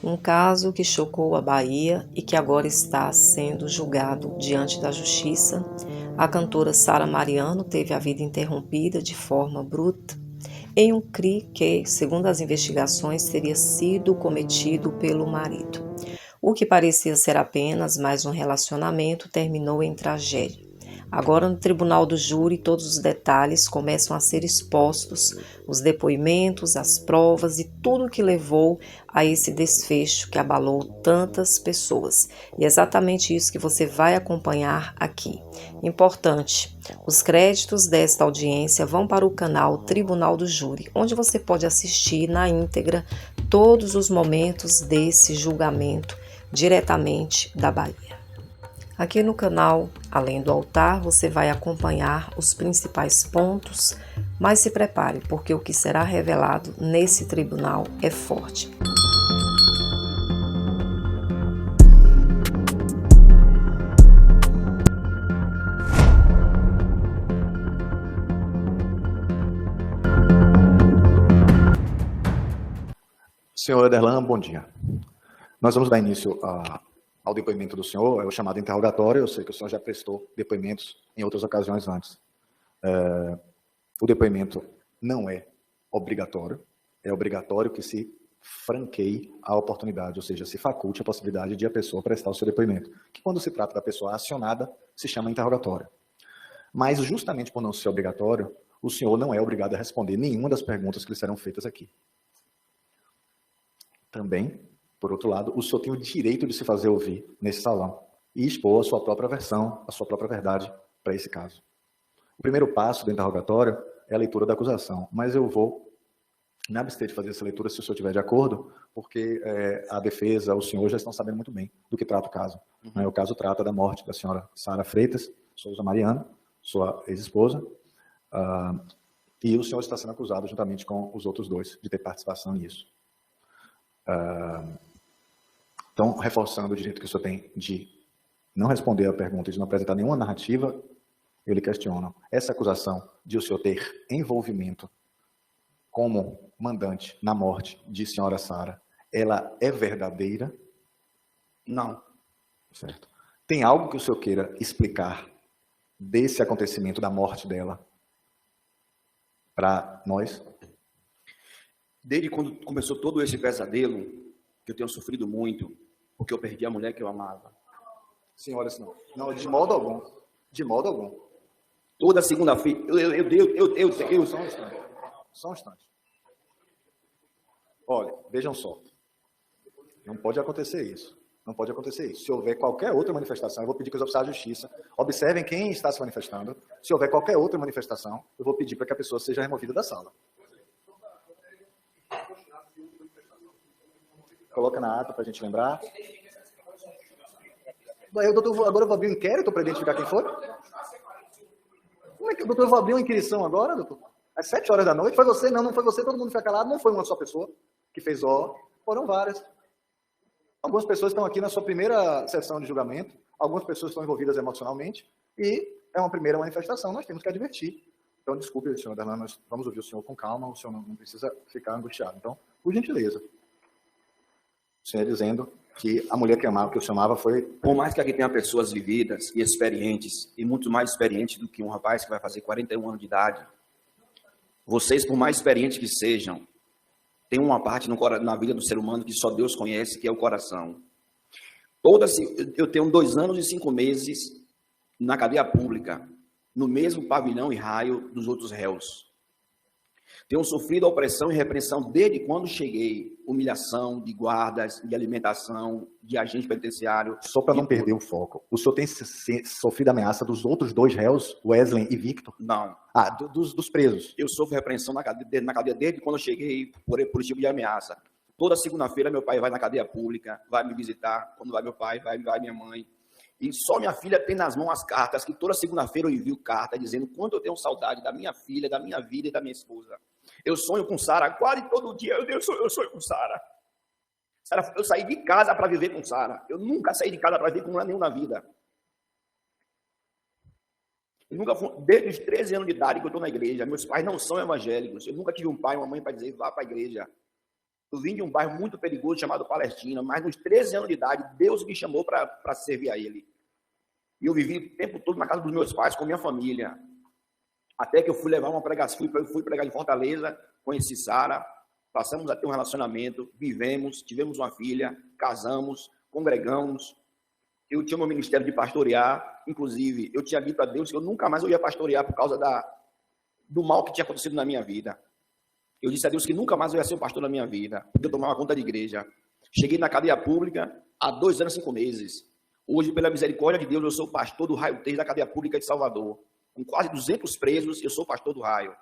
Um caso que chocou a Bahia e que agora está sendo julgado diante da justiça. A cantora Sara Mariano teve a vida interrompida de forma bruta em um crime que, segundo as investigações, teria sido cometido pelo marido. O que parecia ser apenas mais um relacionamento terminou em tragédia. Agora, no tribunal do júri, todos os detalhes começam a ser expostos, os depoimentos, as provas e tudo o que levou a esse desfecho que abalou tantas pessoas. E é exatamente isso que você vai acompanhar aqui. Importante, os créditos desta audiência vão para o canal Tribunal do Júri, onde você pode assistir na íntegra todos os momentos desse julgamento diretamente da Bahia. Aqui no canal, além do altar, você vai acompanhar os principais pontos, mas se prepare, porque o que será revelado nesse tribunal é forte. Senhor Ederlan, bom dia. Nós vamos dar início ao depoimento do senhor, é o chamado interrogatório. Eu sei que o senhor já prestou depoimentos em outras ocasiões antes. O depoimento não é obrigatório, é obrigatório que se franqueie a oportunidade, ou seja, se faculte a possibilidade de a pessoa prestar o seu depoimento, que quando se trata da pessoa acionada, se chama interrogatório. Mas justamente por não ser obrigatório, o senhor não é obrigado a responder nenhuma das perguntas que lhe serão feitas aqui. Também, por outro lado, o senhor tem o direito de se fazer ouvir nesse salão e expor a sua própria versão, a sua própria verdade para esse caso. O primeiro passo do interrogatório é a leitura da acusação, mas eu vou me abster de fazer essa leitura se o senhor estiver de acordo, porque a defesa, o senhor já estão sabendo muito bem do que trata o caso. O caso trata da morte da senhora Sara Freitas Souza Mariano, sua ex-esposa, e o senhor está sendo acusado juntamente com os outros dois de ter participação nisso. Então, reforçando o direito que o senhor tem de não responder a pergunta e de não apresentar nenhuma narrativa, eu lhe questiono. Essa acusação de o senhor ter envolvimento como mandante na morte de senhora Sara, ela é verdadeira? Não. Certo. Tem algo que o senhor queira explicar desse acontecimento da morte dela para nós? Desde quando começou todo esse pesadelo, que eu tenho sofrido muito, porque eu perdi a mulher que eu amava. Senhora, não, de modo algum. De modo algum. Toda segunda-feira, Só um instante. Olha, vejam só. Não pode acontecer isso. Não pode acontecer isso. Se houver qualquer outra manifestação, eu vou pedir que os oficiais de justiça observem quem está se manifestando. Se houver qualquer outra manifestação, eu vou pedir para que a pessoa seja removida da sala. Coloca na ata para a gente lembrar. Agora eu vou abrir um inquérito para identificar quem foi? Como é que o doutor vai abrir uma inquirição agora, doutor? Às 7 horas da noite? Foi você? Não, não foi você, todo mundo fica calado. Não foi uma só pessoa que fez foram várias. Algumas pessoas estão aqui na sua primeira sessão de julgamento, algumas pessoas estão envolvidas emocionalmente, e é uma primeira manifestação, nós temos que advertir. Então, desculpe, senhor Darlan, nós vamos ouvir o senhor com calma, o senhor não precisa ficar angustiado. Então, por gentileza. O senhor dizendo que a mulher que o senhor amava foi... Por mais que aqui tenha pessoas vividas e experientes, e muito mais experientes do que um rapaz que vai fazer 41 anos de idade, vocês, por mais experientes que sejam, tem uma parte na vida do ser humano que só Deus conhece, que é o coração. Eu tenho 2 anos e 5 meses na cadeia pública, no mesmo pavilhão e raio dos outros réus. Tenho sofrido opressão e repressão desde quando cheguei. Humilhação de guardas, de alimentação, de agente penitenciário. Só para não perder o foco, o senhor tem sofrido ameaça dos outros 2 réus, Wesley e Victor? Não. Dos presos. Eu sofro repreensão na cadeia desde quando eu cheguei por esse tipo de ameaça. Toda segunda-feira meu pai vai na cadeia pública, vai me visitar. Quando vai meu pai, vai minha mãe. E só minha filha tem nas mãos as cartas, que toda segunda-feira eu envio carta dizendo quanto eu tenho saudade da minha filha, da minha vida e da minha esposa. Eu sonho com Sara quase todo dia. Eu sonho com Sara. Eu saí de casa para viver com Sara. Eu nunca saí de casa para viver com ela nenhuma na vida. Desde os 13 anos de idade que eu estou na igreja. Meus pais não são evangélicos. Eu nunca tive um pai e uma mãe para dizer vá para a igreja. Eu vim de um bairro muito perigoso chamado Palestina, mas nos 13 anos de idade, Deus me chamou para servir a Ele. E eu vivi o tempo todo na casa dos meus pais, com minha família. Até que eu fui levar uma pregação, fui pregar em Fortaleza, conheci Sara, passamos a ter um relacionamento, vivemos, tivemos uma filha, casamos, congregamos. Eu tinha meu ministério de pastorear, inclusive, eu tinha dito a Deus que eu nunca mais ia pastorear por causa do mal que tinha acontecido na minha vida. Eu disse a Deus que nunca mais eu ia ser um pastor na minha vida, porque eu tomava conta de igreja. Cheguei na cadeia pública há 2 anos e 5 meses. Hoje, pela misericórdia de Deus, eu sou pastor do Raio 3 da cadeia pública de Salvador. Com quase 200 presos, eu sou pastor do Raio.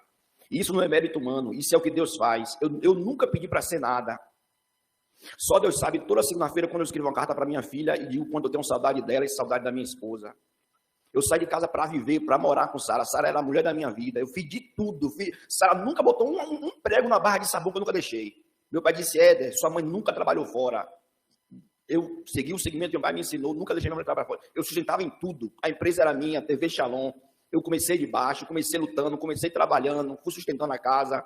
Isso não é mérito humano, isso é o que Deus faz. Eu nunca pedi para ser nada. Só Deus sabe, toda segunda-feira, quando eu escrevo uma carta para minha filha e digo quando eu tenho saudade dela e saudade da minha esposa. Eu saí de casa para viver, para morar com Sara. Sara era a mulher da minha vida. Eu fiz de tudo. Sara nunca botou um prego na barra de sabão que eu nunca deixei. Meu pai disse, Éder, sua mãe nunca trabalhou fora. Eu segui o segmento que meu pai me ensinou, nunca deixei minha mãe trabalhar fora. Eu sustentava em tudo. A empresa era minha, TV Shalom. Eu comecei de baixo, comecei lutando, comecei trabalhando, fui sustentando a casa.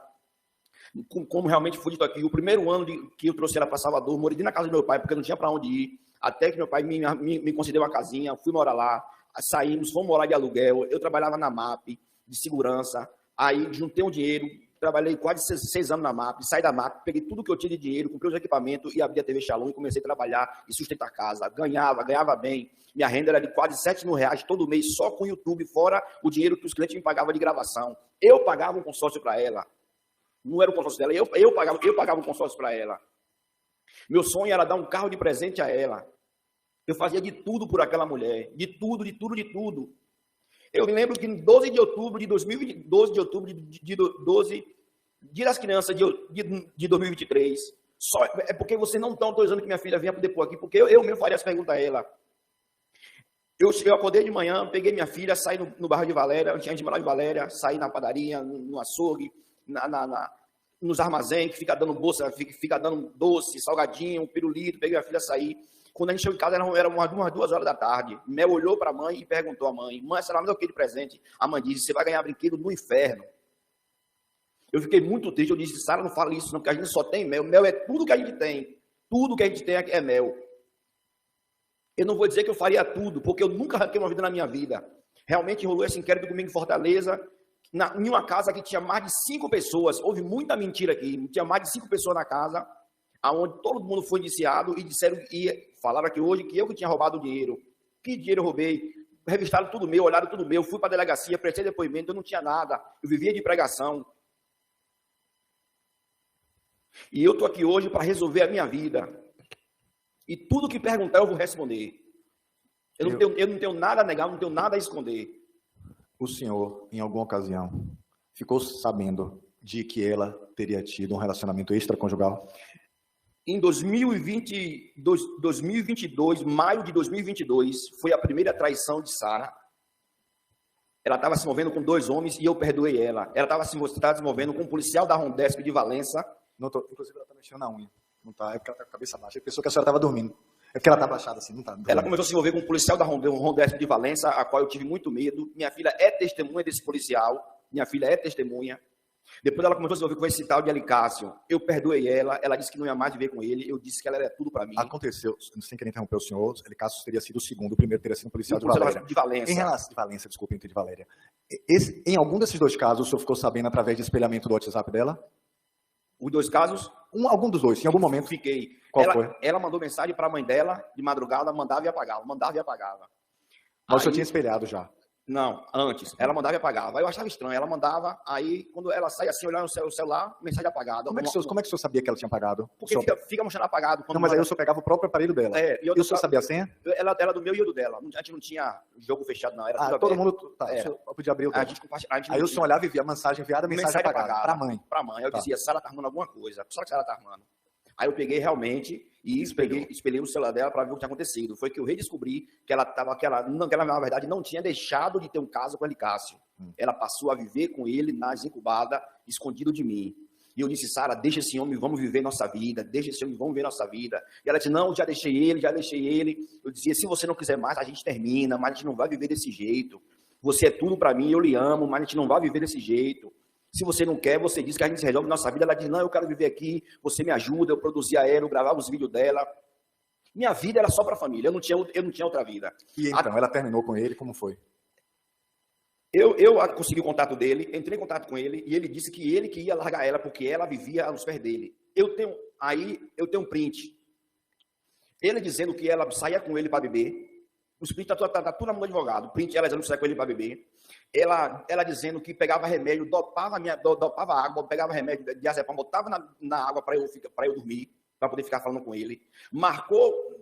Como realmente foi dito aqui, o primeiro ano que eu trouxe ela para Salvador, morei na casa do meu pai, porque não tinha para onde ir, até que meu pai me concedeu uma casinha, fui morar lá, saímos, fomos morar de aluguel, eu trabalhava na MAP, de segurança, aí juntei um dinheiro, trabalhei quase 6 anos na MAP, saí da MAP, peguei tudo que eu tinha de dinheiro, comprei os equipamentos e abri a TV Shalom e comecei a trabalhar e sustentar a casa, ganhava bem, minha renda era de quase 7 mil reais todo mês, só com o YouTube, fora o dinheiro que os clientes me pagavam de gravação, eu pagava um consórcio para ela. Não era o consórcio dela, eu pagava um consórcio para ela. Meu sonho era dar um carro de presente a ela. Eu fazia de tudo por aquela mulher. De tudo. Eu me lembro que em 12 de outubro de 2020, Dia das Crianças de 2023, é porque você não está autorizando que minha filha venha depor aqui, porque eu mesmo faria essa pergunta a ela. Eu acordei de manhã, peguei minha filha, saí no bairro de Valéria, antes de morar em Valéria, saí na padaria, no açougue, nos armazéns, que fica dando bolsa, fica dando doce, salgadinho, pirulito, peguei a filha a sair. Quando a gente chegou em casa, era umas 2 horas da tarde. Mel olhou para a mãe e perguntou à mãe, mãe, será me dá o que de presente? A mãe disse, você vai ganhar brinquedo no inferno. Eu fiquei muito triste, eu disse, Sara, não fala isso não, porque a gente só tem mel. Mel é tudo que a gente tem. Tudo que a gente tem é mel. Eu não vou dizer que eu faria tudo, porque eu nunca arranquei uma vida na minha vida. Realmente rolou esse inquérito comigo em Fortaleza, em uma casa que tinha mais de 5 pessoas, houve muita mentira aqui, tinha mais de 5 pessoas na casa, onde todo mundo foi indiciado e disseram falaram aqui hoje que eu que tinha roubado o dinheiro. Que dinheiro eu roubei? Revistaram tudo meu, olharam tudo meu, fui para a delegacia, prestei depoimento, eu não tinha nada, eu vivia de pregação. E eu estou aqui hoje para resolver a minha vida. E tudo que perguntar eu vou responder. Eu não tenho nada a negar, não tenho nada a esconder. O senhor, em alguma ocasião, ficou sabendo de que ela teria tido um relacionamento extraconjugal? Em 2022, maio de 2022, foi a primeira traição de Sara. Ela estava se movendo com 2 homens e eu perdoei ela. Ela estava se movendo com um policial da Rondesp de Valença. Inclusive, ela está mexendo na unha. Não tá, é porque ela está com a cabeça baixa. A pessoa que a senhora estava dormindo. É porque ela está abaixada assim, não está. Ela começou a se envolver com um policial da Rondesp de Valença, a qual eu tive muito medo. Minha filha é testemunha desse policial. Minha filha é testemunha. Depois ela começou a se envolver com esse tal de Alicácio. Eu perdoei ela. Ela disse que não ia mais viver com ele. Eu disse que ela era tudo para mim. Aconteceu, sem querer interromper o senhor, Alicácio teria sido o segundo. O primeiro teria sido um policial de Valéria. De Valença. Em relação de Valença, desculpa, entre de Valéria. Em algum desses 2 casos, o senhor ficou sabendo através de espelhamento do WhatsApp dela? Os 2 casos? Algum dos 2, em algum momento. Fiquei. Qual foi? Ela mandou mensagem para a mãe dela, de madrugada, mandava e apagava. Mas o senhor tinha espelhado já? Não, antes. Ela mandava e apagava. Aí eu achava estranho. Ela mandava, aí quando ela saia assim, olhando no celular, mensagem apagada. Como é que o senhor sabia que ela tinha apagado? Porque fica mostrando apagado. Não, mas aí o senhor pegava o próprio aparelho dela. E o senhor sabia a senha? Ela do meu e eu do dela. A gente não tinha jogo fechado, não. Era todo mundo... Tá, eu podia abrir o dela. Aí o senhor olhava e via a mensagem enviada, mensagem apagada. Para a mãe. Para a mãe. Eu dizia, Sara tá arrumando alguma coisa. Só que Sara tá arrumando. Aí eu peguei realmente e espelhei o celular dela para ver o que tinha acontecido. Foi que eu redescobri que ela, na verdade, não tinha deixado de ter um caso com o Alicácio. Ela passou a viver com ele nas incubadas, escondido de mim. E eu disse, Sara, deixa esse homem, vamos viver nossa vida. Deixa esse homem, vamos viver nossa vida. E ela disse, não, já deixei ele. Eu dizia, se você não quiser mais, a gente termina, mas a gente não vai viver desse jeito. Você é tudo para mim, eu lhe amo, mas a gente não vai viver desse jeito. Se você não quer, você diz que a gente resolve nossa vida. Ela diz, não, eu quero viver aqui, você me ajuda, eu produzia ela, eu gravava os vídeos dela. Minha vida era só para a família, eu não tinha outra vida. E então, ela terminou com ele, como foi? Eu consegui o contato dele, entrei em contato com ele, e ele disse que ele que ia largar ela, porque ela vivia aos pés dele. Eu tenho um print. Ele dizendo que ela saía com ele para beber. Os prints tá tudo na mão do advogado. O print, ela dizendo que saia com ele para beber. Ela dizendo que pegava remédio, dopava água, pegava remédio de diazepam, botava na água para eu dormir, para poder ficar falando com ele.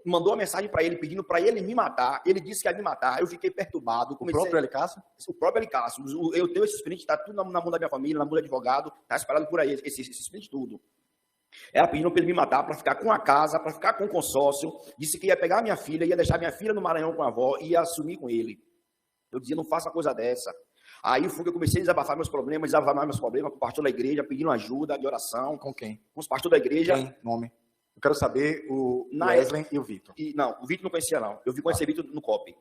Mandou uma mensagem para ele, pedindo para ele me matar. Ele disse que ia me matar. Eu fiquei perturbado. O próprio Hélio Castro? O próprio Hélio Castro. Eu tenho esses prints, tá tudo na mão da minha família, na mão do advogado, tá espalhado por aí, esses prints tudo. Ela pedindo para ele me matar, para ficar com a casa, para ficar com o consórcio. Disse que ia pegar a minha filha, ia deixar minha filha no Maranhão com a avó e ia assumir com ele. Eu dizia, não faça uma coisa dessa. Aí foi que eu comecei a desabafar meus problemas com o pastor da igreja, pedindo ajuda de oração. Com quem? Com os pastores da igreja. Quem? Nome? Eu quero saber o Wesley e o Vitor. Não, o Vitor não conhecia, não. Eu vi conhecer o Vitor no COP.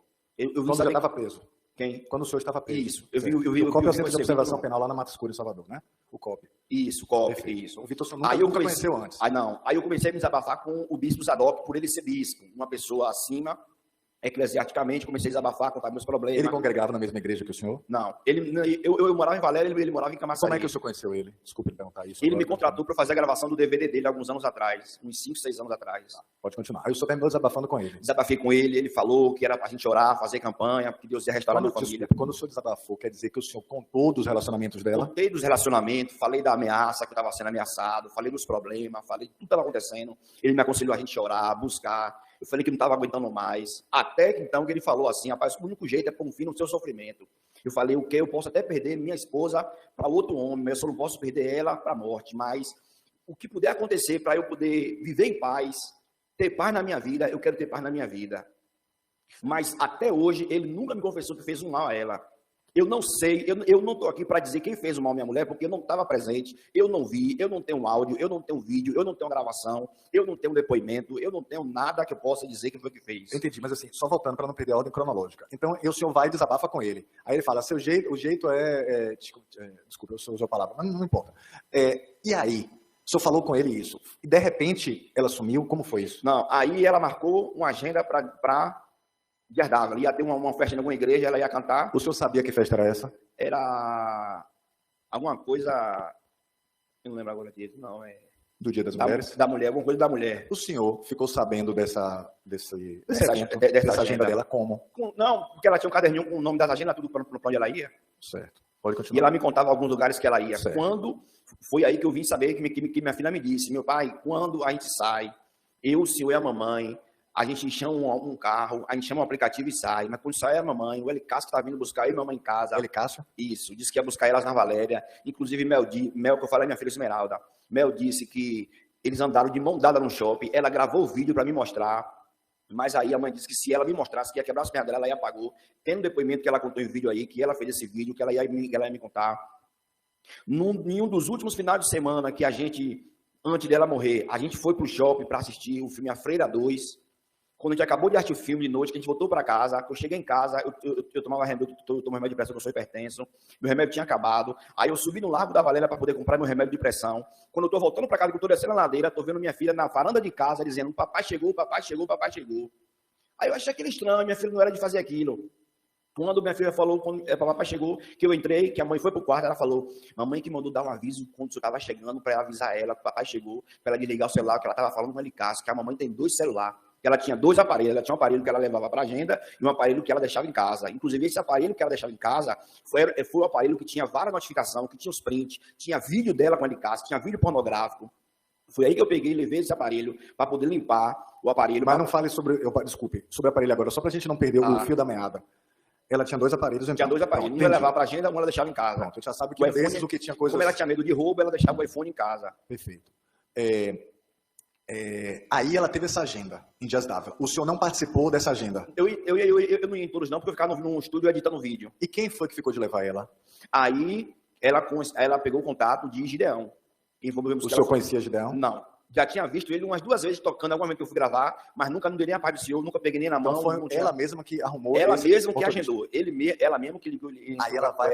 Quando já estava preso. Quem? Quando o senhor estava preso. Isso. Eu vi o COP é o Centro de Observação Penal lá na Mata Escura, em Salvador, né? O COP. Isso, o COP. Perfeito. Isso. O Vitor nunca conheceu antes. Aí eu comecei a me desabafar com o bispo Zadok, por ele ser bispo. Uma pessoa acima, eclesiasticamente, comecei a desabafar, contar meus problemas. Ele congregava na mesma igreja que o senhor? Não. Eu morava em Valéria, ele morava em Camaçari. Como é que o senhor conheceu ele? Desculpe me perguntar isso. Ele me contratou para fazer a gravação do DVD dele alguns anos atrás, uns 5, 6 anos atrás. Tá, pode continuar. Aí o senhor terminou desabafando com ele. Desabafei com ele falou que era para a gente orar, fazer campanha, que Deus ia restaurar a minha família. Quando o senhor desabafou, quer dizer que o senhor contou dos relacionamentos dela? Contei dos relacionamentos, falei da ameaça, que eu estava sendo ameaçado, falei dos problemas, falei tudo que estava acontecendo. Ele me aconselhou a gente orar, buscar. Eu falei que não estava aguentando mais. Até que então que ele falou assim, rapaz, o único jeito é pôr um fim no seu sofrimento. Eu falei, o quê? Eu posso até perder minha esposa para outro homem, mas eu só não posso perder ela para a morte. Mas o que puder acontecer para eu poder viver em paz, ter paz na minha vida, eu quero ter paz na minha vida. Mas até hoje ele nunca me confessou que fez um mal a ela. Eu não sei, eu não estou aqui para dizer quem fez o mal à minha mulher, porque eu não estava presente, eu não vi, eu não tenho áudio, eu não tenho vídeo, eu não tenho gravação, eu não tenho depoimento, eu não tenho nada que eu possa dizer que foi que fez. Eu entendi, mas assim, só voltando para não perder a ordem cronológica. Então, o senhor vai e desabafa com ele. Aí ele fala, o jeito desculpa, eu usei a palavra, mas não importa. E aí? O senhor falou com ele isso. E de repente, ela sumiu, como foi isso? Não, aí ela marcou uma agenda para Dias d'Ávila. Ia ter uma festa em alguma igreja, ela ia cantar. O senhor sabia que festa era essa? Era alguma coisa, eu não lembro agora disso, não. Do Dia das Mulheres? Da mulher, alguma coisa da mulher. O senhor ficou sabendo dessa agenda dela como? Não, porque ela tinha um caderninho com o nome das agendas, tudo para onde ela ia. Certo. Pode continuar. E ela me contava alguns lugares que ela ia. Certo. Quando foi aí que eu vim saber que minha filha me disse, meu pai, quando a gente sai, eu, o senhor e a mamãe, a gente chama um carro, a gente chama um aplicativo e sai. Mas quando sai a mamãe, o Hélio Castro estava vindo buscar eu e mamãe em casa. Hélio Castro? Isso, disse que ia buscar elas na Valéria. Inclusive Mel, que eu falei, minha filha Esmeralda. Mel disse que eles andaram de mão dada no shopping. Ela gravou o vídeo para me mostrar. Mas aí a mãe disse que se ela me mostrasse, que ia quebrar as pernas dela, ela ia apagou. Tem um depoimento que ela contou em vídeo aí, que ela fez esse vídeo, que ela ia me contar. Em um dos últimos finais de semana que a gente, antes dela morrer, a gente foi pro shopping para assistir o filme A Freira 2. Quando a gente acabou de assistir o filme de noite, que a gente voltou para casa, que eu cheguei em casa, eu tomava remédio, eu tomo remédio de pressão, que eu sou hipertenso, meu remédio tinha acabado, aí eu subi no Largo da Valéria para poder comprar meu remédio de pressão. Quando eu estou voltando para casa, que eu estou descendo a ladeira, estou vendo minha filha na varanda de casa, dizendo, papai chegou, papai chegou, papai chegou. Aí eu achei aquilo estranho, minha filha não era de fazer aquilo. Quando minha filha falou, quando papai chegou, que eu entrei, que a mãe foi pro quarto, ela falou, mamãe que mandou dar um aviso quando você estava chegando, para avisar ela que o papai chegou, para ela desligar o celular, que ela estava falando com ele, que a mamãe tem 2 celulares. Ela tinha 2 aparelhos, ela tinha um aparelho que ela levava para a agenda e um aparelho que ela deixava em casa. Inclusive, esse aparelho que ela deixava em casa foi o aparelho que tinha várias notificações, que tinha os prints, tinha vídeo dela com a Elicácio, tinha vídeo pornográfico. Foi aí que eu peguei e levei esse aparelho para poder limpar o aparelho. Mas não fale sobre o aparelho agora, só para a gente não perder o fio da meada. Ela tinha 2 aparelhos. Então, tinha 2 aparelhos. Um ia levar para a agenda, um ela deixava em casa. Pronto, a gente já sabe que desses o que tinha coisas... Como ela tinha medo de roubo, ela deixava o iPhone em casa. Perfeito. Aí ela teve essa agenda em Dias d'Ávila. O senhor não participou dessa agenda? Eu não ia em todos não, porque eu ficava num estúdio editando vídeo. E quem foi que ficou de levar ela? Aí ela pegou o contato de Gideão. O senhor conhecia Gideão? Não. Já tinha visto ele umas 2 vezes tocando, alguma vez que eu fui gravar, mas nunca não dei nem a parte do senhor, nunca peguei nem na mão. Então foi ela mesma que arrumou? Ela mesma que agendou. Ela mesma que ligou. Aí ela vai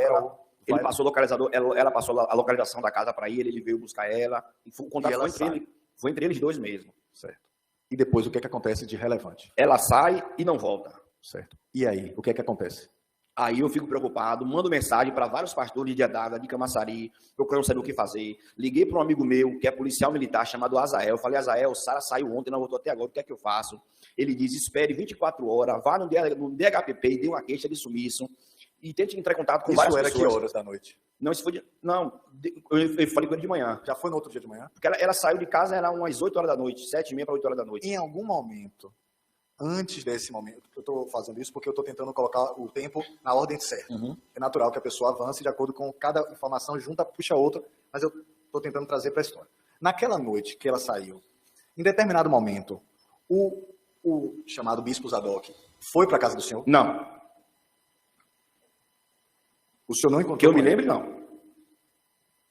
para Ele passou o localizador, ela passou a localização da casa para ele veio buscar ela. E o contato foi entre eles dois mesmo. Certo. E depois, o que é que acontece de relevante? Ela sai e não volta. Certo. E aí, o que é que acontece? Aí eu fico preocupado, mando mensagem para vários pastores de Adaga, de Camaçari, procurando saber o que fazer. Liguei para um amigo meu, que é policial militar, chamado Azael. Falei, Azael, Sara saiu ontem, não voltou até agora, o que é que eu faço? Ele diz, espere 24 horas, vá no DHPP e dê uma queixa de sumiço e tente entrar em contato com várias pessoas. Isso era que horas da noite? Não, isso foi eu falei com ele de manhã. Já foi no outro dia de manhã? Porque ela saiu de casa, era umas 8 horas da noite, 7h30 para 8 horas da noite. Em algum momento, antes desse momento, eu estou fazendo isso porque eu estou tentando colocar o tempo na ordem certa. É natural que a pessoa avance de acordo com cada informação, junta, puxa outra, mas eu estou tentando trazer para a história. Naquela noite que ela saiu, em determinado momento, o chamado Bispo Zadok foi para a casa do senhor? Não. O senhor não encontrou? Que eu me lembre, não.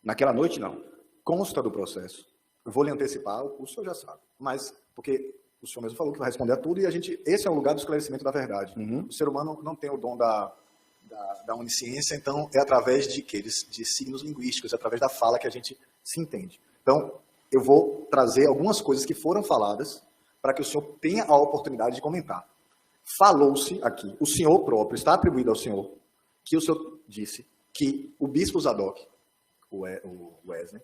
Naquela noite, não. Consta do processo. Eu vou lhe antecipar, o senhor já sabe. Mas, porque o senhor mesmo falou que vai responder a tudo e esse é o lugar do esclarecimento da verdade. O ser humano não tem o dom da onisciência, então é através de signos linguísticos, é através da fala que a gente se entende. Então, eu vou trazer algumas coisas que foram faladas para que o senhor tenha a oportunidade de comentar. Falou-se aqui, o senhor próprio, está atribuído ao senhor, que o senhor disse que o bispo Zadok, o Wesley,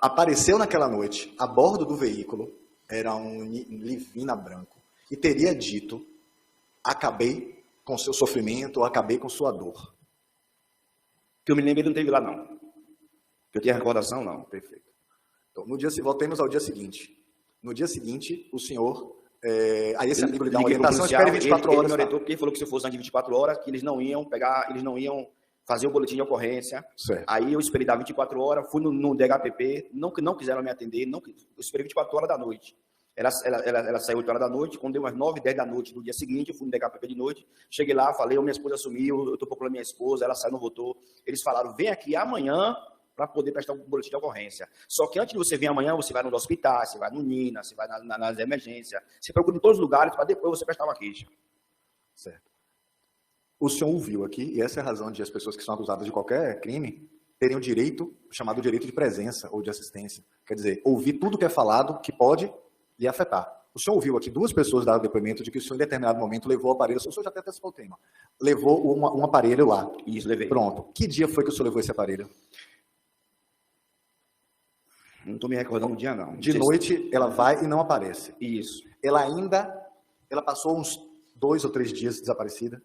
apareceu naquela noite a bordo do veículo, era um Livina branco, e teria dito, acabei com seu sofrimento, ou acabei com sua dor. Que eu me lembro, ele não teve lá, não. Que eu tenha recordação, não. Perfeito. Então, voltemos ao dia seguinte. No dia seguinte, o senhor... aí esse amigo lhe dá uma orientação, espere 24 horas. Ele me orientou porque ele falou que se fosse antes de 24 horas, que eles não iam fazer o boletim de ocorrência. Certo. Aí eu esperei dar 24 horas, fui no DHPP, não quiseram me atender, eu esperei 24 horas da noite. Ela saiu 8 horas da noite, quando deu umas 9, 10 da noite do dia seguinte, eu fui no DHPP de noite, cheguei lá, falei, minha esposa sumiu, eu estou procurando minha esposa, ela saiu, não voltou. Eles falaram, vem aqui amanhã para poder prestar um boletim de ocorrência. Só que antes de você vir amanhã, você vai no hospital, você vai no Nina, você vai nas emergências, você procura em todos os lugares para depois você prestar uma queixa. Certo. O senhor ouviu aqui, e essa é a razão de as pessoas que são acusadas de qualquer crime terem o direito, chamado direito de presença ou de assistência. Quer dizer, ouvir tudo que é falado que pode lhe afetar. O senhor ouviu aqui 2 pessoas dar o depoimento de que o senhor, em determinado momento, levou o aparelho. O senhor já até antecipou o tema. Levou um aparelho lá. Isso, levei. Pronto. Que dia foi que o senhor levou esse aparelho? Não estou me recordando do dia, não. De noite, ela vai e não aparece. Isso. Ela passou uns 2 ou 3 dias desaparecida?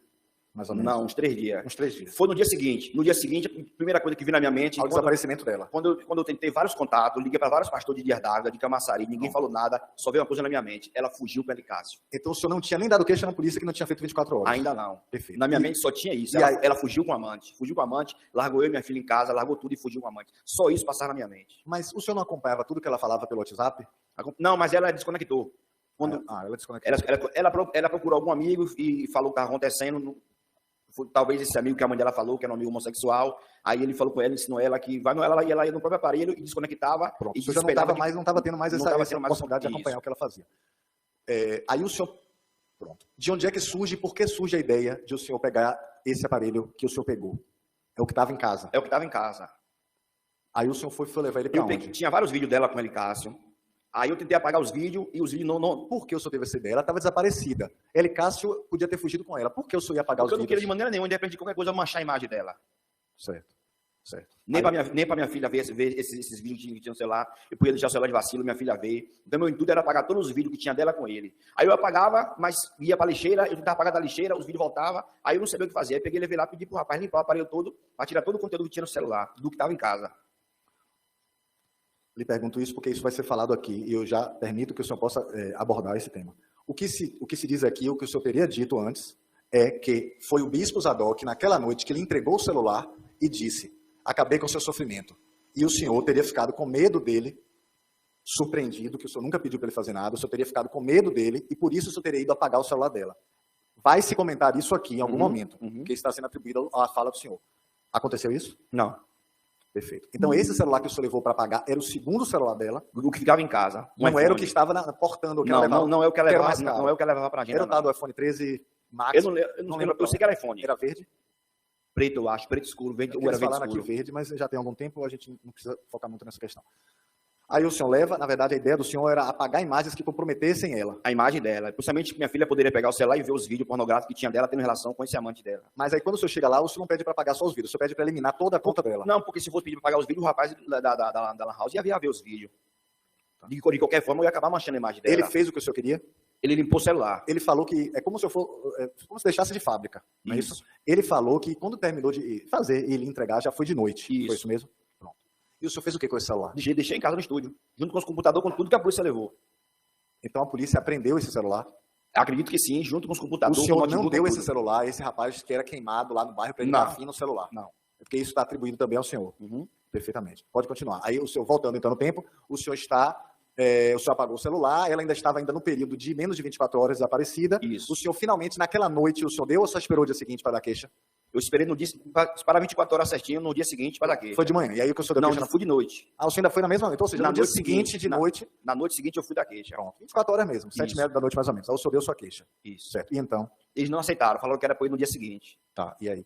Mais ou menos. Não, uns 3 dias. Uns 3 dias. Foi no dia seguinte. No dia seguinte, a primeira coisa que vi na minha mente... O desaparecimento dela. Quando eu tentei vários contatos, liguei para vários pastores de Diardaga, de Camaçari, ninguém falou nada, só veio uma coisa na minha mente. Ela fugiu com o Elicácio. Então o senhor não tinha nem dado queixa na polícia que não tinha feito 24 horas? Ainda não. Perfeito. Na minha mente só tinha isso. Ela fugiu com o amante. Fugiu com o amante, largou eu e minha filha em casa, largou tudo e fugiu com o amante. Só isso passava na minha mente. Mas o senhor não acompanhava tudo que ela falava pelo WhatsApp? Não, mas ela desconectou. Ela desconectou. Ela procurou algum amigo e falou o que estava acontecendo. Talvez esse amigo que a mãe dela falou, que era um amigo homossexual, aí ele falou com ela, ensinou ela que vai no ela ia no próprio aparelho e desconectava. Pronto. E o senhor não estava tendo mais essa possibilidade de acompanhar o que ela fazia. Aí o senhor, pronto. De onde é que surge, por que surge a ideia de o senhor pegar esse aparelho que o senhor pegou? É o que estava em casa? É o que estava em casa. Aí o senhor foi levar ele para onde? Tinha vários vídeos dela com ele, Cássio. Aí eu tentei apagar os vídeos e os vídeos não... Por que o senhor teve essa ideia? Ela estava desaparecida. Ele, Cássio, podia ter fugido com ela. Por que o senhor ia apagar os vídeos? Porque eu não queria de maneira nenhuma, de repente, qualquer coisa, manchar a imagem dela. Certo. Nem para minha filha ver esses vídeos que tinha no celular. Eu podia deixar o celular de vacilo, minha filha ver. Então, meu intuito era apagar todos os vídeos que tinha dela com ele. Aí eu apagava, mas ia para a lixeira, eu tentava apagar da lixeira, os vídeos voltavam. Aí eu não sabia o que fazer. Aí peguei, levei lá, pedi para o rapaz limpar o aparelho todo, para tirar todo o conteúdo que tinha no celular, do que estava em casa. Lhe pergunto isso porque isso vai ser falado aqui e eu já permito que o senhor possa abordar esse tema. O que se diz aqui, o que o senhor teria dito antes, é que foi o bispo Zadok, naquela noite, que lhe entregou o celular e disse, acabei com o seu sofrimento. E o senhor teria ficado com medo dele, surpreendido, que o senhor nunca pediu para ele fazer nada, o senhor teria ficado com medo dele e por isso o senhor teria ido apagar o celular dela. Vai se comentar isso aqui em algum momento, que está sendo atribuído à fala do senhor. Aconteceu isso? Não. Perfeito. Então, esse celular que o senhor levou para pagar era o segundo celular dela? O que ficava em casa. Não era o que estava portando o que ela levava? Não é o que ela levava, não é o que ela levava para a agenda. Era o tal do iPhone 13 Max? Eu não lembro, eu sei que era iPhone. Era verde? Preto, eu acho, preto escuro, verde, Eles falaram aqui verde, mas já tem algum tempo, a gente não precisa focar muito nessa questão. Aí o senhor leva, na verdade, a ideia do senhor era apagar imagens que comprometessem ela. A imagem dela. Principalmente que minha filha poderia pegar o celular e ver os vídeos pornográficos que tinha dela tendo relação com esse amante dela. Mas aí quando o senhor chega lá, o senhor não pede para apagar só os vídeos, o senhor pede para eliminar toda a conta dela. Não, porque se fosse pedir para apagar os vídeos, o rapaz da Lan House ia ver os vídeos. De qualquer forma, eu ia acabar manchando a imagem dela. Ele fez o que o senhor queria? Ele limpou o celular. Ele falou que é como se eu for, como se deixasse de fábrica, não é isso? Ele falou que quando terminou de fazer e ele entregar, já foi de noite. Isso. Foi isso mesmo? Pronto. E o senhor fez o que com esse celular? Deixei em casa no estúdio, junto com os computadores, com tudo que a polícia levou. Então a polícia apreendeu esse celular? Acredito que sim, junto com os computadores. O senhor não deu esse celular a esse rapaz que era queimado lá no bairro para ele dar fim no celular? Não. Porque isso está atribuído também ao senhor. Uhum. Perfeitamente. Pode continuar. Aí o senhor, voltando então no tempo, o senhor apagou o celular, ela ainda estava no período de menos de 24 horas desaparecida. Isso. O senhor finalmente, naquela noite, o senhor deu ou só esperou o dia seguinte para dar queixa? Eu esperei no dia, para 24 horas certinho, no dia seguinte para dar queixa. Foi de manhã. E aí o que o senhor deu Não, queixa? não, fui de noite. Ah, o senhor ainda foi na mesma noite? Ou seja, no dia seguinte, de noite... Na noite seguinte eu fui da queixa. Pronto, 24 horas mesmo, 7h30 da noite mais ou menos. Aí o senhor deu sua queixa. Isso. Certo. E então? Eles não aceitaram, falaram que era para ir no dia seguinte. Tá, e aí?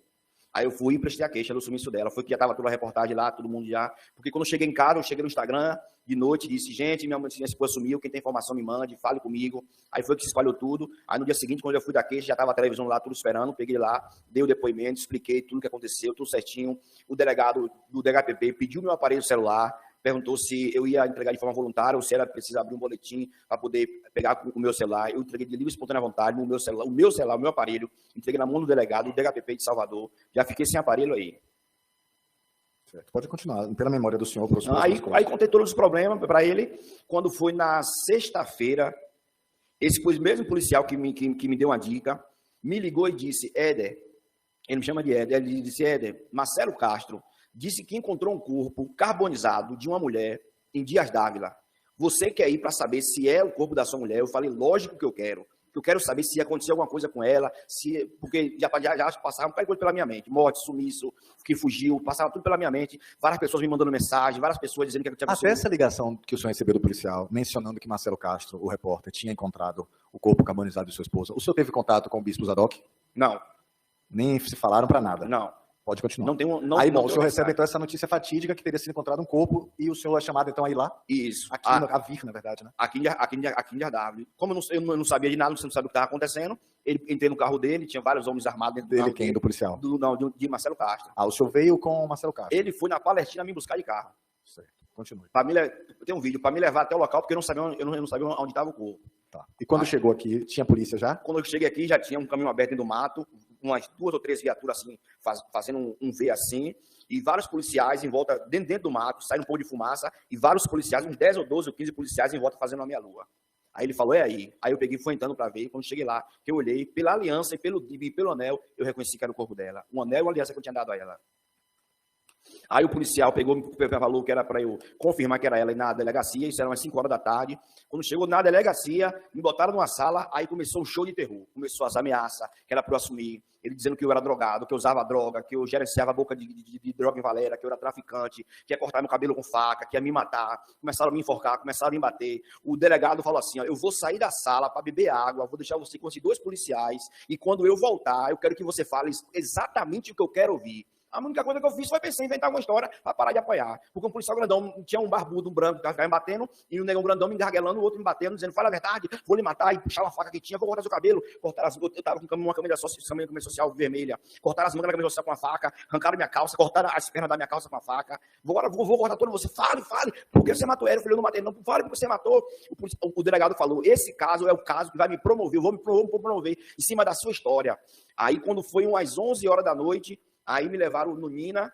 Aí eu fui e prestei a queixa do sumiço dela. Foi que já estava toda a reportagem lá, todo mundo já. Porque quando eu cheguei em casa, eu cheguei no Instagram de noite, disse, gente, minha esposa sumiu, quem tem informação me mande, fale comigo. Aí foi que se espalhou tudo. Aí no dia seguinte, quando eu fui da queixa, já estava a televisão lá, tudo esperando. Peguei lá, dei o depoimento, expliquei tudo o que aconteceu, tudo certinho. O delegado do DHPP pediu meu aparelho celular, perguntou se eu ia entregar de forma voluntária ou se era preciso abrir um boletim para poder pegar o meu celular. Eu entreguei de livre e espontânea vontade o meu celular, o meu aparelho, entreguei na mão do delegado, do DHPP de Salvador. Já fiquei sem aparelho aí. Certo. Pode continuar, pela memória do senhor. Aí contei todos os problemas para ele. Quando foi na sexta-feira, esse mesmo policial que me deu uma dica, me ligou e disse, Éder, ele me chama de Éder, ele disse, Éder, Marcelo Castro disse que encontrou um corpo carbonizado de uma mulher em Dias d'Ávila. Você quer ir para saber se é o corpo da sua mulher? Eu falei, lógico que eu quero. Eu quero saber se aconteceu alguma coisa com ela, porque já passaram muita coisa pela minha mente. Morte, sumiço, que fugiu, passava tudo pela minha mente. Várias pessoas me mandando mensagem, várias pessoas dizendo que tinha acontecido. Até essa ligação que o senhor recebeu do policial, mencionando que Marcelo Castro, o repórter, tinha encontrado o corpo carbonizado de sua esposa. O senhor teve contato com o bispo Zadok? Não. Nem se falaram para nada? Não. Pode continuar. Não tem aí, bom, o senhor recebe então essa notícia fatídica que teria sido encontrado um corpo e o senhor é chamado então a ir lá? Isso. Aqui, a vir, na verdade, né? Aqui em Jardávio. Como eu não sabia de nada, você não sabe o que estava acontecendo, entrei no carro dele, tinha vários homens armados dentro do carro. Quem? Do policial? De Marcelo Castro. Ah, o senhor veio com o Marcelo Castro? Ele foi na Palestina me buscar de carro. Certo. Continue. Tem um vídeo para me levar até o local, porque eu não sabia onde estava o corpo. Tá. E quando chegou aqui, tinha polícia já? Quando eu cheguei aqui, já tinha um caminhão aberto dentro do mato, umas 2 ou 3 viaturas assim, fazendo um V assim, e vários policiais em volta, dentro do mato, saindo um pouco de fumaça, e vários policiais, uns 10 ou 12 ou 15 policiais em volta fazendo a minha lua. Aí ele falou, é aí. Aí eu peguei e fui entrando para ver, e quando cheguei lá, que eu olhei, pela aliança e pelo anel, eu reconheci que era o corpo dela. Um anel e uma aliança que eu tinha dado a ela. Aí o policial falou que era para eu confirmar que era ela na delegacia, isso era umas 5 horas da tarde. Quando chegou na delegacia, me botaram numa sala, aí começou um show de terror. Começou as ameaças, que era para eu assumir. Ele dizendo que eu era drogado, que eu usava droga, que eu gerenciava a boca de droga em Valera, que eu era traficante, que ia cortar meu cabelo com faca, que ia me matar. Começaram a me enforcar, começaram a me bater. O delegado falou assim, ó, eu vou sair da sala para beber água, vou deixar você com esses 2 policiais, e quando eu voltar, eu quero que você fale exatamente o que eu quero ouvir. A única coisa que eu fiz foi pensar em inventar alguma história para parar de apanhar. Porque um policial grandão tinha um barbudo, um branco, que ficava me batendo, e um negão grandão me engarguelando, o outro me batendo, dizendo, fala a verdade, vou lhe matar, e puxar uma faca que tinha, vou cortar seu cabelo. Cortaram eu estava com uma camisa social vermelha, cortaram as mangas da camisa social com uma faca, arrancaram minha calça, cortaram as pernas da minha calça com uma faca. Agora vou cortar todo você, fale, por que você matou ele? Eu falei, eu não matei não, fale porque você matou. O delegado falou, esse caso é o caso que vai me promover, eu vou me promover em cima da sua história. Aí quando foi umas 11 horas da noite, aí me levaram no Nina.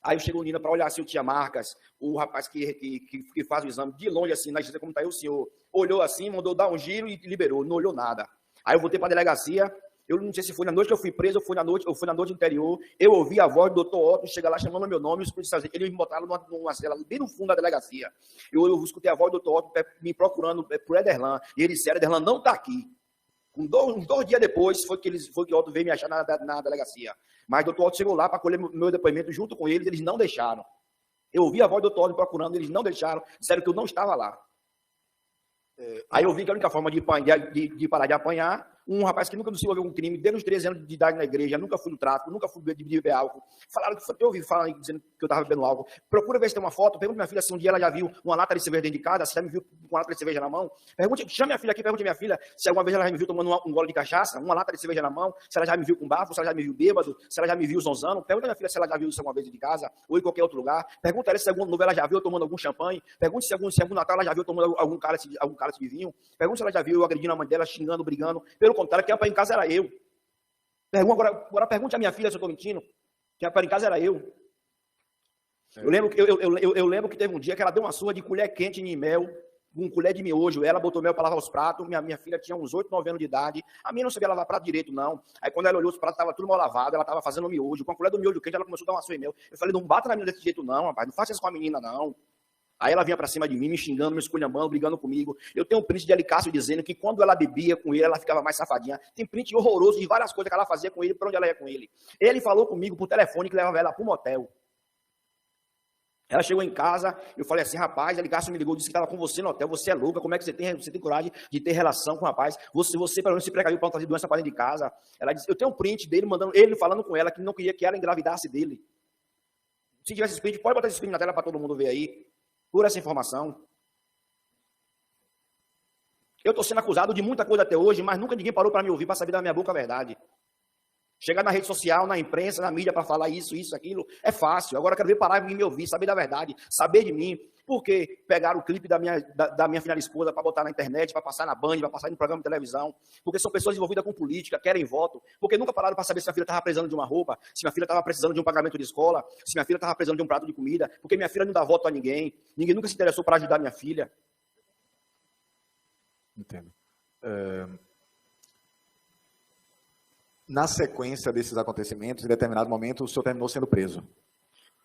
Aí chegou o Nina para olhar se eu tinha marcas. O rapaz que faz o exame de longe, assim, na agência, como está aí o senhor, olhou assim, mandou dar um giro e liberou, não olhou nada. Aí eu voltei para a delegacia, eu não sei se foi na noite que eu fui preso, ou foi na noite anterior, eu ouvi a voz do doutor Otto chegar lá chamando meu nome, eles me botaram numa cela bem no fundo da delegacia. Eu escutei a voz do doutor Otto me procurando por Ederlan, e ele disse, Ederlan não está aqui. Uns 2 dias depois foi que o Otto veio me achar na delegacia. Mas o doutor Otto chegou lá para colher meu depoimento junto com eles não deixaram. Eu ouvi a voz do doutor Otto procurando, eles não deixaram, disseram que eu não estava lá. Aí eu vi que a única forma de parar de apanhar Um rapaz que nunca se envolveu com crime, desde os 13 anos de idade na igreja, nunca fui no tráfico, nunca fui de beber álcool. Falaram que eu ouvi falar dizendo que eu estava bebendo álcool. Procura ver se tem uma foto. Pergunta minha filha se um dia ela já viu uma lata de cerveja dentro de casa, se já me viu com uma lata de cerveja na mão. Chame minha filha aqui, pergunte minha filha se alguma vez ela já me viu tomando um gole de cachaça, uma lata de cerveja na mão, se ela já me viu com bafo, se ela já me viu bêbado, se ela já me viu zonzando. Pergunta minha filha se ela já viu isso alguma vez dentro de casa ou em qualquer outro lugar. Pergunta ela se alguma novo ela já viu eu tomando algum champanhe. Pergunte se algum Natal ela já viu tomando algum cálice de vinho. Pergunte se ela já viu eu agredindo a mãe dela, xingando, brigando. Pelo contrário, quem ia para em casa era eu. Agora pergunte à minha filha se eu estou mentindo. Quem ia para em casa era eu. Eu lembro que teve um dia que ela deu uma surra de colher quente em mel, com colher de miojo. Ela botou mel para lavar os pratos. Minha filha tinha uns 8, 9 anos de idade. A minha não sabia lavar prato direito, não. Aí quando ela olhou os pratos, estava tudo mal lavado. Ela estava fazendo miojo. Com a colher do miojo quente, ela começou a dar uma surra em mel. Eu falei, não bata na menina desse jeito, não, rapaz. Não faça isso com a menina, não. Aí ela vinha para cima de mim, me xingando, me esculhambando, brigando comigo. Eu tenho um print de Alicácio dizendo que quando ela bebia com ele, ela ficava mais safadinha. Tem print horroroso de várias coisas que ela fazia com ele, para onde ela ia com ele. Ele falou comigo por telefone que levava ela para um motel. Ela chegou em casa, eu falei assim, rapaz, Alicácio me ligou, disse que estava com você no hotel, você é louca, como é que você tem coragem de ter relação com o rapaz? Você pelo menos se precaveu para não trazer doença para dentro de casa. Ela disse, eu tenho um print dele, ele falando com ela que não queria que ela engravidasse dele. Se tivesse esse print, pode botar esse print na tela para todo mundo ver aí. Por essa informação. Eu estou sendo acusado de muita coisa até hoje, mas nunca ninguém parou para me ouvir, para saber da minha boca a verdade. Chegar na rede social, na imprensa, na mídia, para falar isso, aquilo, é fácil. Agora eu quero ver parar e me ouvir, saber da verdade, saber de mim. Por que pegaram o clipe da minha filha esposa para botar na internet, para passar na Band, para passar no programa de televisão? Porque são pessoas envolvidas com política, querem voto. Porque nunca pararam para saber se minha filha estava precisando de uma roupa, se minha filha estava precisando de um pagamento de escola, se minha filha estava precisando de um prato de comida. Porque minha filha não dá voto a ninguém. Ninguém nunca se interessou para ajudar minha filha. Entendo. Na sequência desses acontecimentos, em determinado momento, o senhor terminou sendo preso.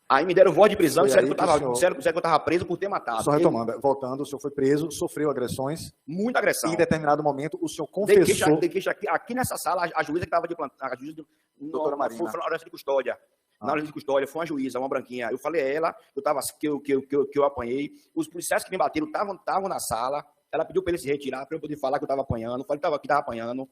Aí me deram voz de prisão, disseram que senhor... eu estava preso por ter matado. Só retomando, voltando, o senhor foi preso, sofreu agressões. Muita agressão. E em determinado momento, o senhor confessou... Dei queixa aqui nessa sala, a juíza que estava de plantão, a juíza doutora Marina. Foi na hora de custódia. Na hora de custódia, foi uma juíza, uma branquinha. Eu falei a ela, que eu apanhei. Os policiais que me bateram estavam na sala. Ela pediu para ele se retirar, para eu poder falar que eu estava apanhando. Eu falei que estava apanhando.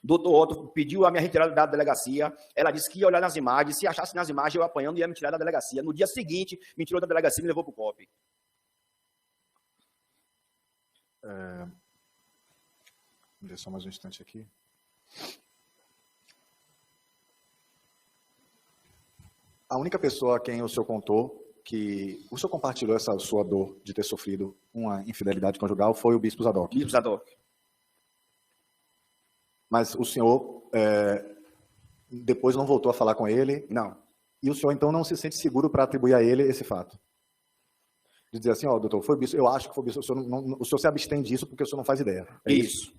Doutor Otto pediu a minha retirada da delegacia. Ela disse que ia olhar nas imagens. Se achasse nas imagens eu apanhando, ia me tirar da delegacia. No dia seguinte, me tirou da delegacia e me levou para o COP. Deixa só mais um instante aqui. A única pessoa a quem o senhor contou que o senhor compartilhou essa sua dor de ter sofrido uma infidelidade conjugal foi o Bispo Zadok. Bispo Zadok. Mas o senhor depois não voltou a falar com ele? Não. E o senhor, então, não se sente seguro para atribuir a ele esse fato? De dizer assim, ó, doutor, foi o bispo, eu acho que foi o bispo, o senhor se abstém disso porque o senhor não faz ideia. É isso.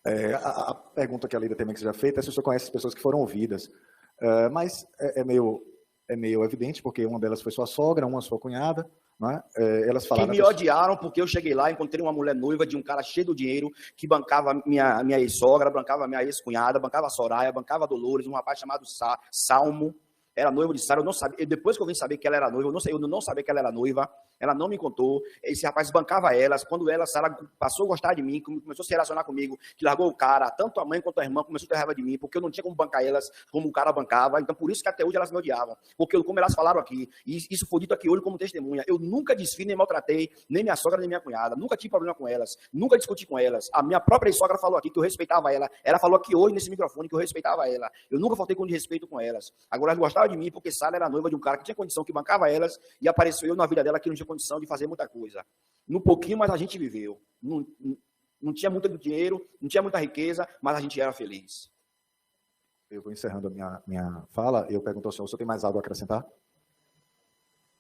A pergunta que a Lida também que seja feita é se o senhor conhece as pessoas que foram ouvidas. Mas é meio evidente, porque uma delas foi sua sogra, uma sua cunhada, não é? Elas falaram... Que me odiaram porque eu cheguei lá, encontrei uma mulher noiva de um cara cheio de dinheiro, que bancava minha ex-sogra, bancava minha ex-cunhada, bancava a Soraya, bancava a Dolores, um rapaz chamado Salmo, era noivo de Sara, eu não sabia, depois que eu vim saber que ela era noiva, eu não sabia que ela era noiva, ela não me contou, esse rapaz bancava elas, quando Sara passou a gostar de mim, começou a se relacionar comigo, que largou o cara, tanto a mãe quanto a irmã começou a ter raiva de mim, porque eu não tinha como bancar elas como o cara bancava, então por isso que até hoje elas me odiavam, porque como elas falaram aqui, e isso foi dito aqui hoje como testemunha, eu nunca desfiz nem maltratei, nem minha sogra nem minha cunhada, nunca tive problema com elas, nunca discuti com elas, a minha própria sogra falou aqui que eu respeitava ela falou aqui hoje nesse microfone que eu respeitava ela, eu nunca faltei com desrespeito com elas, agora elas gostavam de mim porque Sara era noiva de um cara que tinha condição, que bancava elas, e apareceu eu na vida dela que não tinha condição de fazer muita coisa. No pouquinho, mas a gente viveu. Não tinha muito dinheiro, não tinha muita riqueza, mas a gente era feliz. Eu vou encerrando a minha fala, eu pergunto ao senhor, o senhor tem mais algo a acrescentar?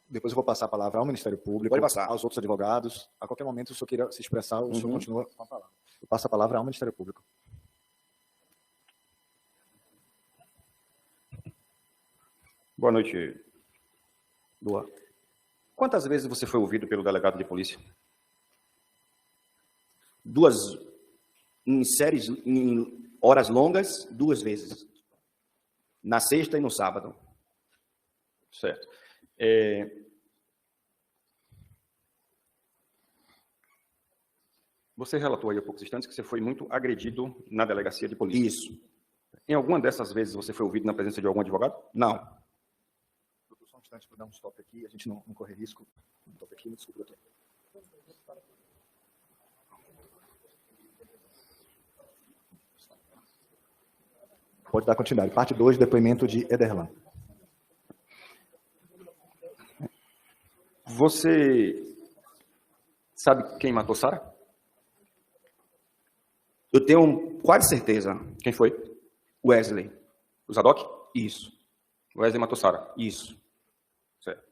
Depois eu vou passar a palavra ao Ministério Público, aos outros advogados. A qualquer momento, se o senhor queira se expressar, o senhor continua com a palavra. Eu passo a palavra ao Ministério Público. Boa noite. Boa. Quantas vezes você foi ouvido pelo delegado de polícia? 2, em horas longas, 2 vezes. Na sexta e no sábado. Certo. Você relatou aí há poucos instantes que você foi muito agredido na delegacia de polícia. Isso. Em alguma dessas vezes você foi ouvido na presença de algum advogado? Não. Doutor, só um instante para dar um stop aqui, a gente não correr risco. Um stop aqui, desculpa, doutor. Pode dar continuidade. Parte 2, depoimento de Ederlan. Você sabe quem matou Sara? Eu tenho quase certeza. Quem foi? Wesley. O Zadok? Isso. Wesley matou Sara. Isso. Certo.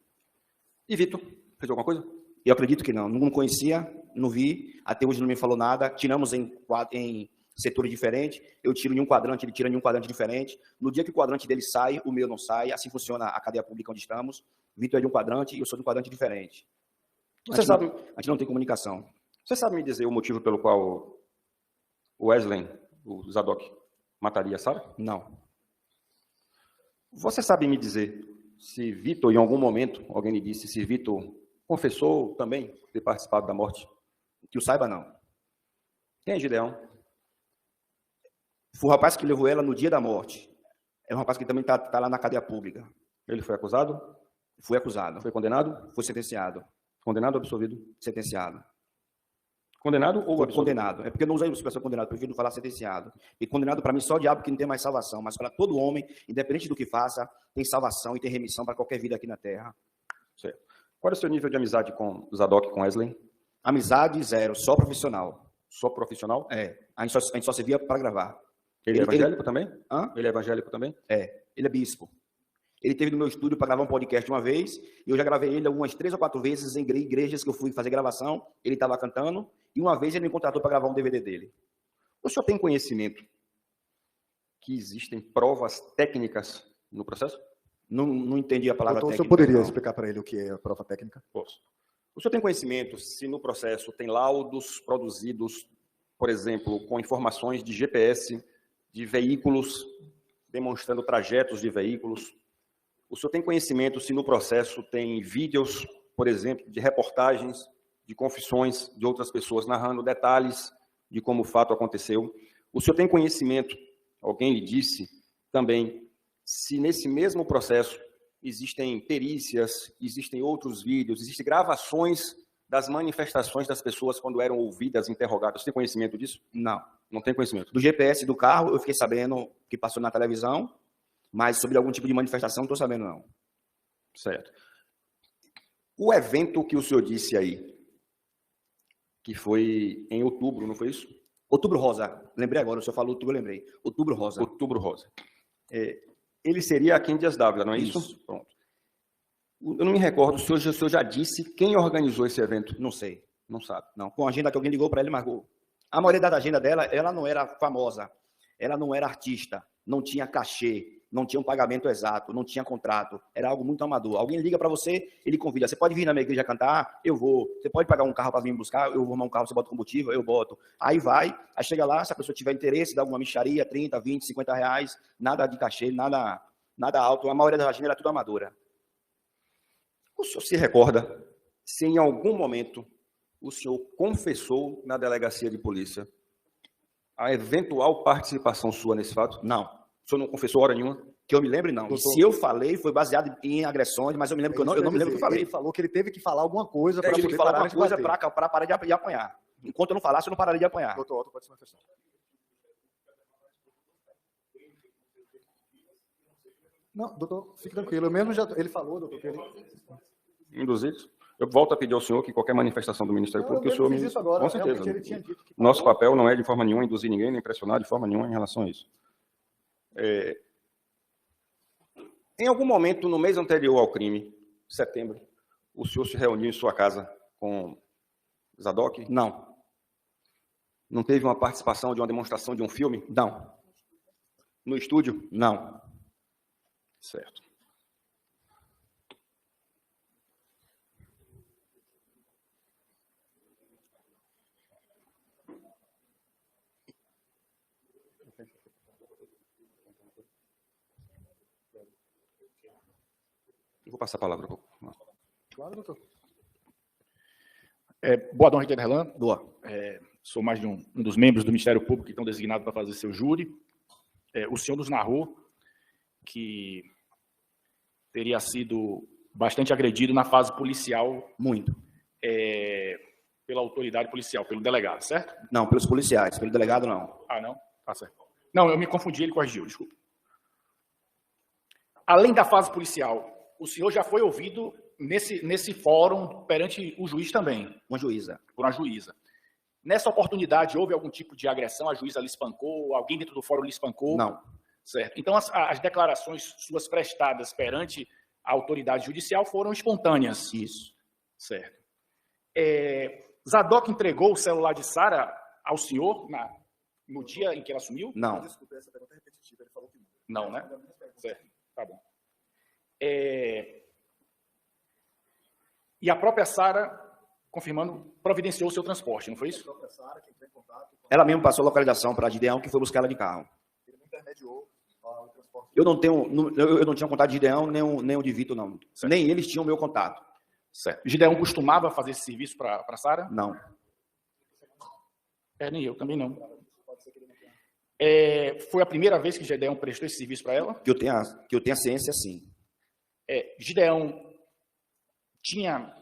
E Vitor? Fez alguma coisa? Eu acredito que não. Não conhecia, não vi. Até hoje não me falou nada. Tiramos em setores diferentes. Eu tiro em um quadrante, ele tira em um quadrante diferente. No dia que o quadrante dele sai, o meu não sai. Assim funciona a cadeia pública onde estamos. Vitor é de um quadrante e eu sou de um quadrante diferente. A gente não tem comunicação. Você sabe me dizer o motivo pelo qual o Wesley, o Zadok, mataria Sara? Não. Você sabe me dizer se Vitor, em algum momento, alguém lhe disse, se Vitor confessou também ter participado da morte? Que eu saiba, não. Quem é Gideão? Foi o rapaz que levou ela no dia da morte. É um rapaz que também está lá na cadeia pública. Ele foi acusado? Foi acusado. Foi condenado? Foi sentenciado. Condenado ou absolvido? Sentenciado. Condenado ou Foi absolvido? condenado. É porque eu não usei a expressão condenado, prefiro não falar sentenciado. E condenado, para mim, só o diabo que não tem mais salvação. Mas para todo homem, independente do que faça, tem salvação e tem remissão para qualquer vida aqui na Terra. Certo. Qual é o seu nível de amizade com Zadok, com Wesley? Amizade, zero. Só profissional. Só profissional? É. A gente só se via para gravar. Ele é evangélico também? Hã? Ele é evangélico também? É. Ele é bispo. Ele esteve no meu estúdio para gravar um podcast uma vez, e eu já gravei ele algumas 3 ou 4 vezes em igrejas que eu fui fazer gravação, ele estava cantando, e uma vez ele me contratou para gravar um DVD dele. O senhor tem conhecimento que existem provas técnicas no processo? Não entendi a palavra Doutor, o senhor técnica. poderia não. explicar para ele o que é a prova técnica? Posso. O senhor tem conhecimento se no processo tem laudos produzidos, por exemplo, com informações de GPS, de veículos, demonstrando trajetos de veículos? O senhor tem conhecimento se no processo tem vídeos, por exemplo, de reportagens, de confissões de outras pessoas narrando detalhes de como o fato aconteceu? O senhor tem conhecimento, alguém lhe disse também, se nesse mesmo processo existem perícias, existem outros vídeos, existem gravações das manifestações das pessoas quando eram ouvidas, interrogadas? Você tem conhecimento disso? Não. Não tem conhecimento. Do GPS do carro, eu fiquei sabendo que passou na televisão, mas sobre algum tipo de manifestação, não estou sabendo, não. Certo. O evento que o senhor disse aí, que foi em outubro, não foi isso? Outubro Rosa. Lembrei agora, o senhor falou outubro, eu lembrei. Outubro Rosa. Outubro Rosa. Ele seria aqui em Dias Dávila, não é isso? Pronto. Eu não me recordo, o senhor já disse quem organizou esse evento? Não sei. Não sabe. Não. Com a agenda que alguém ligou para ele, marcou. A maioria da agenda dela, ela não era famosa. Ela não era artista. Não tinha cachê. Não tinha um pagamento exato, não tinha contrato, era algo muito amador. Alguém liga para você, ele convida, você pode vir na minha igreja cantar? Eu vou. Você pode pagar um carro para vir me buscar? Eu vou arrumar um carro, você bota combustível? Eu boto. Aí vai, aí chega lá, se a pessoa tiver interesse, dá alguma mixaria, 30, 20, 50 reais, nada de cachê, nada alto. A maioria da agenda era tudo amadora. O senhor se recorda se em algum momento o senhor confessou na delegacia de polícia a eventual participação sua nesse fato? Não. O senhor não confessou hora nenhuma? Que eu me lembre, não. E se eu falei, foi baseado em agressões, mas eu me lembro que eu não me lembro que eu falei. Ele falou que ele teve que falar alguma coisa Para para poder falar parar alguma de coisa bater. para parar de apanhar. Enquanto eu não falasse, eu não pararia de apanhar. Doutor Otto, pode se manifestar. Não, doutor, fique tranquilo. Eu mesmo já... Ele falou, doutor, que ele... Induzidos? Eu volto a pedir ao senhor que qualquer manifestação do Ministério Público, o senhor me... isso agora. Com certeza. Realmente ele tinha dito que... Nosso papel não é de forma nenhuma induzir ninguém, nem pressionar de forma nenhuma em relação a isso. Em algum momento, no mês anterior ao crime, setembro, o senhor se reuniu em sua casa com Zadok? Não. Não teve uma participação de uma demonstração de um filme? Não. No estúdio? Não. Certo. Eu vou passar a palavra. Claro, doutor. Boa noite, Ederlan. Boa. sou mais de um dos membros do Ministério Público que estão designados para fazer seu júri. O senhor nos narrou que teria sido bastante agredido na fase policial. Muito. Pela autoridade policial, pelo delegado, certo? Não, pelos policiais, pelo delegado não. Ah, não? Tá certo. Não, eu me confundi, ele corrigiu, desculpa. Além da fase policial, o senhor já foi ouvido nesse fórum perante o juiz também? Uma juíza. Por uma juíza. Nessa oportunidade, houve algum tipo de agressão? A juíza lhe espancou? Alguém dentro do fórum lhe espancou? Não. Certo. Então, as declarações suas prestadas perante a autoridade judicial foram espontâneas? Isso. Certo. Zadok entregou o celular de Sara ao senhor no dia em que ela assumiu? Não. Desculpa, essa pergunta é repetitiva, ele falou que não. Não, né? Certo. Tá bom. E a própria Sara, confirmando, providenciou o seu transporte, não foi isso? A própria Sara, que entrou em contato com... Ela mesmo passou a localização para a Gideão, que foi buscar ela de carro. Ele não intermediou o transporte. Eu não tinha contato de Gideão, nem o de Vitor, não. Certo. Nem eles tinham o meu contato. Certo. Gideão costumava fazer esse serviço para Sara? Não. Nem eu, também não. Foi a primeira vez que Gideão prestou esse serviço para ela? Que eu tenha ciência, sim. Gideão tinha,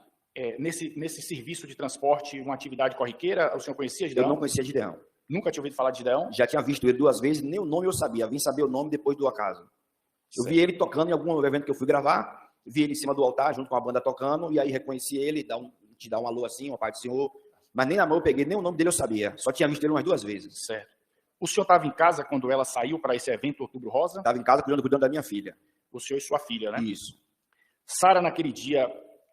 nesse serviço de transporte, uma atividade corriqueira? O senhor conhecia Gideão? Eu não conhecia Gideão. Nunca tinha ouvido falar de Gideão? Já tinha visto ele 2 vezes, nem o nome eu sabia. Vim saber o nome depois do acaso. Eu vi ele tocando em algum evento que eu fui gravar, vi ele em cima do altar, junto com a banda tocando, e aí reconheci ele, te dá um alô assim, uma parte do senhor. Mas nem na mão eu peguei, nem o nome dele eu sabia. Só tinha visto ele umas 2 vezes. Certo. O senhor estava em casa quando ela saiu para esse evento Outubro Rosa? Estava em casa cuidando da minha filha. O senhor e sua filha, né? Isso. Sara, naquele dia,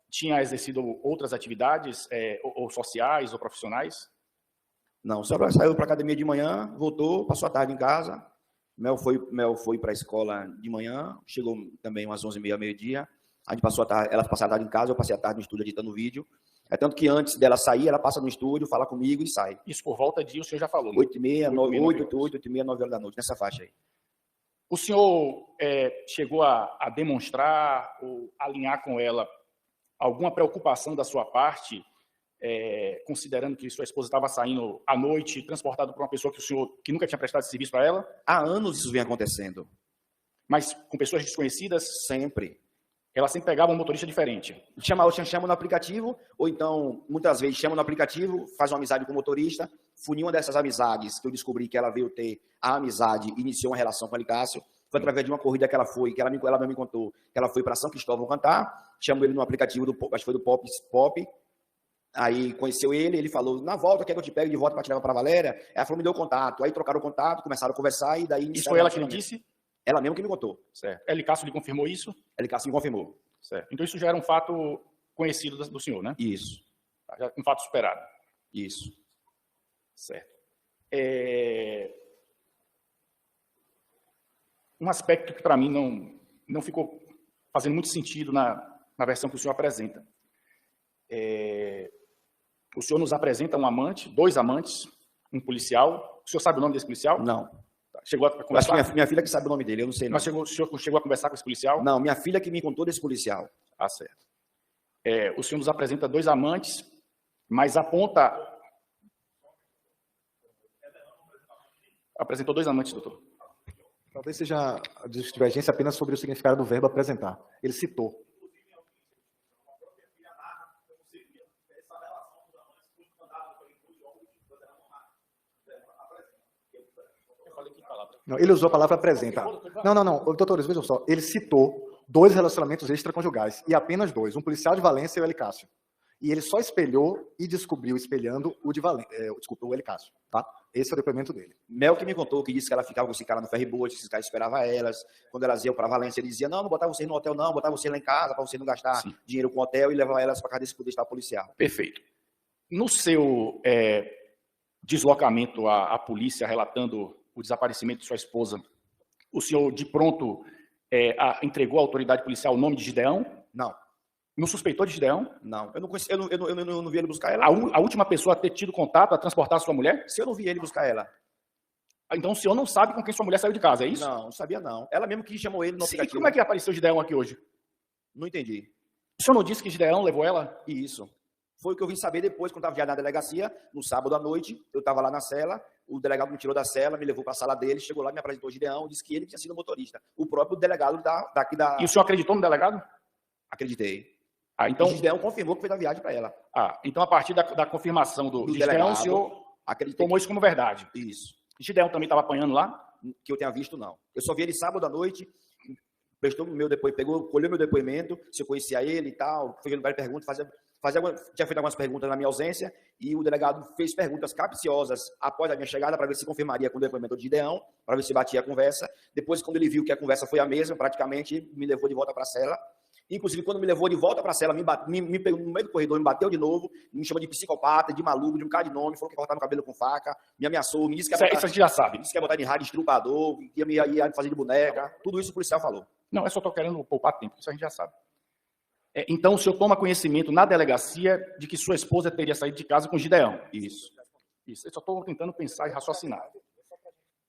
tinha exercido outras atividades, ou sociais, ou profissionais? Não, só saiu para a academia de manhã, voltou, passou a tarde em casa. Mel foi para a escola de manhã, chegou também umas 11h30, meio-dia. A gente passou a tarde, ela passou a tarde em casa, eu passei a tarde no estúdio editando vídeo. É tanto que antes dela sair, ela passa no estúdio, fala comigo e sai. Isso por volta de, o senhor já falou, né? 8h30, 8h30, 9h da noite, nessa faixa aí. O senhor chegou a demonstrar ou alinhar com ela alguma preocupação da sua parte, considerando que sua esposa estava saindo à noite, transportado por uma pessoa que nunca tinha prestado esse serviço para ela? Há anos isso vem acontecendo. Mas com pessoas desconhecidas? Sempre. Ela sempre pegava um motorista diferente? Chama no aplicativo, ou então, muitas vezes, chama no aplicativo, faz uma amizade com o motorista. Foi uma dessas amizades que eu descobri que ela veio ter a amizade, iniciou uma relação com a Licácio. Foi através de uma corrida que ela foi, ela mesmo me contou, que ela foi para São Cristóvão cantar, chamou ele no aplicativo, acho que foi do Pop. Aí conheceu ele falou, na volta, quer que eu te pegue de volta para te levar para Valéria? Ela falou, me deu o contato. Aí trocaram o contato, começaram a conversar e daí... Isso foi ela que lhe disse? Ela mesmo que me contou. Certo. Licácio lhe confirmou isso? Licácio me confirmou. Certo. Então isso já era um fato conhecido do senhor, né? Isso. Já um fato superado. Isso. Certo. Um aspecto que para mim não ficou fazendo muito sentido na versão que o senhor apresenta. O senhor nos apresenta um amante, 2 amantes, um policial. O senhor sabe o nome desse policial? Não. Chegou a conversar? Acho que minha filha que sabe o nome dele, eu não sei. Mas o senhor chegou a conversar com esse policial? Não, minha filha que me contou desse policial. Ah, certo. O senhor nos apresenta 2 amantes, mas aponta... Apresentou 2 amantes, doutor. Talvez seja a divergência apenas sobre o significado do verbo apresentar. Ele citou. Não, ele usou a palavra apresenta. Não. Doutores, vejam só. Ele citou 2 relacionamentos extraconjugais. E apenas 2. Um policial de Valência e o Elicácio. E ele só espelhou e descobriu espelhando o de Valência. O Elicácio. Tá? Esse é o depoimento dele. Mel que me contou, que disse que ela ficava com esse cara no ferryboat, que esse cara esperava elas. Quando elas iam para Valência, ele dizia, não botava vocês no hotel não, botava vocês lá em casa, para você não gastar dinheiro com o hotel e levar elas para casa desse poder estar policial. Perfeito. No seu deslocamento à polícia, relatando o desaparecimento de sua esposa, o senhor, de pronto, entregou à autoridade policial o nome de Gideão? Não. Não suspeitou de Gideão? Não. Eu não conheci, eu não vi ele buscar ela. A última pessoa a ter tido contato, a transportar a sua mulher? Se eu não vi ele buscar ela. Então o senhor não sabe com quem sua mulher saiu de casa, é isso? Não sabia não. Ela mesmo que chamou ele no aplicativo. E como é que apareceu Gideão aqui hoje? Não entendi. O senhor não disse que Gideão levou ela? Isso. Foi o que eu vim saber depois, quando estava já na delegacia, no sábado à noite, eu estava lá na cela, o delegado me tirou da cela, me levou para a sala dele, chegou lá, me apresentou o Gideão, disse que ele tinha sido motorista. O próprio delegado daqui da... E o senhor acreditou no delegado? Acreditei. Então, o Gideão confirmou que fez a viagem para ela. Então a partir da confirmação do Gideão, delegado, o senhor acreditei tomou isso como verdade. Isso. Gideão também estava apanhando lá? Que eu tenha visto, não. Eu só vi ele sábado à noite, prestou meu depoimento, colheu meu depoimento, se eu conhecia ele e tal, fez várias perguntas, tinha feito algumas perguntas na minha ausência, e o delegado fez perguntas capciosas após a minha chegada, para ver se confirmaria com o depoimento do Gideão, para ver se batia a conversa. Depois, quando ele viu que a conversa foi a mesma, praticamente me levou de volta para a cela. Inclusive, quando me levou de volta para a cela, me pegou no meio do corredor, me bateu de novo, me chamou de psicopata, de maluco, de um bocado de nome, falou que ia cortar meu cabelo com faca, me ameaçou, me disse que ia botar, isso a gente já sabe. disse que ia botar de rádio estrupador, que ia me fazer de boneca, tudo isso o policial falou. Não, eu só estou querendo poupar tempo, isso a gente já sabe. Então, o senhor toma conhecimento na delegacia de que sua esposa teria saído de casa com Gideão. Isso. Eu só estou tentando pensar e raciocinar.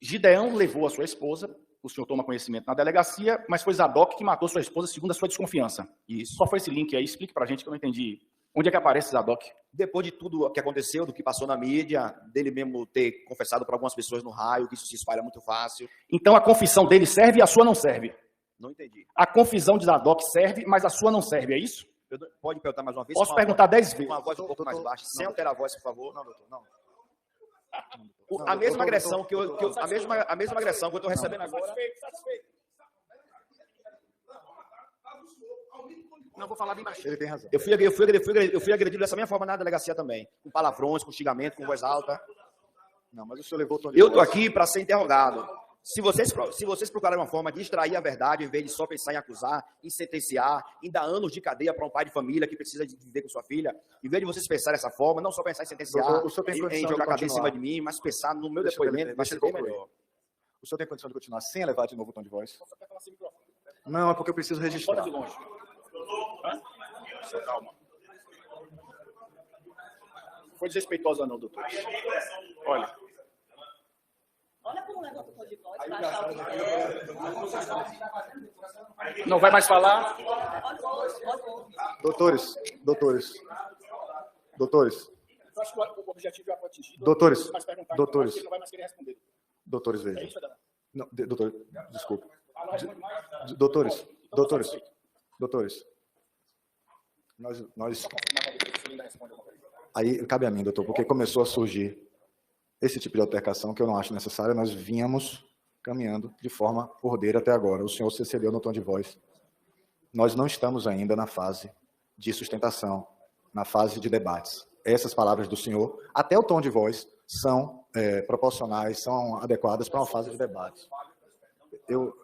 Gideão levou a sua esposa, o senhor toma conhecimento na delegacia, mas foi Zadok que matou sua esposa segundo a sua desconfiança. Isso. Qual foi esse link aí? Explique pra gente que eu não entendi. Onde é que aparece Zadok? Depois de tudo o que aconteceu, do que passou na mídia, dele mesmo ter confessado para algumas pessoas no raio, que isso se espalha muito fácil. Então a confissão dele serve e a sua não serve? Não entendi. A confissão de Zadok serve, mas a sua não serve, é isso? Pode perguntar mais uma vez? Posso perguntar 10 vezes? Uma voz um pouco mais baixa, sem alterar a voz, por favor. Não, doutor, não. A mesma agressão que eu estou recebendo agora. Não, vou falar bem baixinho. Ele tem razão. Eu fui agredido dessa mesma forma na delegacia também. Com palavrões, com xingamento, com voz alta. Não, mas o senhor levou o tom de Eu estou voz. aqui para ser interrogado. Se vocês procurarem uma forma de extrair a verdade, em vez de só pensar em acusar, em sentenciar, em dar anos de cadeia para um pai de família que precisa de viver com sua filha, em vez de vocês pensarem dessa forma, não só pensar em sentenciar, Doutor, o senhor tem em condição jogar a de cadeia em cima continuar? de mim, mas pensar no meu Deixa eu depoimento, vai ser bem concluir. melhor. O senhor tem condição de continuar sem elevar de novo o tom de voz? Não, é porque eu preciso registrar. Fora de longe. Calma. Foi desrespeitosa não, doutor. Olha. Olha como leva o tom de voz, baixar o que quer. Não vai mais falar? Doutores. Eu acho que o objetivo já foi atingido. Doutores. Mas perguntar, Doutores. ele não vai mais querer responder. Doutores, É vejam. isso, Adão? Não, doutor, desculpa. Não responde mais? Doutores. Então tá satisfeito. Nós... Aí cabe a mim, doutor, porque começou a surgir esse tipo de altercação que eu não acho necessária. Nós vínhamos caminhando de forma ordeira até agora. O senhor se excedeu no tom de voz. Nós não estamos ainda na fase de sustentação, na fase de debates. Essas palavras do senhor, até o tom de voz, são proporcionais, são adequadas para uma fase de debates.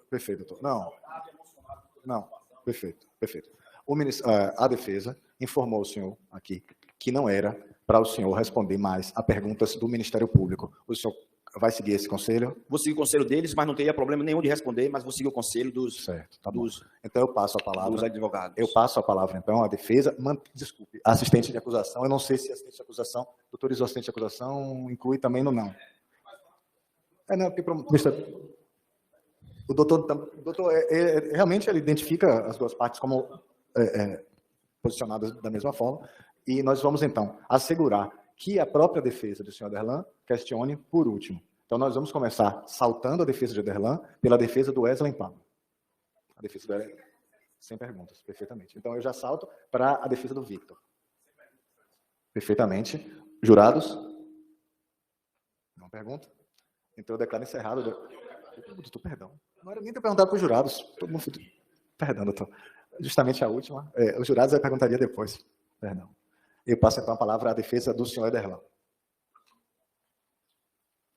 Perfeito, doutor. Não, perfeito. A defesa informou o senhor aqui que não era para o senhor responder mais a perguntas do Ministério Público. O senhor vai seguir esse conselho? Vou seguir o conselho deles, mas não teria problema nenhum de responder, mas vou seguir o conselho Certo, tá bom. Então eu passo a palavra. Dos advogados. Eu passo a palavra, então, à defesa. Desculpe, assistente de acusação. Eu não sei se assistente de acusação, doutores, o assistente de acusação inclui também no não. Não, porque o doutor realmente ele identifica as duas partes como posicionadas da mesma forma, e nós vamos, então, assegurar que a própria defesa do senhor Aderlan questione por último. Então, nós vamos começar saltando a defesa de Aderlan pela defesa do Wesley Pablo. A defesa do Wesley, sem perguntas, perfeitamente. Então, eu já salto para a defesa do Victor. Perfeitamente. Jurados? Não pergunta? Então, eu declaro encerrado. Doutor, perdão. Não era nem ter perguntado para os jurados. Todo mundo... Perdão, doutor. Justamente a última. Os jurados eu perguntaria depois. Perdão. Eu passo, então, a palavra à defesa do senhor Aderlan.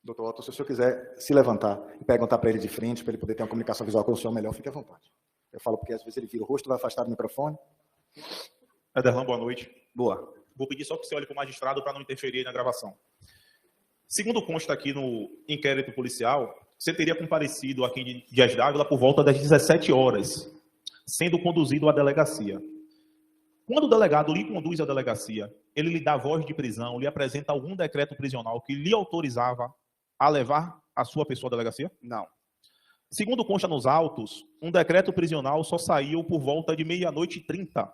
Doutor Otto, se o senhor quiser se levantar e perguntar para ele de frente, para ele poder ter uma comunicação visual com o senhor melhor, fique à vontade. Eu falo porque às vezes ele vira o rosto, vai afastar do microfone. Aderlan, boa noite. Boa. Vou pedir só que você olhe para o magistrado para não interferir na gravação. Segundo consta aqui no inquérito policial, você teria comparecido aqui em Dias d'Ávila por volta das 17 horas, sendo conduzido à delegacia. Quando o delegado lhe conduz à delegacia, ele lhe dá voz de prisão, lhe apresenta algum decreto prisional que lhe autorizava a levar a sua pessoa à delegacia? Não. Segundo consta nos autos, um decreto prisional só saiu por volta de 00:30.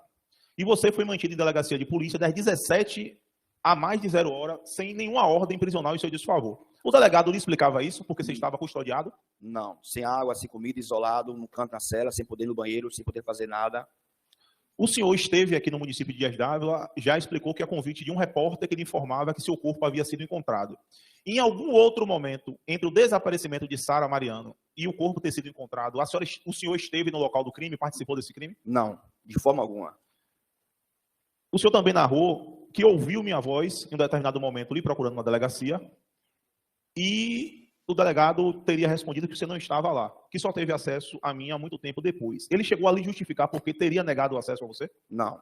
E você foi mantido em delegacia de polícia das 17 a mais de 0 hora, sem nenhuma ordem prisional em seu desfavor. O delegado lhe explicava isso, porque você estava custodiado? Não, sem água, sem comida, isolado, no canto na cela, sem poder ir no banheiro, sem poder fazer nada. O senhor esteve aqui no município de Dias d'Ávila, já explicou que a convite de um repórter que lhe informava que seu corpo havia sido encontrado. Em algum outro momento, entre o desaparecimento de Sara Mariano e o corpo ter sido encontrado, o senhor esteve no local do crime, participou desse crime? Não, de forma alguma. O senhor também narrou que ouviu minha voz em um determinado momento lhe procurando na delegacia e o delegado teria respondido que você não estava lá, que só teve acesso a mim há muito tempo depois. Ele chegou a lhe justificar porque teria negado o acesso a você? Não.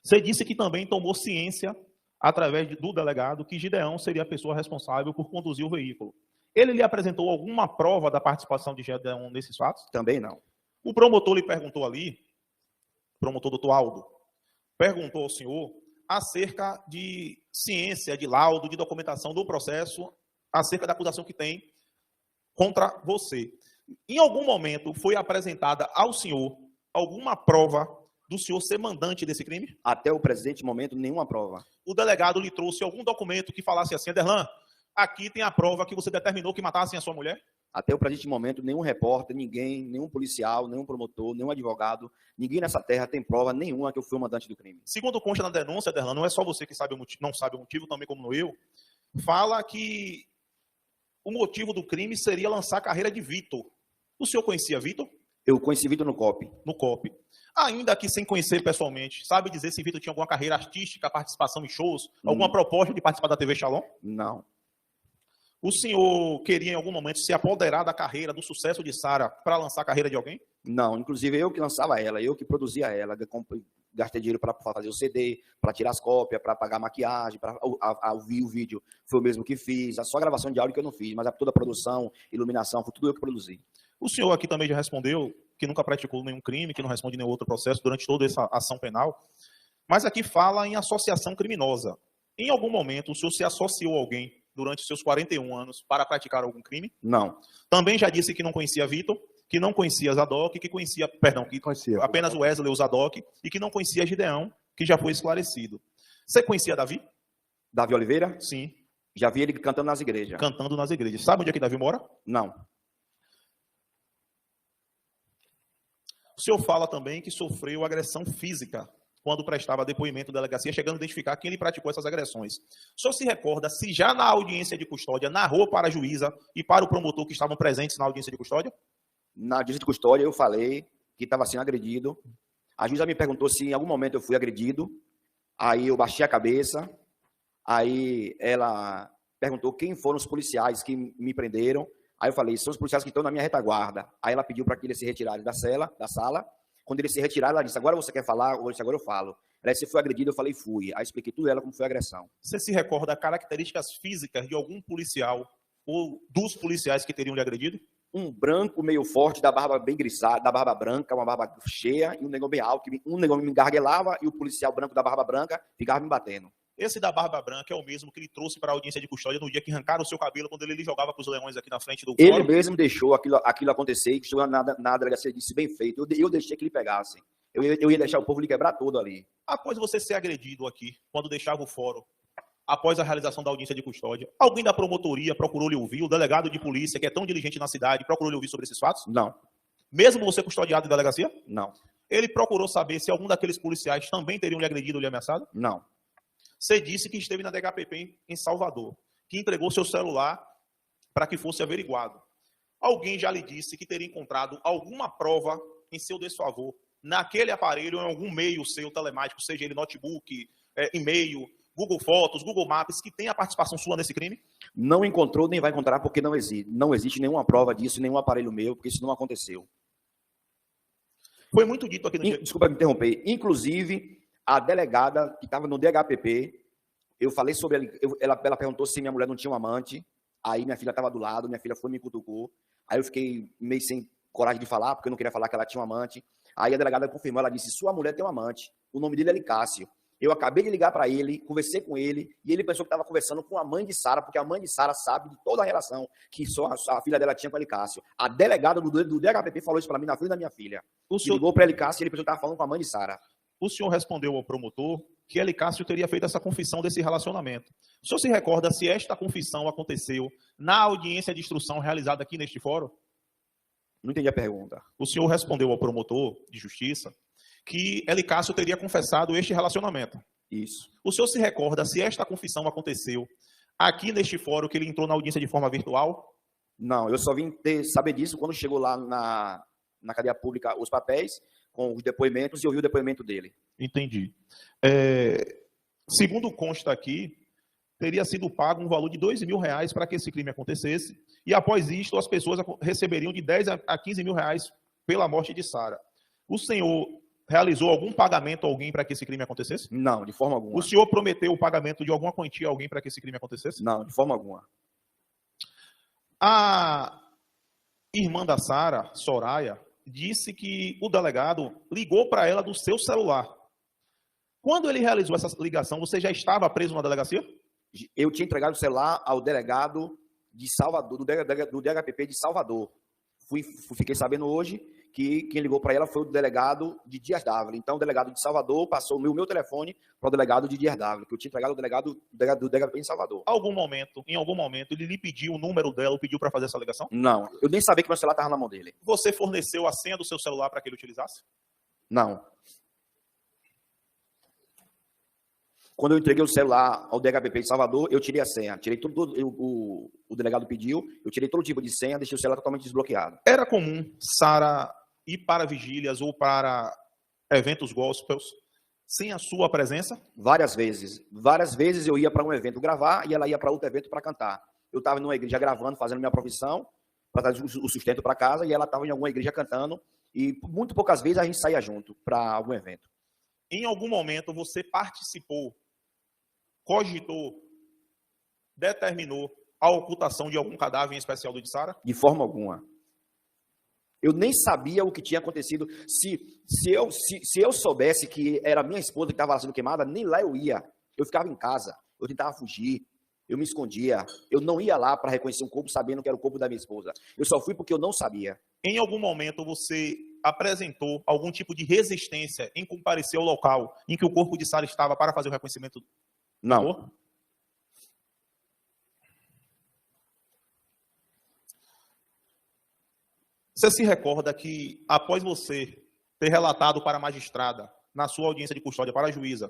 Você disse que também tomou ciência, através do delegado, que Gideão seria a pessoa responsável por conduzir o veículo. Ele lhe apresentou alguma prova da participação de Gideão nesses fatos? Também não. O promotor lhe perguntou ali, o promotor doutor Aldo, perguntou ao senhor acerca de ciência, de laudo, de documentação do processo, acerca da acusação que tem contra você. Em algum momento foi apresentada ao senhor alguma prova do senhor ser mandante desse crime? Até o presente momento, nenhuma prova. O delegado lhe trouxe algum documento que falasse assim, Aderlan, aqui tem a prova que você determinou que matassem a sua mulher? Até o presente momento, nenhum repórter, ninguém, nenhum policial, nenhum promotor, nenhum advogado, ninguém nessa terra tem prova nenhuma que eu fui o mandante do crime. Segundo consta na denúncia, Aderlan, não é só você que sabe não sabe o motivo, também como eu, fala que o motivo do crime seria lançar a carreira de Vitor. O senhor conhecia Vitor? Eu conheci Vitor no COP. No COP. Ainda que sem conhecer pessoalmente, sabe dizer se Vitor tinha alguma carreira artística, participação em shows, alguma proposta de participar da TV Shalom? Não. O senhor queria em algum momento se apoderar da carreira, do sucesso de Sara, para lançar a carreira de alguém? Não, inclusive eu que lançava ela, eu que produzia ela, gastei dinheiro para fazer o CD, para tirar as cópias, para pagar a maquiagem, para ouvir o vídeo, foi o mesmo que fiz, só a gravação de áudio que eu não fiz, mas toda a produção, iluminação, foi tudo eu que produzi. O senhor aqui também já respondeu que nunca praticou nenhum crime, que não responde nenhum outro processo durante toda essa ação penal, mas aqui fala em associação criminosa. Em algum momento o senhor se associou a alguém durante os seus 41 anos para praticar algum crime? Não. Também já disse que não conhecia Vitor, que não conhecia Zadok, que conhecia apenas o Wesley, o Zadok, e que não conhecia Gideão, que já foi esclarecido. Você conhecia Davi? Davi Oliveira? Sim. Já vi ele cantando nas igrejas. Cantando nas igrejas. Sabe onde é que Davi mora? Não. O senhor fala também que sofreu agressão física quando prestava depoimento da delegacia, chegando a identificar quem lhe praticou essas agressões. O senhor se recorda se já na audiência de custódia narrou para a juíza e para o promotor que estavam presentes na audiência de custódia? Na audiência de custódia eu falei que estava sendo agredido. A juíza me perguntou se em algum momento eu fui agredido. Aí eu baixei a cabeça. Aí ela perguntou quem foram os policiais que me prenderam. Aí eu falei, são os policiais que estão na minha retaguarda. Aí ela pediu para que eles se retirassem da sala. Quando eles se retiraram, ela disse, agora você quer falar? Eu disse, agora eu falo. Ela disse, você foi agredido? Eu falei, fui. Aí expliquei tudo ela como foi a agressão. Você se recorda características físicas de algum policial ou dos policiais que teriam lhe agredido? Um branco meio forte, da barba bem grisada, da barba branca, uma barba cheia, e um negão bem alto, que um negão me engarguelava e o policial branco da barba branca ficava me batendo. Esse da barba branca é o mesmo que ele trouxe para a audiência de custódia no dia que arrancaram o seu cabelo, quando ele lhe jogava para os leões aqui na frente do fórum? Ele mesmo deixou aquilo acontecer, e chegou na delegacia e disse, bem feito, eu deixei que ele pegasse. Eu ia deixar o povo lhe quebrar todo ali. Após você ser agredido aqui, quando deixava o fórum, após a realização da audiência de custódia, alguém da promotoria procurou lhe ouvir, o delegado de polícia, que é tão diligente na cidade, procurou lhe ouvir sobre esses fatos? Não. Mesmo você custodiado em delegacia? Não. Ele procurou saber se algum daqueles policiais também teriam lhe agredido ou lhe ameaçado? Não. Você disse que esteve na DHPP em Salvador, que entregou seu celular para que fosse averiguado. Alguém já lhe disse que teria encontrado alguma prova em seu desfavor naquele aparelho, em algum meio seu telemático, seja ele notebook, e-mail, Google Fotos, Google Maps, que tem a participação sua nesse crime? Não encontrou, nem vai encontrar, porque não existe. Não existe nenhuma prova disso, nenhum aparelho meu, porque isso não aconteceu. Foi muito dito aqui no dia... Desculpa me interromper. Inclusive, a delegada que estava no DHPP, eu falei sobre ela perguntou se minha mulher não tinha um amante, aí minha filha estava do lado, minha filha foi e me cutucou, aí eu fiquei meio sem coragem de falar, porque eu não queria falar que ela tinha um amante. Aí a delegada confirmou, ela disse, sua mulher tem um amante, o nome dele é Licácio. Eu acabei de ligar para ele, conversei com ele, e ele pensou que estava conversando com a mãe de Sara, porque a mãe de Sara sabe de toda a relação que só a filha dela tinha com a Licácio. A delegada do DHPP falou isso para mim na frente da minha filha. O senhor ligou para a Licácio e ele pensou que estava falando com a mãe de Sara. o senhor respondeu ao promotor que Elicácio teria feito essa confissão desse relacionamento. O senhor se recorda se esta confissão aconteceu na audiência de instrução realizada aqui neste fórum? Não entendi a pergunta. O senhor respondeu ao promotor de justiça que Elicácio teria confessado este relacionamento. Isso. O senhor se recorda se esta confissão aconteceu aqui neste fórum que ele entrou na audiência de forma virtual? Não, eu só vim saber disso quando chegou lá na cadeia pública os papéis com os depoimentos e ouvi o depoimento dele. Entendi. Segundo consta aqui, teria sido pago um valor de R$2.000 para que esse crime acontecesse, e após isto as pessoas receberiam de 10 a 15 mil reais pela morte de Sara. O senhor realizou algum pagamento a alguém para que esse crime acontecesse? Não, de forma alguma. O senhor prometeu o pagamento de alguma quantia a alguém para que esse crime acontecesse? Não, de forma alguma. A irmã da Sara, Soraya, disse que o delegado ligou para ela do seu celular. Quando ele realizou essa ligação, você já estava preso na delegacia? Eu tinha entregado o celular ao delegado de Salvador, do DHPP de Salvador. Fiquei sabendo hoje que quem ligou para ela foi o delegado de Dias Dávila. Então, o delegado de Salvador passou o meu telefone para o delegado de Dias Dávila, que eu tinha entregado ao delegado do DHPP em Salvador. Em algum momento, ele lhe pediu o número dela, pediu para fazer essa ligação? Não, eu nem sabia que meu celular estava na mão dele. Você forneceu a senha do seu celular para que ele utilizasse? Não. Quando eu entreguei o celular ao DHPP de Salvador, eu tirei a senha. Tirei tudo, o delegado pediu, eu tirei todo tipo de senha, deixei o celular totalmente desbloqueado. Era comum Sara ir para vigílias ou para eventos gospels sem a sua presença? Várias vezes. Várias vezes eu ia para um evento gravar e ela ia para outro evento para cantar. Eu estava numa igreja gravando, fazendo minha profissão, para trazer o sustento para casa, e ela estava em alguma igreja cantando, e muito poucas vezes a gente saía junto para algum evento. Em algum momento você participou, cogitou, determinou a ocultação de algum cadáver em especial do de Sara? De forma alguma. Eu nem sabia o que tinha acontecido. Se eu soubesse que era minha esposa que estava sendo queimada, nem lá eu ia. Eu ficava em casa. Eu tentava fugir. Eu me escondia. Eu não ia lá para reconhecer um corpo sabendo que era o corpo da minha esposa. Eu só fui porque eu não sabia. Em algum momento você apresentou algum tipo de resistência em comparecer ao local em que o corpo de Sara estava para fazer o reconhecimento? Não. Você se recorda que, após você ter relatado para a magistrada, na sua audiência de custódia para a juíza,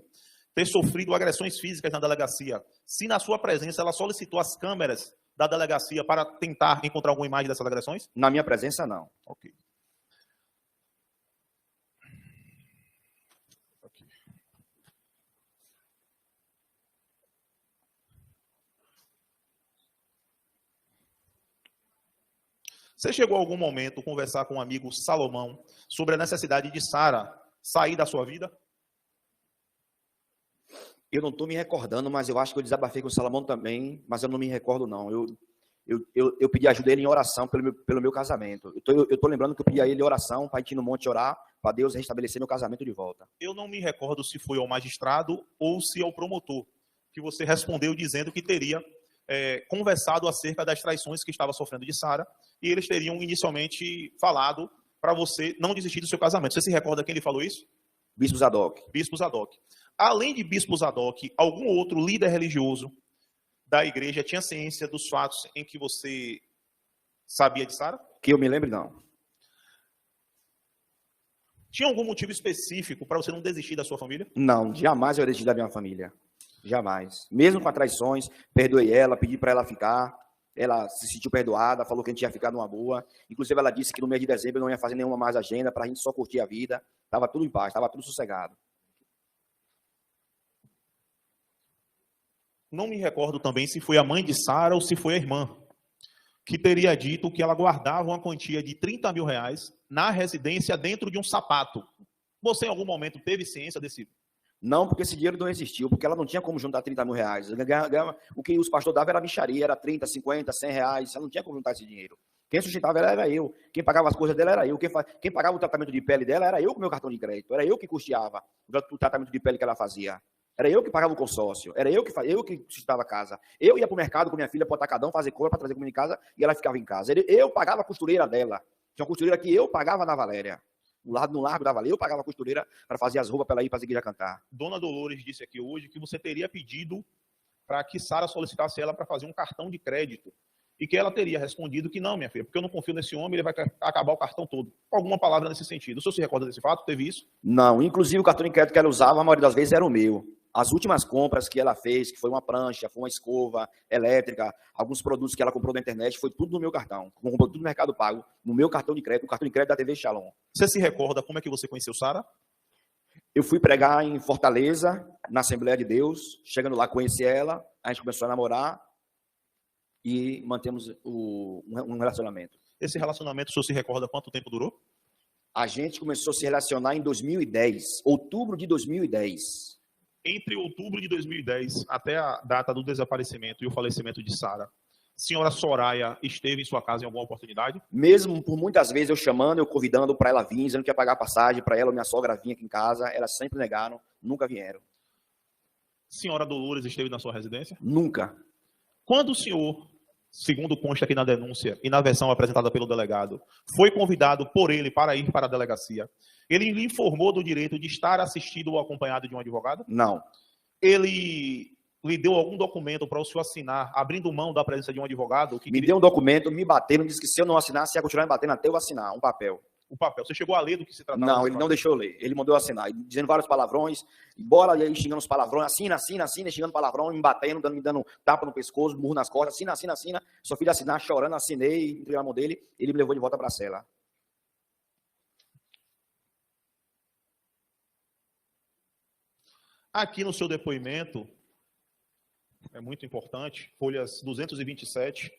ter sofrido agressões físicas na delegacia, se na sua presença ela solicitou as câmeras da delegacia para tentar encontrar alguma imagem dessas agressões? Na minha presença, não. Ok. Você chegou a algum momento a conversar com o amigo Salomão sobre a necessidade de Sara sair da sua vida? Eu não estou me recordando, mas eu acho que eu desabafei com o Salomão também, mas eu não me recordo, não. Eu pedi ajuda a ele em oração pelo meu casamento. Eu estou lembrando que eu pedi a ele oração para a gente ir no monte orar, para Deus restabelecer meu casamento de volta. Eu não me recordo se foi ao magistrado ou se ao promotor, que você respondeu dizendo que teria conversado acerca das traições que estava sofrendo de Sara, e eles teriam inicialmente falado para você não desistir do seu casamento. Você se recorda quem ele falou isso? Bispo Zadok. Bispo Zadok. Além de Bispo Zadok, algum outro líder religioso da igreja tinha ciência dos fatos em que você sabia de Sara? Que eu me lembre, não. Tinha algum motivo específico para você não desistir da sua família? Não, jamais eu ia desistir da minha família. Jamais. Mesmo com as traições, perdoei ela, pedi para ela ficar. Ela se sentiu perdoada, falou que a gente ia ficar numa boa. Inclusive, ela disse que no mês de dezembro eu não ia fazer nenhuma mais agenda para a gente só curtir a vida. Estava tudo em paz, estava tudo sossegado. Não me recordo também se foi a mãe de Sara ou se foi a irmã, que teria dito que ela guardava uma quantia de R$30 mil na residência dentro de um sapato. Você, em algum momento, teve ciência desse? Não, porque esse dinheiro não existiu, porque ela não tinha como juntar R$30 mil. O que os pastores davam era micharia, era 30, 50, 100 reais. Ela não tinha como juntar esse dinheiro. Quem sustentava ela era eu. Quem pagava as coisas dela era eu. Quem pagava o tratamento de pele dela era eu com o meu cartão de crédito. Era eu que custeava o tratamento de pele que ela fazia. Era eu que pagava o consórcio. Era eu que sustentava a casa. Eu ia para o mercado com minha filha para o atacadão, fazer compra para trazer comida em casa, e ela ficava em casa. Eu pagava a costureira dela. Tinha uma costureira que eu pagava na Valéria. No largo dava ali, eu pagava a costureira para fazer as roupas para ela ir para as igrejas cantar. Dona Dolores disse aqui hoje que você teria pedido para que Sara solicitasse ela para fazer um cartão de crédito e que ela teria respondido que não, minha filha, porque eu não confio nesse homem, ele vai acabar o cartão todo. Alguma palavra nesse sentido. O senhor se recorda desse fato? Teve isso? Não, inclusive o cartão de crédito que ela usava, a maioria das vezes era o meu. As últimas compras que ela fez, que foi uma prancha, foi uma escova elétrica, alguns produtos que ela comprou na internet, foi tudo no meu cartão. Comprou tudo no Mercado Pago, no meu cartão de crédito, o cartão de crédito da TV Shalom. Você se recorda como é que você conheceu Sara? Eu fui pregar em Fortaleza, na Assembleia de Deus, chegando lá, conheci ela, a gente começou a namorar e mantemos um relacionamento. Esse relacionamento, o senhor se recorda quanto tempo durou? A gente começou a se relacionar em 2010, outubro de 2010. Entre outubro de 2010 até a data do desaparecimento e o falecimento de Sara, senhora Soraya esteve em sua casa em alguma oportunidade? Mesmo por muitas vezes eu chamando, eu convidando para ela vir, dizendo que ia pagar passagem para ela, minha sogra vinha aqui em casa, elas sempre negaram, nunca vieram. Senhora Dolores esteve na sua residência? Nunca. Quando o senhor, segundo consta aqui na denúncia e na versão apresentada pelo delegado, foi convidado por ele para ir para a delegacia, ele lhe informou do direito de estar assistido ou acompanhado de um advogado? Não. Ele lhe deu algum documento para o senhor assinar, abrindo mão da presença de um advogado? Me deu um documento, me bateram, disse que se eu não assinasse, ia continuar me batendo até eu assinar, um papel. O papel. Você chegou a ler do que se tratava? Não, ele não deixou eu ler. Ele mandou eu assinar, dizendo vários palavrões, bora aí xingando os palavrões, assina, xingando palavrão, me batendo, me dando tapa no pescoço, burro nas costas, assina. Só fiz assinar, chorando, assinei, entreguei na mão dele, ele me levou de volta para a cela. Aqui no seu depoimento, é muito importante, folhas 227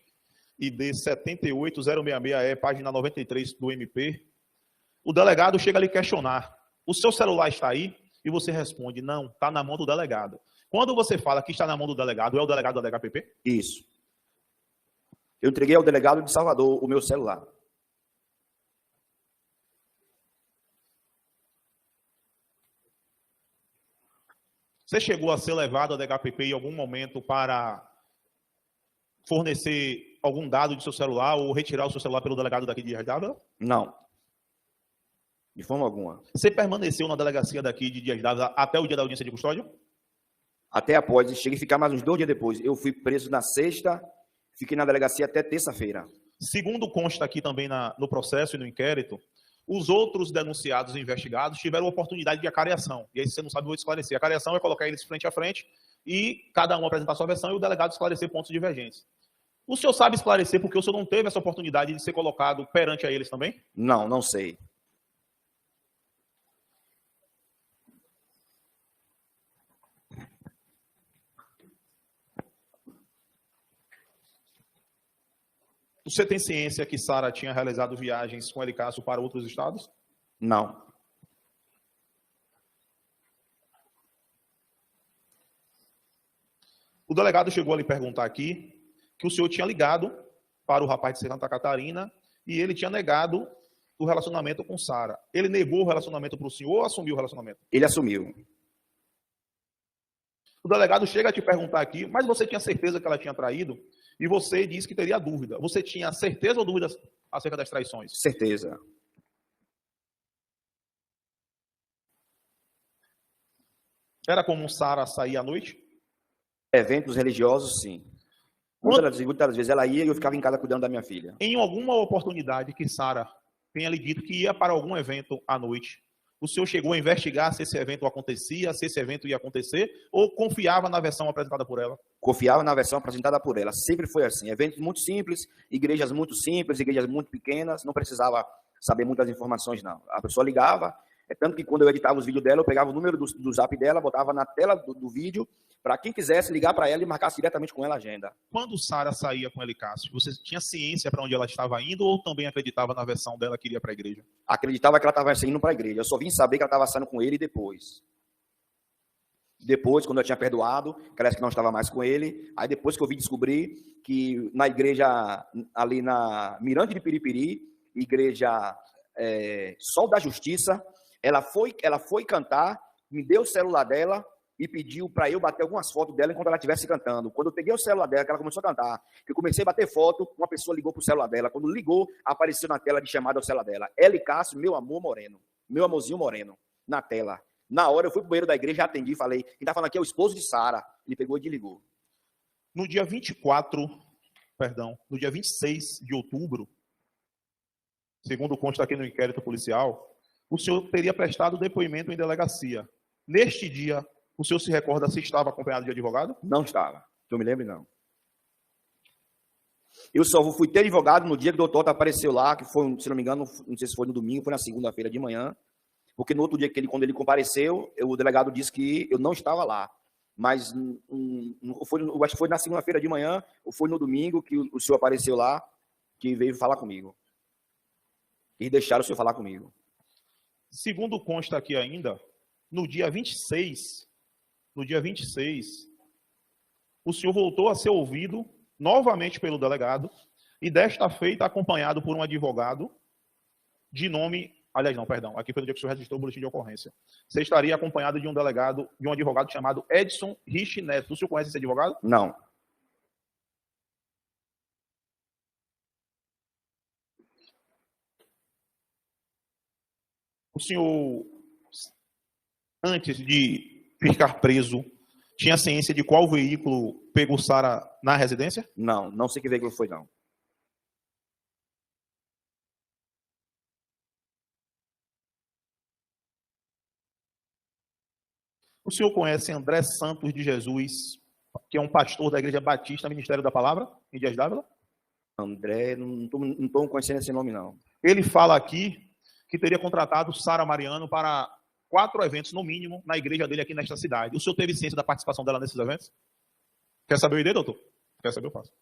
e D 78066E, página 93 do MP, o delegado chega a lhe questionar. O seu celular está aí? E você responde, não, está na mão do delegado. Quando você fala que está na mão do delegado, é o delegado da DHPP? Isso. Eu entreguei ao delegado de Salvador o meu celular. Você chegou a ser levado à DHPP em algum momento para fornecer algum dado de seu celular ou retirar o seu celular pelo delegado daqui de Dias d'Ávila? Não. De forma alguma. Você permaneceu na delegacia daqui de Dias d'Ávila até o dia da audiência de custódia? Até após, cheguei a ficar mais uns 2 dias depois. Eu fui preso na sexta, fiquei na delegacia até terça-feira. Segundo consta aqui também no processo e no inquérito, os outros denunciados e investigados tiveram oportunidade de acareação. E aí, se você não sabe, eu vou esclarecer. A acareação é colocar eles frente a frente e cada um apresentar sua versão e o delegado esclarecer pontos divergentes. O senhor sabe esclarecer porque o senhor não teve essa oportunidade de ser colocado perante a eles também? Não, não sei. Você tem ciência que Sara tinha realizado viagens com Elicácio para outros estados? Não. O delegado chegou a lhe perguntar aqui que o senhor tinha ligado para o rapaz de Santa Catarina e ele tinha negado o relacionamento com Sara. Ele negou o relacionamento para o senhor ou assumiu o relacionamento? Ele assumiu. O delegado chega a te perguntar aqui, mas você tinha certeza que ela tinha traído? E você disse que teria dúvida. Você tinha certeza ou dúvida acerca das traições? Certeza. Era comum Sara sair à noite? Eventos religiosos, sim. Muitas vezes ela ia e eu ficava em casa cuidando da minha filha. Em alguma oportunidade que Sara tenha lhe dito que ia para algum evento à noite, o senhor chegou a investigar se esse evento acontecia, se esse evento ia acontecer, ou confiava na versão apresentada por ela? Confiava na versão apresentada por ela. Sempre foi assim. Eventos muito simples, igrejas muito simples, igrejas muito pequenas, não precisava saber muitas informações, não. A pessoa ligava, tanto que quando eu editava os vídeos dela, eu pegava o número do zap dela, botava na tela do vídeo, para quem quisesse ligar para ela e marcasse diretamente com ela a agenda. Quando Sara saía com Elicácio, você tinha ciência para onde ela estava indo ou também acreditava na versão dela que iria para a igreja? Acreditava que ela estava saindo para a igreja. Eu só vim saber que ela estava saindo com ele depois. Depois, quando eu tinha perdoado, parece que não estava mais com ele. Aí depois que eu vim descobrir que na igreja ali na Mirante de Piripiri, igreja Sol da Justiça, ela foi cantar, me deu o celular dela e pediu para eu bater algumas fotos dela enquanto ela estivesse cantando. Quando eu peguei o celular dela, que ela começou a cantar, eu comecei a bater foto, uma pessoa ligou para o celular dela. Quando ligou, apareceu na tela de chamada o celular dela. Elicácio, meu amor moreno. meu amorzinho moreno, na tela. Na hora eu fui pro banheiro da igreja, atendi e falei, quem tá falando aqui é o esposo de Sara. Ele pegou e desligou. No dia 26 de outubro, segundo consta aqui no inquérito policial, o senhor teria prestado depoimento em delegacia. Neste dia, o senhor se recorda se estava acompanhado de advogado? Não estava. Que eu me lembro, não. Eu só fui ter advogado no dia que o doutor apareceu lá, que foi, se não me engano, não sei se foi no domingo, foi na segunda-feira de manhã, porque no outro dia, quando ele compareceu, o delegado disse que eu não estava lá. Mas eu acho que foi na segunda-feira de manhã, ou foi no domingo, que o senhor apareceu lá, que veio falar comigo. E deixaram o senhor falar comigo. Segundo consta aqui ainda, no dia 26, o senhor voltou a ser ouvido novamente pelo delegado e desta feita acompanhado por um advogado de nome... Aliás, não, perdão. Aqui foi no dia que o senhor registrou o boletim de ocorrência. Você estaria acompanhado de um delegado, de um advogado chamado Edson Rich Neto. O senhor conhece esse advogado? Não. O senhor, antes de ficar preso, tinha ciência de qual veículo pegou Sara na residência? Não, não sei que veículo foi, não. O senhor conhece André Santos de Jesus, que é um pastor da Igreja Batista Ministério da Palavra, em Dias d'Ávila? André, não estou conhecendo esse nome, não. Ele fala aqui que teria contratado Sara Mariano para 4 eventos, no mínimo, na igreja dele aqui nesta cidade. O senhor teve ciência da participação dela nesses eventos? Quer saber o ID, doutor? Quer saber, eu faço.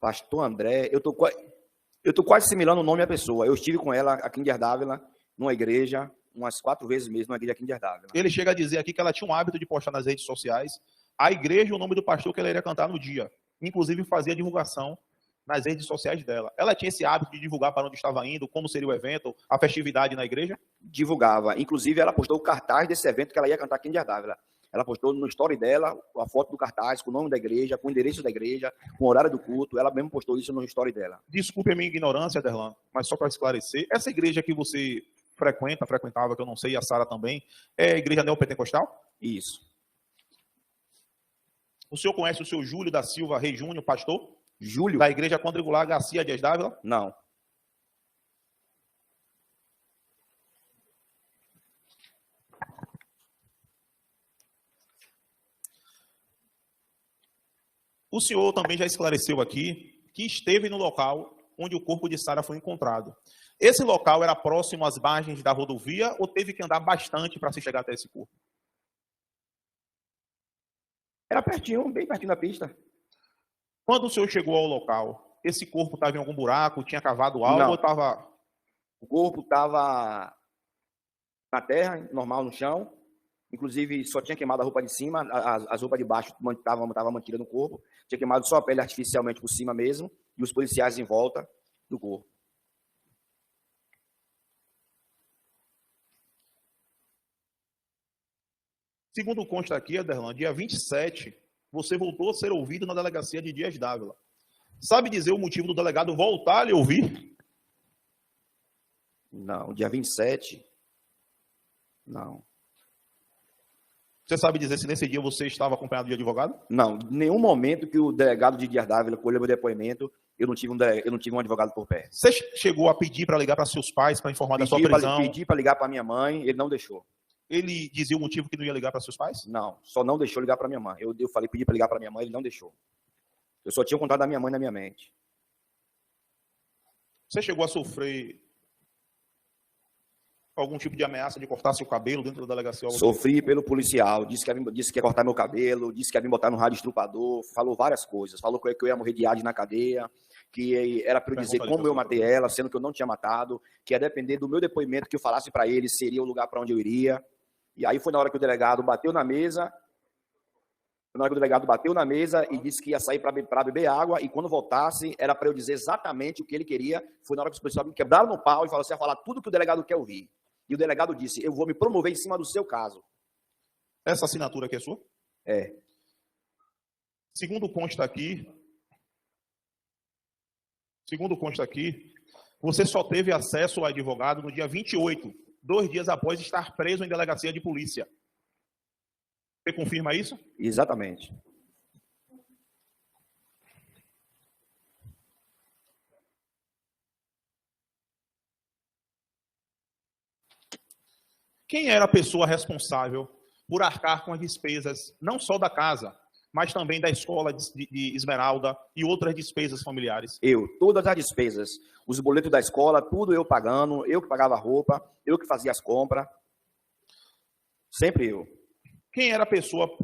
Pastor André, eu tô quase assimilando o nome da pessoa. Eu estive com ela aqui em Dias d'Ávila, numa igreja, umas 4 vezes mesmo, numa igreja aqui em Dias d'Ávila. Ele chega a dizer aqui que ela tinha um hábito de postar nas redes sociais a igreja e o nome do pastor que ela iria cantar no dia. Inclusive, fazia divulgação nas redes sociais dela. Ela tinha esse hábito de divulgar para onde estava indo, como seria o evento, a festividade na igreja? Divulgava. Inclusive, ela postou o cartaz desse evento que ela ia cantar aqui em Dias d'Ávila. Ela postou no story dela a foto do cartaz, com o nome da igreja, com o endereço da igreja, com o horário do culto. Ela mesmo postou isso no story dela. Desculpe a minha ignorância, Aderlan, mas só para esclarecer, essa igreja que você frequentava, que eu não sei, e a Sara também, é a igreja neopentecostal? Isso. O senhor conhece o seu Júlio da Silva Rei Júnior, pastor? Júlio? Da igreja quadrangular Garcia Dias d'Ávila? Não. O senhor também já esclareceu aqui que esteve no local onde o corpo de Sara foi encontrado. Esse local era próximo às margens da rodovia ou teve que andar bastante para se chegar até esse corpo? Era pertinho, bem pertinho da pista. Quando o senhor chegou ao local, esse corpo estava em algum buraco, tinha cavado algo Não. ou estava... O corpo estava na terra, normal, no chão. Inclusive, só tinha queimado a roupa de cima, as roupas de baixo estavam mantidas no corpo. Tinha queimado só a pele artificialmente por cima mesmo, e os policiais em volta do corpo. Segundo consta aqui, Aderlan, dia 27, você voltou a ser ouvido na delegacia de Dias d'Ávila. Sabe dizer o motivo do delegado voltar a lhe ouvir? Não, dia 27, não. Você sabe dizer se nesse dia você estava acompanhado de advogado? Não, em nenhum momento que o delegado de Dias d'Ávila colheu meu depoimento, eu não tive um advogado por perto. Você chegou a pedir para ligar para seus pais para informar da sua prisão? Pedi para ligar para minha mãe, ele não deixou. Ele dizia o motivo que não ia ligar para seus pais? Não, só não deixou ligar para minha mãe. Eu pedi para ligar para minha mãe, ele não deixou. Eu só tinha o contato da minha mãe na minha mente. Você chegou a sofrer algum tipo de ameaça de cortar seu cabelo dentro da delegacia? Sofri pelo policial, disse que ia cortar meu cabelo, disse que ia me botar no rádio estrupador, falou várias coisas. Falou que eu ia morrer de AIDS na cadeia, que era para eu dizer como eu matei ela, sendo que eu não tinha matado, que ia depender do meu depoimento que eu falasse para ele, seria o lugar para onde eu iria. E aí foi na hora que o delegado bateu na mesa, e disse que ia sair para beber água, e quando voltasse, era para eu dizer exatamente o que ele queria. Foi na hora que os policiais me quebraram no pau e falaram assim, ia falar tudo que o delegado quer ouvir. E o delegado disse, eu vou me promover em cima do seu caso. Essa assinatura aqui é sua? É. Segundo consta aqui, você só teve acesso ao advogado no dia 28 2 dias após estar preso em delegacia de polícia. Você confirma isso? Exatamente. Quem era a pessoa responsável por arcar com as despesas, não só da casa, mas também da escola de Esmeralda e outras despesas familiares? Eu, todas as despesas, os boletos da escola, tudo eu pagando, eu que pagava a roupa, eu que fazia as compras, sempre eu. Quem era a pessoa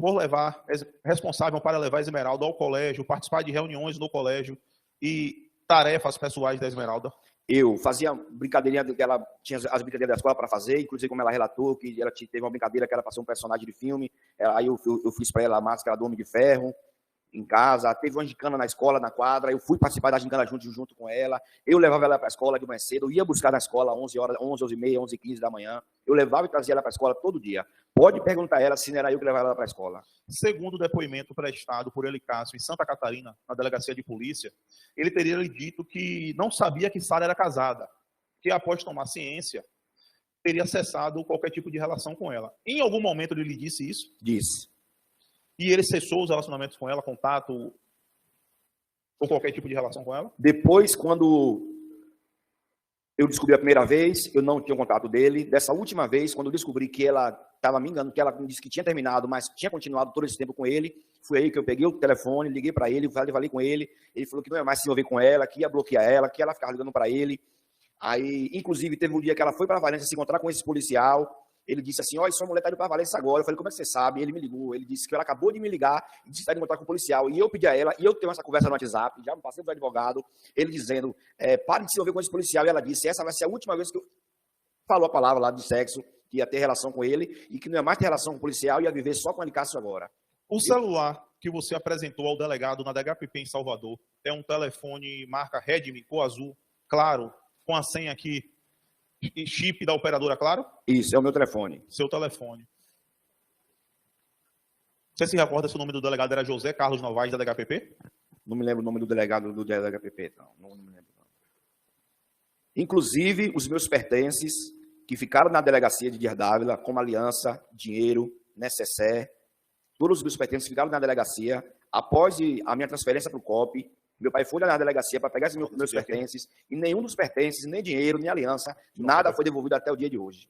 responsável para levar a Esmeralda ao colégio, participar de reuniões no colégio e tarefas pessoais da Esmeralda? Eu fazia brincadeirinha, que ela tinha as brincadeiras da escola para fazer, inclusive como ela relatou, que ela teve uma brincadeira que era para ser um personagem de filme, aí eu fiz para ela a máscara do Homem de Ferro, em casa, teve uma gincana na escola, na quadra, eu fui participar da gincana junto com ela, eu levava ela para a escola de manhã cedo, eu ia buscar na escola 11 horas, 11h30, 11h15 da manhã, eu levava e trazia ela para a escola todo dia. Pode perguntar a ela se não era eu que levava ela para a escola. Segundo o depoimento prestado por Elicácio em Santa Catarina, na delegacia de polícia, ele teria lhe dito que não sabia que Sara era casada, que após tomar ciência, teria cessado qualquer tipo de relação com ela. Em algum momento ele lhe disse isso? Disse. E ele cessou os relacionamentos com ela, contato ou qualquer tipo de relação com ela? Depois, quando eu descobri a primeira vez, eu não tinha contato dele. Dessa última vez, quando eu descobri que ela estava me enganando, que ela me disse que tinha terminado, mas tinha continuado todo esse tempo com ele, foi aí que eu peguei o telefone, liguei para ele, falei com ele, ele falou que não ia mais se envolver com ela, que ia bloquear ela, que ela ficava ligando para ele. Aí, inclusive, teve um dia que ela foi para Valência se encontrar com esse policial. Ele disse assim, olha, sua mulher está indo para Valência agora. Eu falei, como é que você sabe? Ele me ligou, ele disse que ela acabou de me ligar e disse que está indo encontrar com o policial. E eu pedi a ela, e eu tenho essa conversa no WhatsApp, já me passei para o advogado, ele dizendo, pare de se envolver com esse policial. E ela disse, essa vai ser a última vez que eu falou a palavra lá de sexo, que ia ter relação com ele, e que não ia mais ter relação com o policial, ia viver só com o Elicácio agora. O celular que você apresentou ao delegado na DHPP em Salvador é um telefone marca Redmi, cor azul, claro, com a senha aqui, e chip da operadora, claro? Isso, é o meu telefone. Seu telefone. Você se recorda se o nome do delegado era José Carlos Novaes, da DHPP? Não me lembro o nome do delegado do DHPP, não me lembro. Não. Inclusive, os meus pertences, que ficaram na delegacia de Dias Dávila, como aliança, dinheiro, necessaire, todos os meus pertences ficaram na delegacia. Após a minha transferência para o COP, meu pai foi lá na delegacia para pegar esses meus pertences, e nenhum dos pertences, nem dinheiro, nem aliança, nada foi devolvido até o dia de hoje.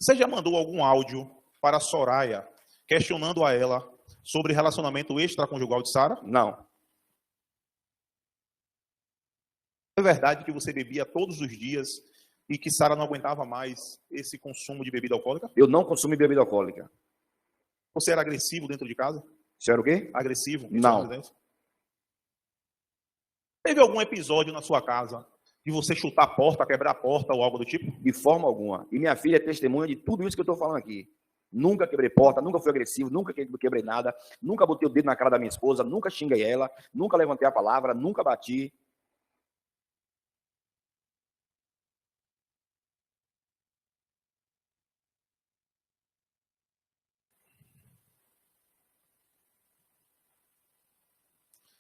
Você já mandou algum áudio para a Soraya, questionando a ela sobre relacionamento extraconjugal de Sara? Não. É verdade que você bebia todos os dias e que Sara não aguentava mais esse consumo de bebida alcoólica? Eu não consumo bebida alcoólica. Você era agressivo dentro de casa? Você era o quê? Agressivo? Não. Teve algum episódio na sua casa de você chutar a porta, quebrar a porta ou algo do tipo? De forma alguma. E minha filha é testemunha de tudo isso que eu estou falando aqui. Nunca quebrei porta, nunca fui agressivo, nunca quebrei nada, nunca botei o dedo na cara da minha esposa, nunca xinguei ela, nunca levantei a palavra, nunca bati.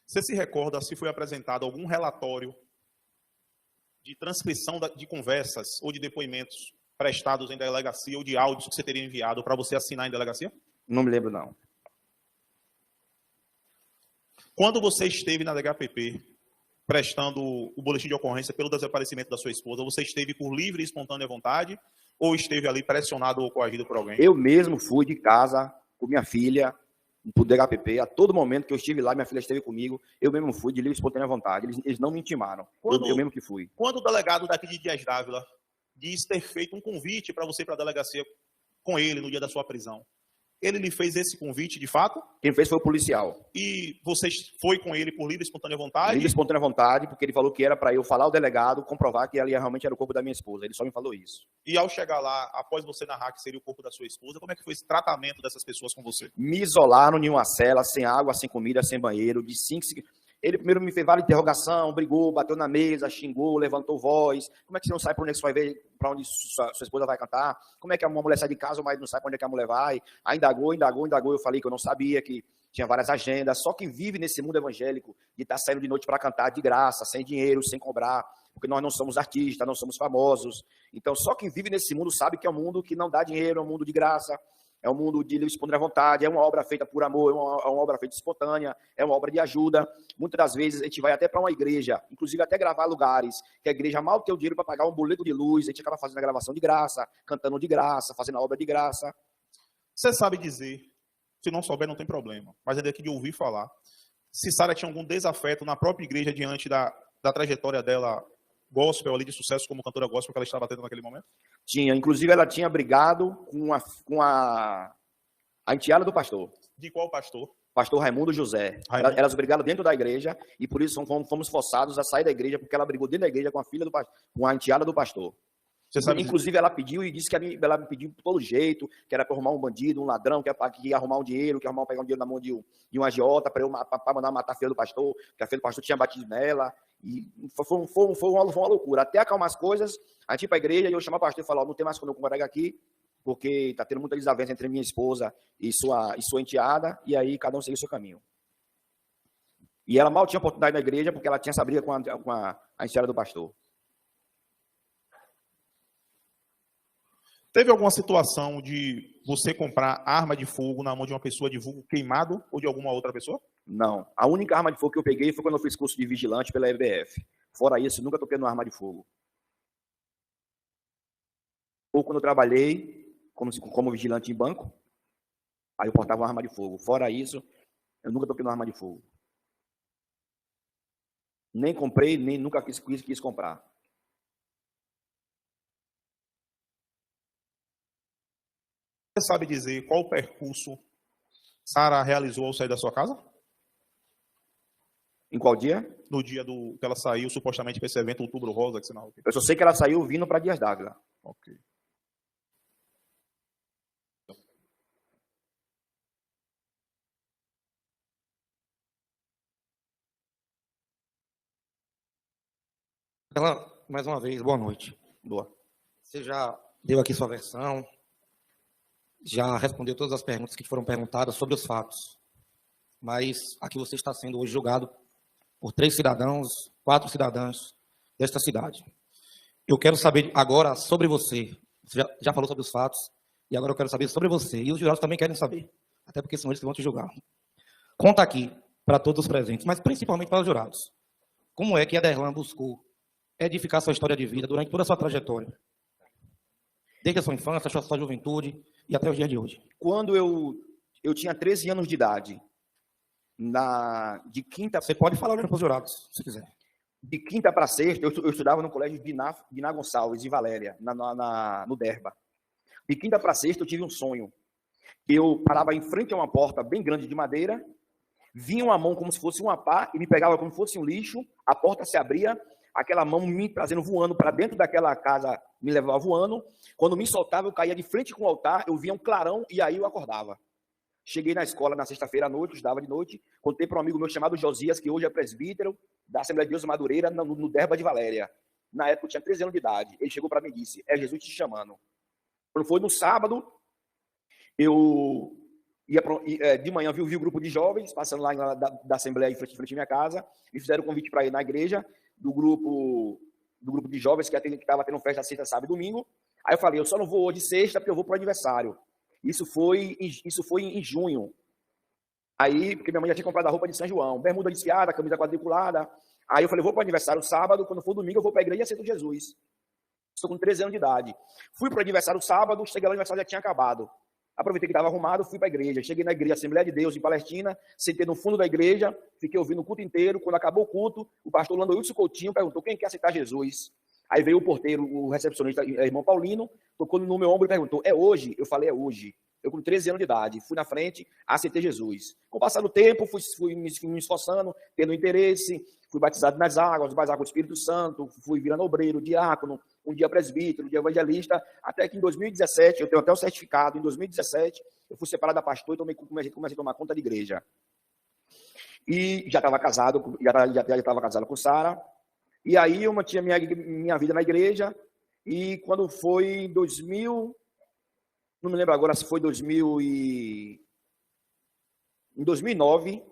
Você se recorda se foi apresentado algum relatório de transcrição de conversas ou de depoimentos prestados em delegacia ou de áudios que você teria enviado para você assinar em delegacia? Não me lembro, não. Quando você esteve na DHPP prestando o boletim de ocorrência pelo desaparecimento da sua esposa, você esteve por livre e espontânea vontade ou esteve ali pressionado ou coagido por alguém? Eu mesmo fui de casa com minha filha para o DHPP. A todo momento que eu estive lá, minha filha esteve comigo. Eu mesmo fui de livre e espontânea vontade. Eles não me intimaram. Eu mesmo que fui. Quando o delegado daqui de Dias Dávila diz ter feito um convite para você ir para a delegacia com ele no dia da sua prisão, ele lhe fez esse convite de fato? Quem fez foi o policial. E você foi com ele por livre e espontânea vontade? Livre e espontânea vontade, porque ele falou que era para eu falar ao delegado, comprovar que ali realmente era o corpo da minha esposa. Ele só me falou isso. E ao chegar lá, após você narrar que seria o corpo da sua esposa, como é que foi esse tratamento dessas pessoas com você? Me isolaram em uma cela, sem água, sem comida, sem banheiro, de 5... Ele primeiro me fez várias interrogações, brigou, bateu na mesa, xingou, levantou voz. Como é que você não sabe para onde é que você vai ver, para onde sua esposa vai cantar? Como é que uma mulher sai de casa, mas não sabe para onde é que a mulher vai? Aí indagou. Eu falei que eu não sabia, que tinha várias agendas. Só que vive nesse mundo evangélico de estar saindo de noite para cantar de graça, sem dinheiro, sem cobrar, porque nós não somos artistas, não somos famosos. Então, só quem vive nesse mundo sabe que é um mundo que não dá dinheiro, é um mundo de graça. É um mundo de responder à vontade, é uma obra feita por amor, é uma obra feita espontânea, é uma obra de ajuda. Muitas das vezes a gente vai até para uma igreja, inclusive até gravar lugares, que a igreja mal tem o dinheiro para pagar um boleto de luz, a gente acaba fazendo a gravação de graça, cantando de graça, fazendo a obra de graça. Você sabe dizer, se não souber não tem problema, mas é daqui de ouvir falar, se Sara tinha algum desafeto na própria igreja diante da trajetória dela gospel ali de sucesso como cantora gospel que ela estava tendo naquele momento? Tinha, inclusive ela tinha brigado com a enteada do pastor. De qual pastor? Pastor Raimundo José. Elas brigaram dentro da igreja e por isso fomos forçados a sair da igreja, porque ela brigou dentro da igreja com a filha do pastor, com a enteada do pastor. Você sabe inclusive ela pediu e disse que ela me pediu todo jeito, que era para arrumar um bandido, um ladrão, que ia arrumar um dinheiro, que ia pegar um dinheiro na mão de um agiota para mandar matar a filha do pastor, que a filha do pastor tinha batido nela. E foi uma loucura. Até acalmar as coisas, a gente ia para a igreja e eu chamava o pastor e falava, não tem mais quando eu congregar aqui, porque está tendo muita desavença entre minha esposa e sua enteada, e aí cada um seguiu o seu caminho. E ela mal tinha oportunidade na igreja, porque ela tinha essa briga com a enteada do pastor. Teve alguma situação de você comprar arma de fogo na mão de uma pessoa de vulgo queimado ou de alguma outra pessoa? Não. A única arma de fogo que eu peguei foi quando eu fiz curso de vigilante pela EBF. Fora isso, nunca toquei numa arma de fogo. Ou quando eu trabalhei como vigilante em banco, aí eu portava uma arma de fogo. Fora isso, eu nunca toquei numa arma de fogo. Nem comprei, nem nunca quis comprar. Você sabe dizer qual percurso Sara realizou ao sair da sua casa? Em qual dia? No dia que ela saiu, supostamente, para esse evento Outubro Rosa, que você não... Eu só sei que ela saiu vindo para Dias d'Ávila. Ok. Mais uma vez, boa noite. Boa. Você já deu aqui sua versão, já respondeu todas as perguntas que foram perguntadas sobre os fatos. Mas aqui você está sendo hoje julgado por 4 cidadãos desta cidade. Eu quero saber agora sobre você. Você já falou sobre os fatos, e agora eu quero saber sobre você. E os jurados também querem saber, até porque são eles que vão te julgar. Conta aqui para todos os presentes, mas principalmente para os jurados. Como é que a Aderlan buscou edificar sua história de vida durante toda a sua trajetória? Desde a sua infância, a sua juventude e até os dias de hoje. Quando eu tinha 13 anos de idade, de quinta... Você pode falar para os jurados, se quiser. De quinta para sexta, eu estudava no colégio Diná Gonçalves, em Valéria, no Derba. De quinta para sexta, eu tive um sonho. Eu parava em frente a uma porta bem grande de madeira, vinha uma mão como se fosse uma pá e me pegava como se fosse um lixo, a porta se abria, aquela mão me trazendo voando para dentro daquela casa, me levava voando. Quando me soltava, eu caía de frente com o altar, eu via um clarão e aí eu acordava. Cheguei na escola na sexta-feira à noite, eu estudava de noite, contei para um amigo meu chamado Josias, que hoje é presbítero da Assembleia de Deus Madureira, no Derba de Valéria. Na época eu tinha 13 anos de idade. Ele chegou para mim e disse, é Jesus te chamando. Quando foi no sábado, eu ia de manhã vi o grupo de jovens, passando lá da Assembleia em frente à minha casa, me fizeram o convite para ir na igreja, do grupo de jovens que estava tendo festa sexta, sábado e domingo. Aí eu falei, eu só não vou hoje sexta, porque eu vou para o aniversário. Isso foi em junho. Aí, porque minha mãe já tinha comprado a roupa de São João, bermuda desfiada, camisa quadriculada. Aí eu falei, vou para o aniversário sábado, quando for domingo eu vou para a igreja e aceito Jesus. Estou com 13 anos de idade. Fui para o aniversário sábado, cheguei lá, o aniversário já tinha acabado. Aproveitei que estava arrumado, fui para a igreja. Cheguei na igreja Assembleia de Deus, em Palestina, sentei no fundo da igreja, fiquei ouvindo o culto inteiro. Quando acabou o culto, o pastor Landoilson Coutinho perguntou, quem quer aceitar Jesus? Aí veio o porteiro, o recepcionista, irmão Paulino, tocou no meu ombro e perguntou, é hoje? Eu falei, é hoje. Eu com 13 anos de idade, fui na frente, aceitei Jesus. Com o passar do tempo, fui me esforçando, tendo interesse, fui batizado nas águas do Espírito Santo, fui virando obreiro, diácono, um dia presbítero, um dia evangelista, até que em 2017, eu tenho até o certificado, em 2017, eu fui separado da pastor e comecei a tomar conta de igreja. e já estava casado, já estava casado com Sara. E aí eu mantinha minha vida na igreja, e quando foi em 2000, não me lembro agora se foi em 2009,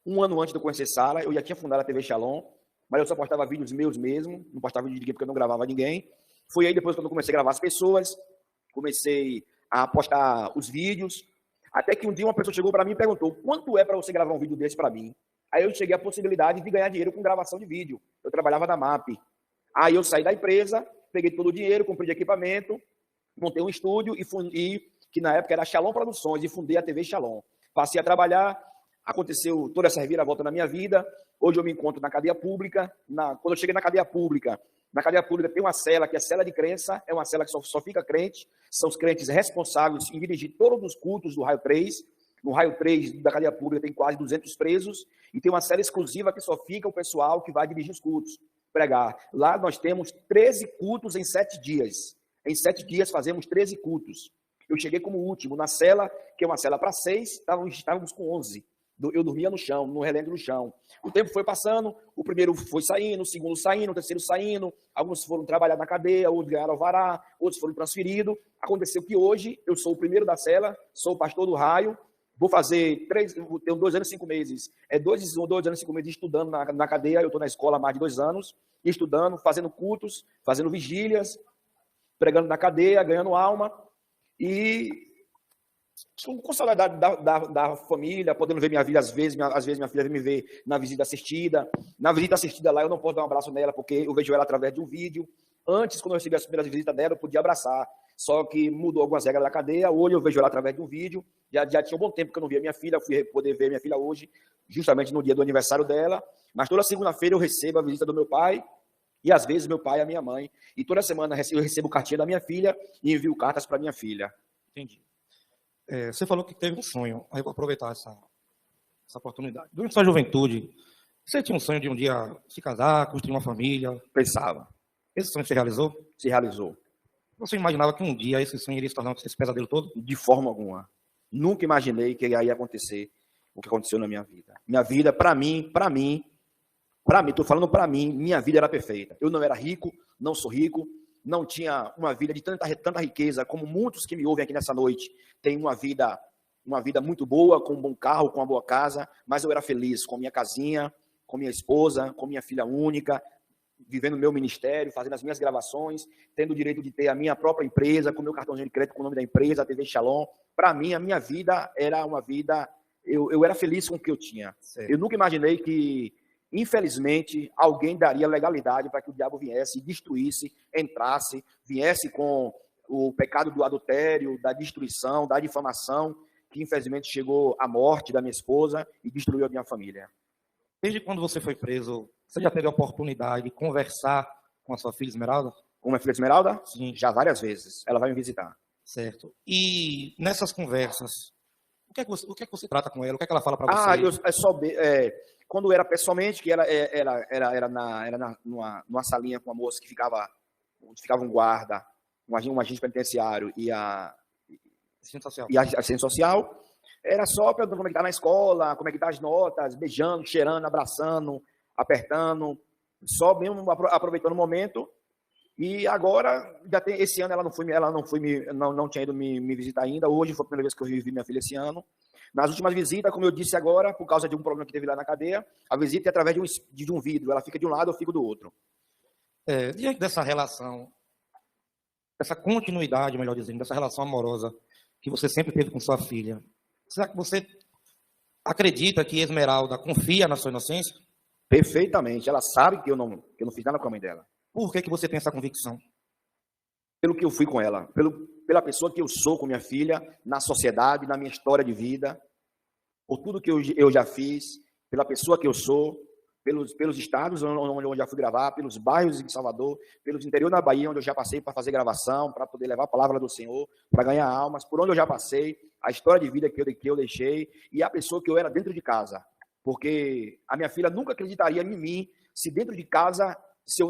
um ano antes de eu conhecer Sara, eu já tinha fundado a TV Shalom, mas eu só postava vídeos meus mesmo, não postava vídeo de ninguém porque eu não gravava ninguém. Foi aí depois quando eu comecei a gravar as pessoas, comecei a postar os vídeos, até que um dia uma pessoa chegou para mim e perguntou: quanto é para você gravar um vídeo desse para mim? Aí eu cheguei à possibilidade de ganhar dinheiro com gravação de vídeo. Eu trabalhava na MAP. Aí eu saí da empresa, peguei todo o dinheiro, comprei de equipamento, montei um estúdio que na época era Shalom Produções, e fundei a TV Shalom. Passei a trabalhar, aconteceu toda essa reviravolta na minha vida. Hoje eu me encontro na cadeia pública. Quando eu cheguei na cadeia pública tem uma cela, que é a cela de crença, é uma cela que só fica crente, são os crentes responsáveis em dirigir todos os cultos do Raio 3. No Raio 3 da cadeia pública tem quase 200 presos, e tem uma cela exclusiva que só fica o pessoal que vai dirigir os cultos, pregar. Lá nós temos 13 cultos em 7 dias. Em 7 dias fazemos 13 cultos. Eu cheguei como último na cela, que é uma cela para 6, estávamos com 11. Eu dormia no chão, no relento do chão. O tempo foi passando, o primeiro foi saindo, o segundo saindo, o terceiro saindo. Alguns foram trabalhar na cadeia, outros ganharam alvará, outros foram transferidos. Aconteceu que hoje eu sou o primeiro da cela, sou o pastor do Raio. Tenho 2 anos e 5 meses. 2 anos e 5 meses estudando na cadeia. Eu estou na escola há mais de 2 anos, estudando, fazendo cultos, fazendo vigílias, pregando na cadeia, ganhando alma. E com saudade da família, podendo ver minha filha às vezes minha filha vem me ver na visita assistida. Na visita assistida lá eu não posso dar um abraço nela, porque eu vejo ela através de um vídeo. Antes, quando eu recebi as primeiras visitas dela, eu podia abraçar. Só que mudou algumas regras da cadeia. Hoje eu vejo ela através de um vídeo. Já tinha um bom tempo que eu não via minha filha. Eu fui poder ver minha filha hoje, justamente no dia do aniversário dela. Mas toda segunda-feira eu recebo a visita do meu pai, e às vezes meu pai e a minha mãe. E toda semana eu recebo cartinha da minha filha e envio cartas para minha filha. Entendi. Você falou que teve um sonho. Aí eu vou aproveitar essa oportunidade. Durante sua juventude, você tinha um sonho de um dia se casar, construir uma família? Pensava. Esse sonho se realizou? Se realizou. Você imaginava que um dia esse sonho iria se tornar esse pesadelo todo? De forma alguma. Nunca imaginei que ia acontecer o que aconteceu na minha vida. Minha vida, para mim, estou falando para mim, minha vida era perfeita. Eu não era rico, não sou rico, não tinha uma vida de tanta riqueza como muitos que me ouvem aqui nessa noite têm uma vida muito boa, com um bom carro, com uma boa casa, mas eu era feliz com minha casinha, com minha esposa, com minha filha única, vivendo o meu ministério, fazendo as minhas gravações, tendo o direito de ter a minha própria empresa, com o meu cartãozinho de crédito com o nome da empresa, a TV Shalom. Para mim, a minha vida era uma vida... Eu era feliz com o que eu tinha. Certo. Eu nunca imaginei que, infelizmente, alguém daria legalidade para que o diabo viesse e destruísse, entrasse, viesse com o pecado do adultério, da destruição, da difamação, que infelizmente chegou à morte da minha esposa e destruiu a minha família. Desde quando você foi preso, você já teve a oportunidade de conversar com a sua filha Esmeralda? Com a minha filha Esmeralda? Sim. Já várias vezes. Ela vai me visitar. Certo. E nessas conversas, o que é que você trata com ela? O que é que ela fala para você? Quando era pessoalmente, que era numa salinha com uma moça que ficava um guarda, um agente penitenciário e a assistente social, era só perguntando como é que está na escola, como é que está as notas, beijando, cheirando, abraçando, apertando, só mesmo aproveitando o momento. E agora, esse ano ela não tinha ido me visitar ainda. Hoje foi a primeira vez que eu vi minha filha esse ano. Nas últimas visitas, como eu disse agora, por causa de um problema que teve lá na cadeia, a visita é através de um vidro. Ela fica de um lado, eu fico do outro. Diante dessa relação, dessa continuidade, melhor dizendo, dessa relação amorosa que você sempre teve com sua filha, será que você acredita que Esmeralda confia na sua inocência? Perfeitamente. Ela sabe que eu não fiz nada com a mãe dela. Por que você tem essa convicção? Pelo que eu fui com ela, pela pessoa que eu sou com minha filha, na sociedade, na minha história de vida, por tudo que eu já fiz, pela pessoa que eu sou, pelos estados onde eu já fui gravar, pelos bairros de Salvador, pelos interior da Bahia, onde eu já passei para fazer gravação, para poder levar a palavra do Senhor, para ganhar almas, por onde eu já passei, a história de vida que eu deixei, e a pessoa que eu era dentro de casa. Porque a minha filha nunca acreditaria em mim se dentro de casa...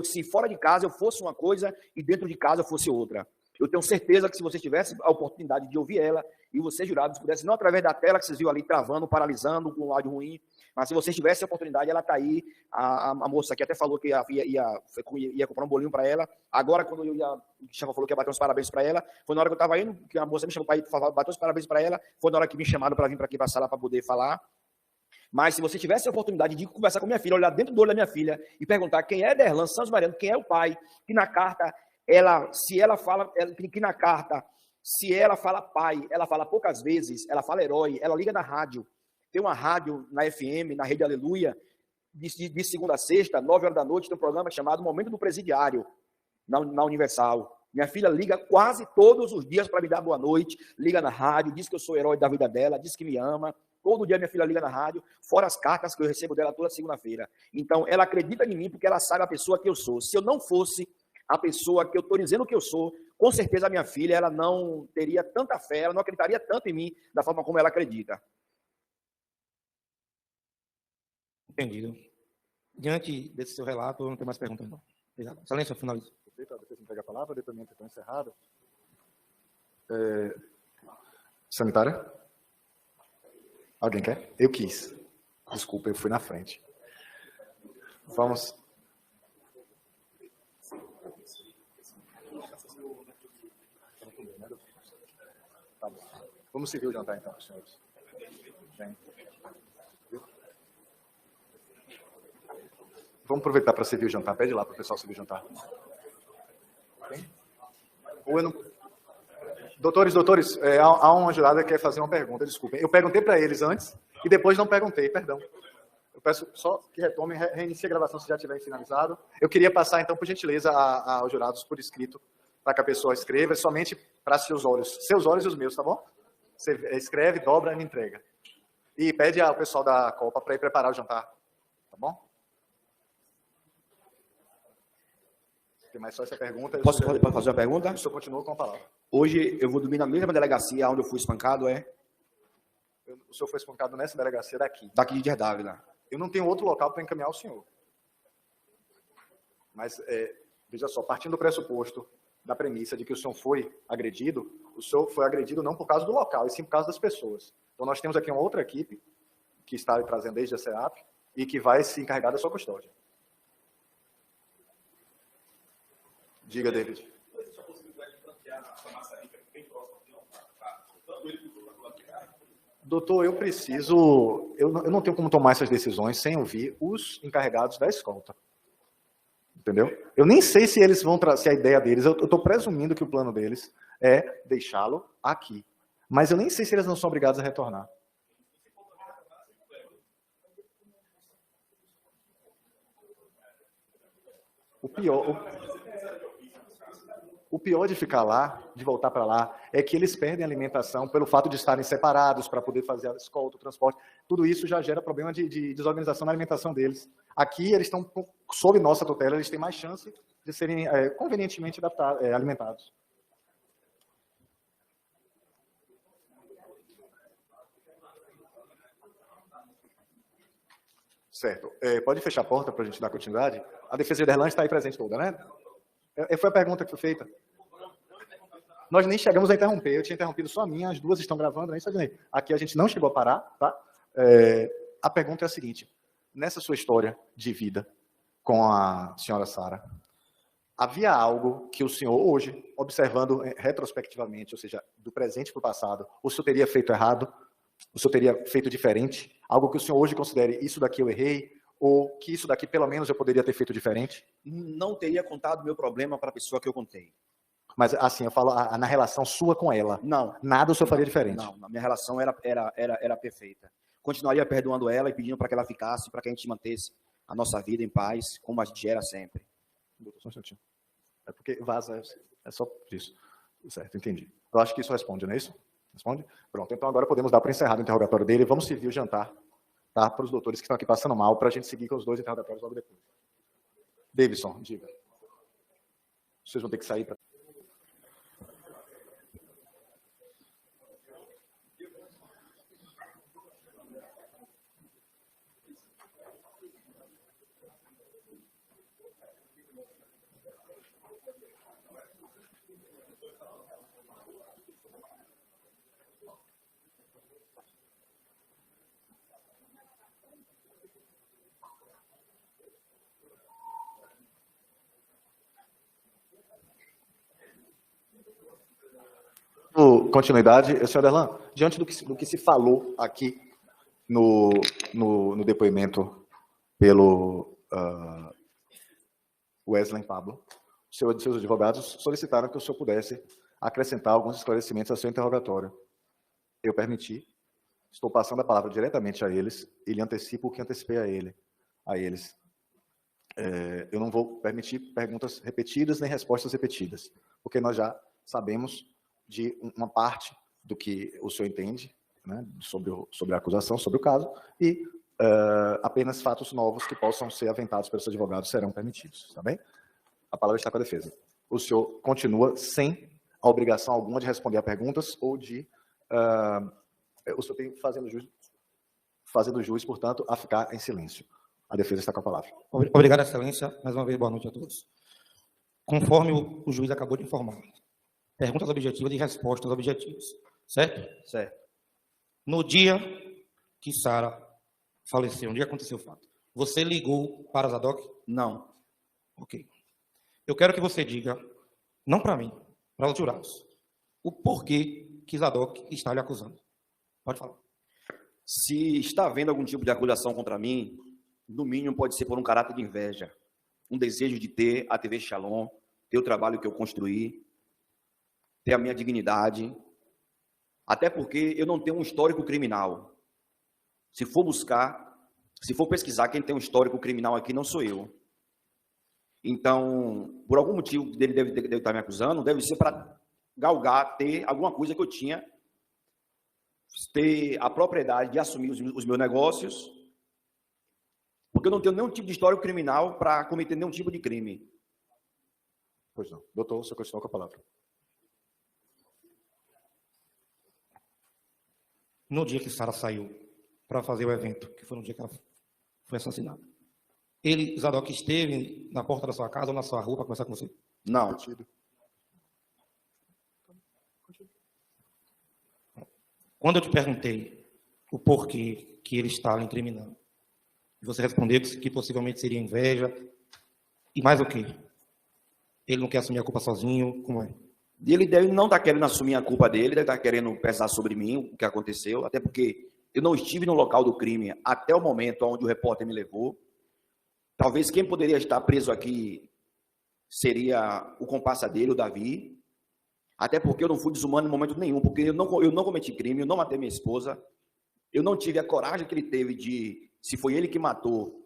Se fora de casa eu fosse uma coisa e dentro de casa eu fosse outra. Eu tenho certeza que se você tivesse a oportunidade de ouvir ela e vocês jurados pudessem, não através da tela que vocês viram ali travando, paralisando, com um áudio ruim, Mas se vocês tivessem a oportunidade, ela está aí. A moça aqui até falou que ia comprar um bolinho para ela. Agora, quando o Chama falou que ia bater uns parabéns para ela, foi na hora que eu estava indo, que a moça me chamou para ir bater uns parabéns para ela, foi na hora que me chamaram para vir para aqui para a sala para poder falar. Mas se você tivesse a oportunidade de conversar com minha filha, olhar dentro do olho da minha filha e perguntar quem é Derlan Santos Mariano, quem é o pai, que na carta, se ela fala pai, ela fala poucas vezes, ela fala herói, ela liga na rádio. Tem uma rádio na FM, na Rede Aleluia, de segunda a sexta, 9 horas da noite, tem um programa chamado Momento do Presidiário, na Universal. Minha filha liga quase todos os dias para me dar boa noite, liga na rádio, diz que eu sou herói da vida dela, diz que me ama. Todo dia minha filha liga na rádio, fora as cartas que eu recebo dela toda segunda-feira. Então, ela acredita em mim porque ela sabe a pessoa que eu sou. Se eu não fosse a pessoa que eu estou dizendo que eu sou, com certeza a minha filha ela não teria tanta fé, ela não acreditaria tanto em mim da forma como ela acredita. Entendido. Diante desse seu relato, eu não tenho mais perguntas, não. Obrigado. Excelência, finaliza. Depois entrega a palavra, depoimento está encerrado. Sanitária? Alguém quer? Eu quis. Desculpa, eu fui na frente. Vamos. Tá bom. Vamos servir o jantar, então, senhores. Vem. Vamos aproveitar para servir o jantar. Pede lá para o pessoal servir o jantar. Vem. Ou eu não... Doutores, há uma jurada que quer fazer uma pergunta, desculpem. Eu perguntei para eles antes e depois não perguntei, perdão. Eu peço só que retomem, reinicie a gravação se já tiver finalizado. Eu queria passar, então, por gentileza, aos jurados por escrito, para que a pessoa escreva, somente para seus olhos e os meus, tá bom? Você escreve, dobra e me entrega. E pede ao pessoal da Copa para ir preparar o jantar, tá bom? Tem mais só essa pergunta. Posso fazer uma pergunta? O senhor continua com a palavra. Hoje eu vou dormir na mesma delegacia onde eu fui espancado, O senhor foi espancado nessa delegacia daqui? Daqui de Dávila. Eu não tenho outro local para encaminhar o senhor. Mas, veja só, partindo do pressuposto, da premissa de que o senhor foi agredido, o senhor foi agredido não por causa do local, e sim por causa das pessoas. Então, nós temos aqui uma outra equipe, que está trazendo desde a SEAP, e que vai se encarregar da sua custódia. Diga, David. Doutor, eu não tenho como tomar essas decisões sem ouvir os encarregados da escolta. Entendeu? Eu nem sei se eles vão trazer a ideia deles, eu estou presumindo que o plano deles é deixá-lo aqui. Mas eu nem sei se eles não são obrigados a retornar. O pior de ficar lá, de voltar para lá, é que eles perdem a alimentação pelo fato de estarem separados para poder fazer a escolta, o transporte. Tudo isso já gera problema de desorganização na alimentação deles. Aqui, eles estão sob nossa tutela, eles têm mais chance de serem convenientemente alimentados. Certo. Pode fechar a porta para a gente dar continuidade? A defesa de Derlan está aí presente toda, né? Foi a pergunta que foi feita. Nós nem chegamos a interromper. Eu tinha interrompido só a minha, as duas estão gravando, nem sabia. Aqui a gente não chegou a parar, tá? A pergunta é a seguinte. Nessa sua história de vida com a senhora Sara, havia algo que o senhor hoje, observando retrospectivamente, ou seja, do presente para o passado, o senhor teria feito errado? O senhor teria feito diferente? Algo que o senhor hoje considere, isso daqui eu errei, ou que isso daqui pelo menos eu poderia ter feito diferente? Não teria contado meu problema para a pessoa que eu contei. Mas assim, eu falo na relação sua com ela. Não. Nada o senhor faria diferente? Não, a minha relação era perfeita. Continuaria perdoando ela e pedindo para que ela ficasse, para que a gente mantesse a nossa vida em paz, como a gente era sempre. Só um instantinho. É porque vaza, é só isso. Certo, entendi. Eu acho que isso responde, não é isso? Responde? Pronto, então agora podemos dar para encerrar o interrogatório dele. Vamos servir o jantar, tá? Para os doutores que estão aqui passando mal, para a gente seguir com os dois interrogatórios logo depois. Davidson, diga. Vocês vão ter que sair para... Por continuidade, senhor Aderlan, diante do que se falou aqui no depoimento pelo Wesley Pablo, seus advogados solicitaram que o senhor pudesse acrescentar alguns esclarecimentos ao seu interrogatório. Eu permiti, estou passando a palavra diretamente a eles, e lhe antecipo o que antecipei a eles. Eu não vou permitir perguntas repetidas nem respostas repetidas, porque nós já sabemos de uma parte do que o senhor entende, né, sobre a acusação, sobre o caso, e apenas fatos novos que possam ser aventados pelos advogados serão permitidos, tá bem? A palavra está com a defesa. O senhor continua sem a obrigação alguma de responder a perguntas ou de... o senhor tem fazendo juiz, portanto, a ficar em silêncio. A defesa está com a palavra. Obrigado, excelência. Mais uma vez, boa noite a todos. Conforme o juiz acabou de informar, perguntas objetivas e respostas objetivas. Certo? Certo. No dia que Sara faleceu, no dia que aconteceu o fato, você ligou para Zadok? Não. Ok. Eu quero que você diga, não para mim, para os jurados, o porquê que Zadok está lhe acusando. Pode falar. Se está havendo algum tipo de acusação contra mim, no mínimo pode ser por um caráter de inveja, um desejo de ter a TV Shalom, ter o trabalho que eu construí, ter a minha dignidade, até porque eu não tenho um histórico criminal. Se for pesquisar quem tem um histórico criminal aqui, não sou eu. Então, por algum motivo ele deve estar me acusando, deve ser para galgar, ter alguma coisa que eu tinha, ter a propriedade de assumir os meus negócios, porque eu não tenho nenhum tipo de histórico criminal para cometer nenhum tipo de crime. Pois não. Doutor, o senhor continua com a palavra. No dia que Sara saiu para fazer o evento, que foi no dia que ela foi assassinada, Zadok, esteve na porta da sua casa ou na sua rua para conversar com você? Não. Quando eu te perguntei o porquê que ele está lhe incriminando, você respondeu que possivelmente seria inveja, e mais o quê? Ele não quer assumir a culpa sozinho, como é? Ele deve não estar querendo assumir a culpa dele, deve estar querendo pesar sobre mim o que aconteceu, até porque eu não estive no local do crime até o momento onde o repórter me levou. Talvez quem poderia estar preso aqui seria o comparsa dele, o Davi, até porque eu não fui desumano em momento nenhum, porque eu não cometi crime, eu não matei minha esposa, eu não tive a coragem que ele teve de, se foi ele que matou,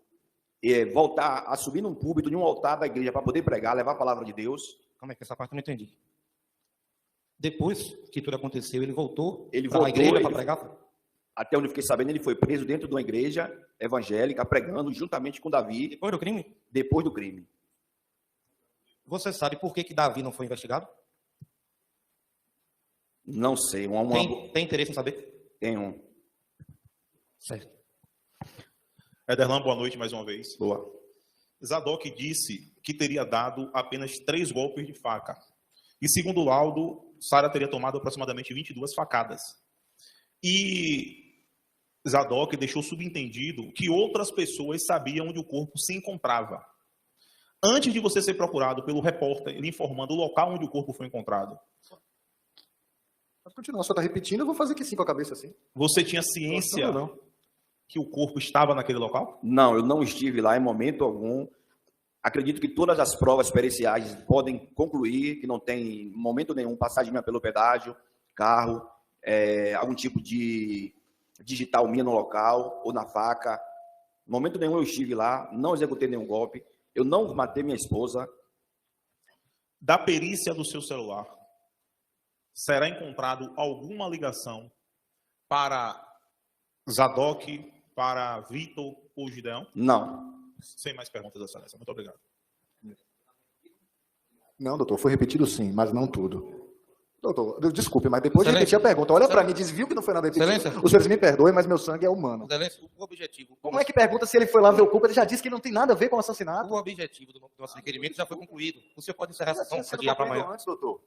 voltar a subir num púlpito de um altar da igreja para poder pregar, levar a palavra de Deus. Como é que essa parte eu não entendi? Depois que tudo aconteceu, ele voltou para a igreja para pregar? Até onde eu fiquei sabendo, ele foi preso dentro de uma igreja evangélica, pregando juntamente com Davi. Depois do crime? Depois do crime. Você sabe por que Davi não foi investigado? Não sei. Tem interesse em saber? Tenho. Certo. Ederlan, boa noite mais uma vez. Boa. Zadok disse que teria dado apenas 3 golpes de faca. E segundo o laudo, Sara teria tomado aproximadamente 22 facadas. E Zadok deixou subentendido que outras pessoas sabiam onde o corpo se encontrava. Antes de você ser procurado pelo repórter, ele informando o local onde o corpo foi encontrado. Pode continuar, só está repetindo, eu vou fazer que sim com a cabeça assim. Você tinha ciência que o corpo estava naquele local? Não, eu não estive lá em momento algum. Acredito que todas as provas periciais podem concluir que não tem, em momento nenhum, passagem pelo pedágio, carro, algum tipo de digital minha no local ou na faca. Em momento nenhum eu estive lá, não executei nenhum golpe, eu não matei minha esposa. Da perícia do seu celular, será encontrado alguma ligação para Zadok, para Vitor ou Gideão? Não. Sem mais perguntas, excelência. Muito obrigado. Não, doutor, foi repetido sim, mas não tudo. Doutor, desculpe, mas depois de repetir a pergunta, olha para mim, diz, viu que não foi nada repetido. Os senhores me perdoem, mas meu sangue é humano. Excelência, o objetivo... Como é que pergunta se ele foi lá ver o corpo? Ele já disse que não tem nada a ver com o assassinato. O objetivo do nosso requerimento já foi concluído. O senhor pode encerrar a sessão, adiar para amanhã. Antes, doutor.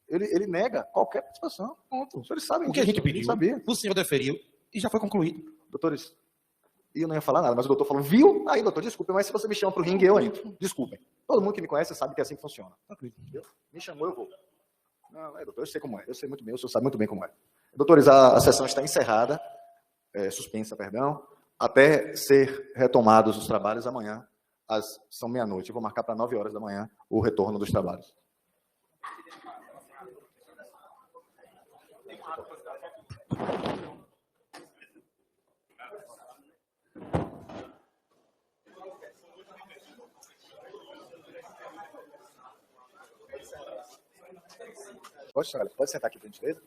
Ele nega qualquer participação. Ponto. Os senhores sabem o que a gente pediu, sabia. O senhor deferiu e já foi concluído. Doutores, e eu não ia falar nada, mas o doutor falou, viu? Aí, doutor, desculpe, mas se você me chama para o ringue, eu entro. Desculpem. Todo mundo que me conhece sabe que é assim que funciona. Tranquilo. Me chamou, eu vou. Não, doutor, eu sei como é. Eu sei muito bem, o senhor sabe muito bem como é. Doutores, a sessão está encerrada, suspensa, perdão, até ser retomados os trabalhos amanhã, são meia-noite. Eu vou marcar para 9 horas da manhã o retorno dos trabalhos. Pode sentar aqui, por gentileza.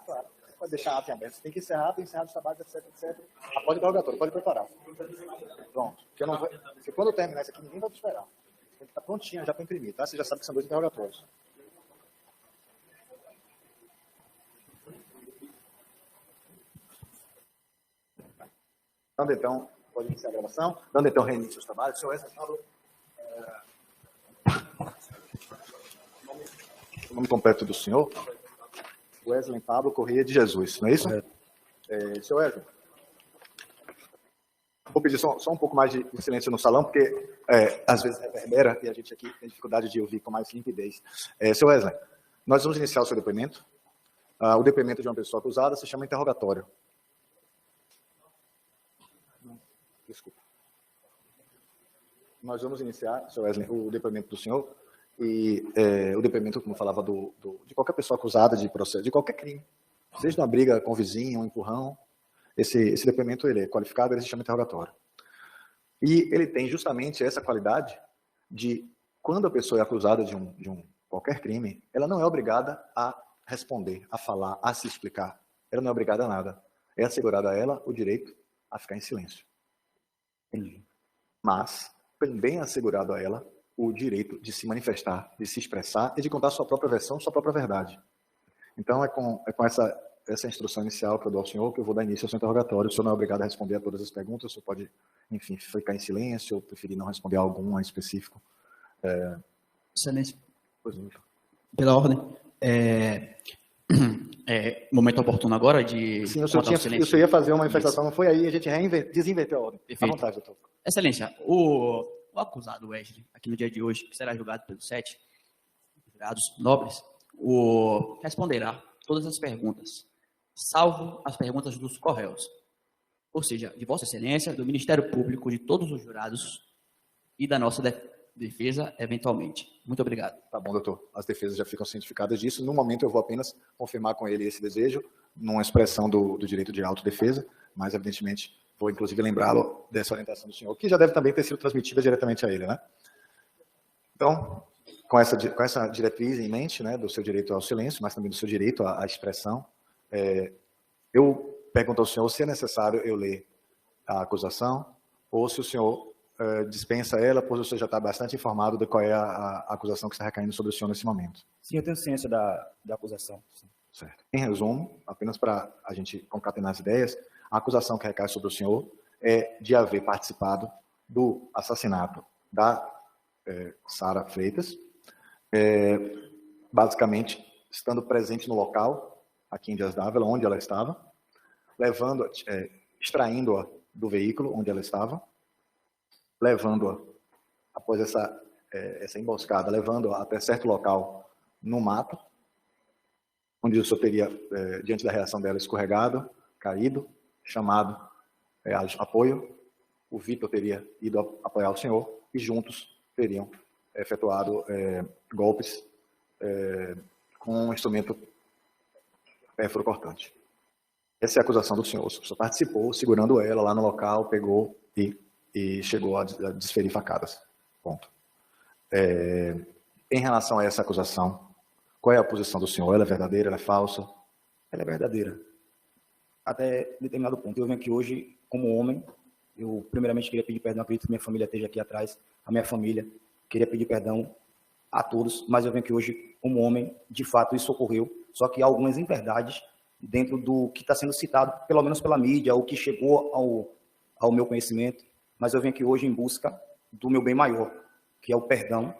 Claro. Pode deixar a ata aberta. Você tem que encerrar os trabalhos, etc, etc. Pode interrogatório, pode preparar. Pronto. Porque quando eu terminar isso aqui, ninguém vai te esperar. Tem que estar prontinha já para imprimir, tá? Você já sabe que são 2 interrogatórios. Dando então, pode iniciar a gravação. Dando então reinício aos trabalhos. Senhor Wesley Pablo. O nome completo do senhor? Wesley Pablo Corrêa de Jesus, não é isso? Senhor Wesley. Vou pedir só um pouco mais de silêncio no salão, porque às vezes reverbera e a gente aqui tem dificuldade de ouvir com mais limpidez. Senhor Wesley, nós vamos iniciar o seu depoimento. O depoimento de uma pessoa acusada se chama interrogatório. Desculpa. Nós vamos iniciar, senhor Wesley, o depoimento do senhor e o depoimento, como eu falava, de qualquer pessoa acusada de processo, de qualquer crime, seja uma briga com o vizinho, um empurrão, esse depoimento ele é qualificado, ele se chama interrogatório. E ele tem justamente essa qualidade de, quando a pessoa é acusada de qualquer crime, ela não é obrigada a responder, a falar, a se explicar. Ela não é obrigada a nada. É assegurado a ela o direito a ficar em silêncio. Mas também é assegurado a ela o direito de se manifestar, de se expressar e de contar sua própria versão, sua própria verdade. Então, é com essa instrução inicial que eu dou ao senhor que eu vou dar início ao seu interrogatório. O senhor não é obrigado a responder a todas as perguntas, o senhor pode, enfim, ficar em silêncio ou preferir não responder a algum em específico. Excelência. Pela ordem, momento oportuno agora de... Sim, o senhor ia fazer uma manifestação, não foi aí, a gente desinverteu a ordem. Perfeito. À vontade, doutor. Excelência, o acusado Wesley, aqui no dia de hoje, que será julgado pelos 7 jurados nobres, responderá todas as perguntas, salvo as perguntas dos correios. Ou seja, de Vossa Excelência, do Ministério Público, de todos os jurados e da nossa defesa, eventualmente. Muito obrigado. Tá bom, doutor. As defesas já ficam cientificadas disso. No momento, eu vou apenas confirmar com ele esse desejo, numa expressão do direito de autodefesa, mas, evidentemente, vou, inclusive, lembrá-lo dessa orientação do senhor, que já deve também ter sido transmitida diretamente a ele, né? Então, com essa diretriz em mente, né, do seu direito ao silêncio, mas também do seu direito à expressão, eu pergunto ao senhor se é necessário eu ler a acusação ou se o senhor dispensa ela, pois o senhor já está bastante informado de qual é a acusação que está recaindo sobre o senhor nesse momento. Sim, eu tenho ciência da acusação. Sim. Certo. Em resumo, apenas para a gente concatenar as ideias, a acusação que recai sobre o senhor é de haver participado do assassinato da Sara Freitas, basicamente estando presente no local, aqui em Dias Dávila, onde ela estava, extraindo-a do veículo onde ela estava, levando-a, após essa emboscada, levando-a até certo local no mato, onde o senhor teria, diante da reação dela, escorregado, caído, chamado apoio, o Vitor teria ido apoiar o senhor e juntos teriam efetuado golpes com um instrumento perfuro-cortante. Essa é a acusação do senhor. O senhor participou, segurando ela lá no local, pegou e chegou a desferir facadas. Ponto. Em relação a essa acusação, qual é a posição do senhor? Ela é verdadeira? Ela é falsa? Ela é verdadeira. Até determinado ponto. Eu venho aqui hoje, como homem, eu primeiramente queria pedir perdão, acredito que minha família esteja aqui atrás, a minha família, queria pedir perdão a todos, mas eu venho aqui hoje, como homem, de fato isso ocorreu, só que há algumas inverdades dentro do que está sendo citado, pelo menos pela mídia, o que chegou ao meu conhecimento, mas eu venho aqui hoje em busca do meu bem maior, que é o perdão,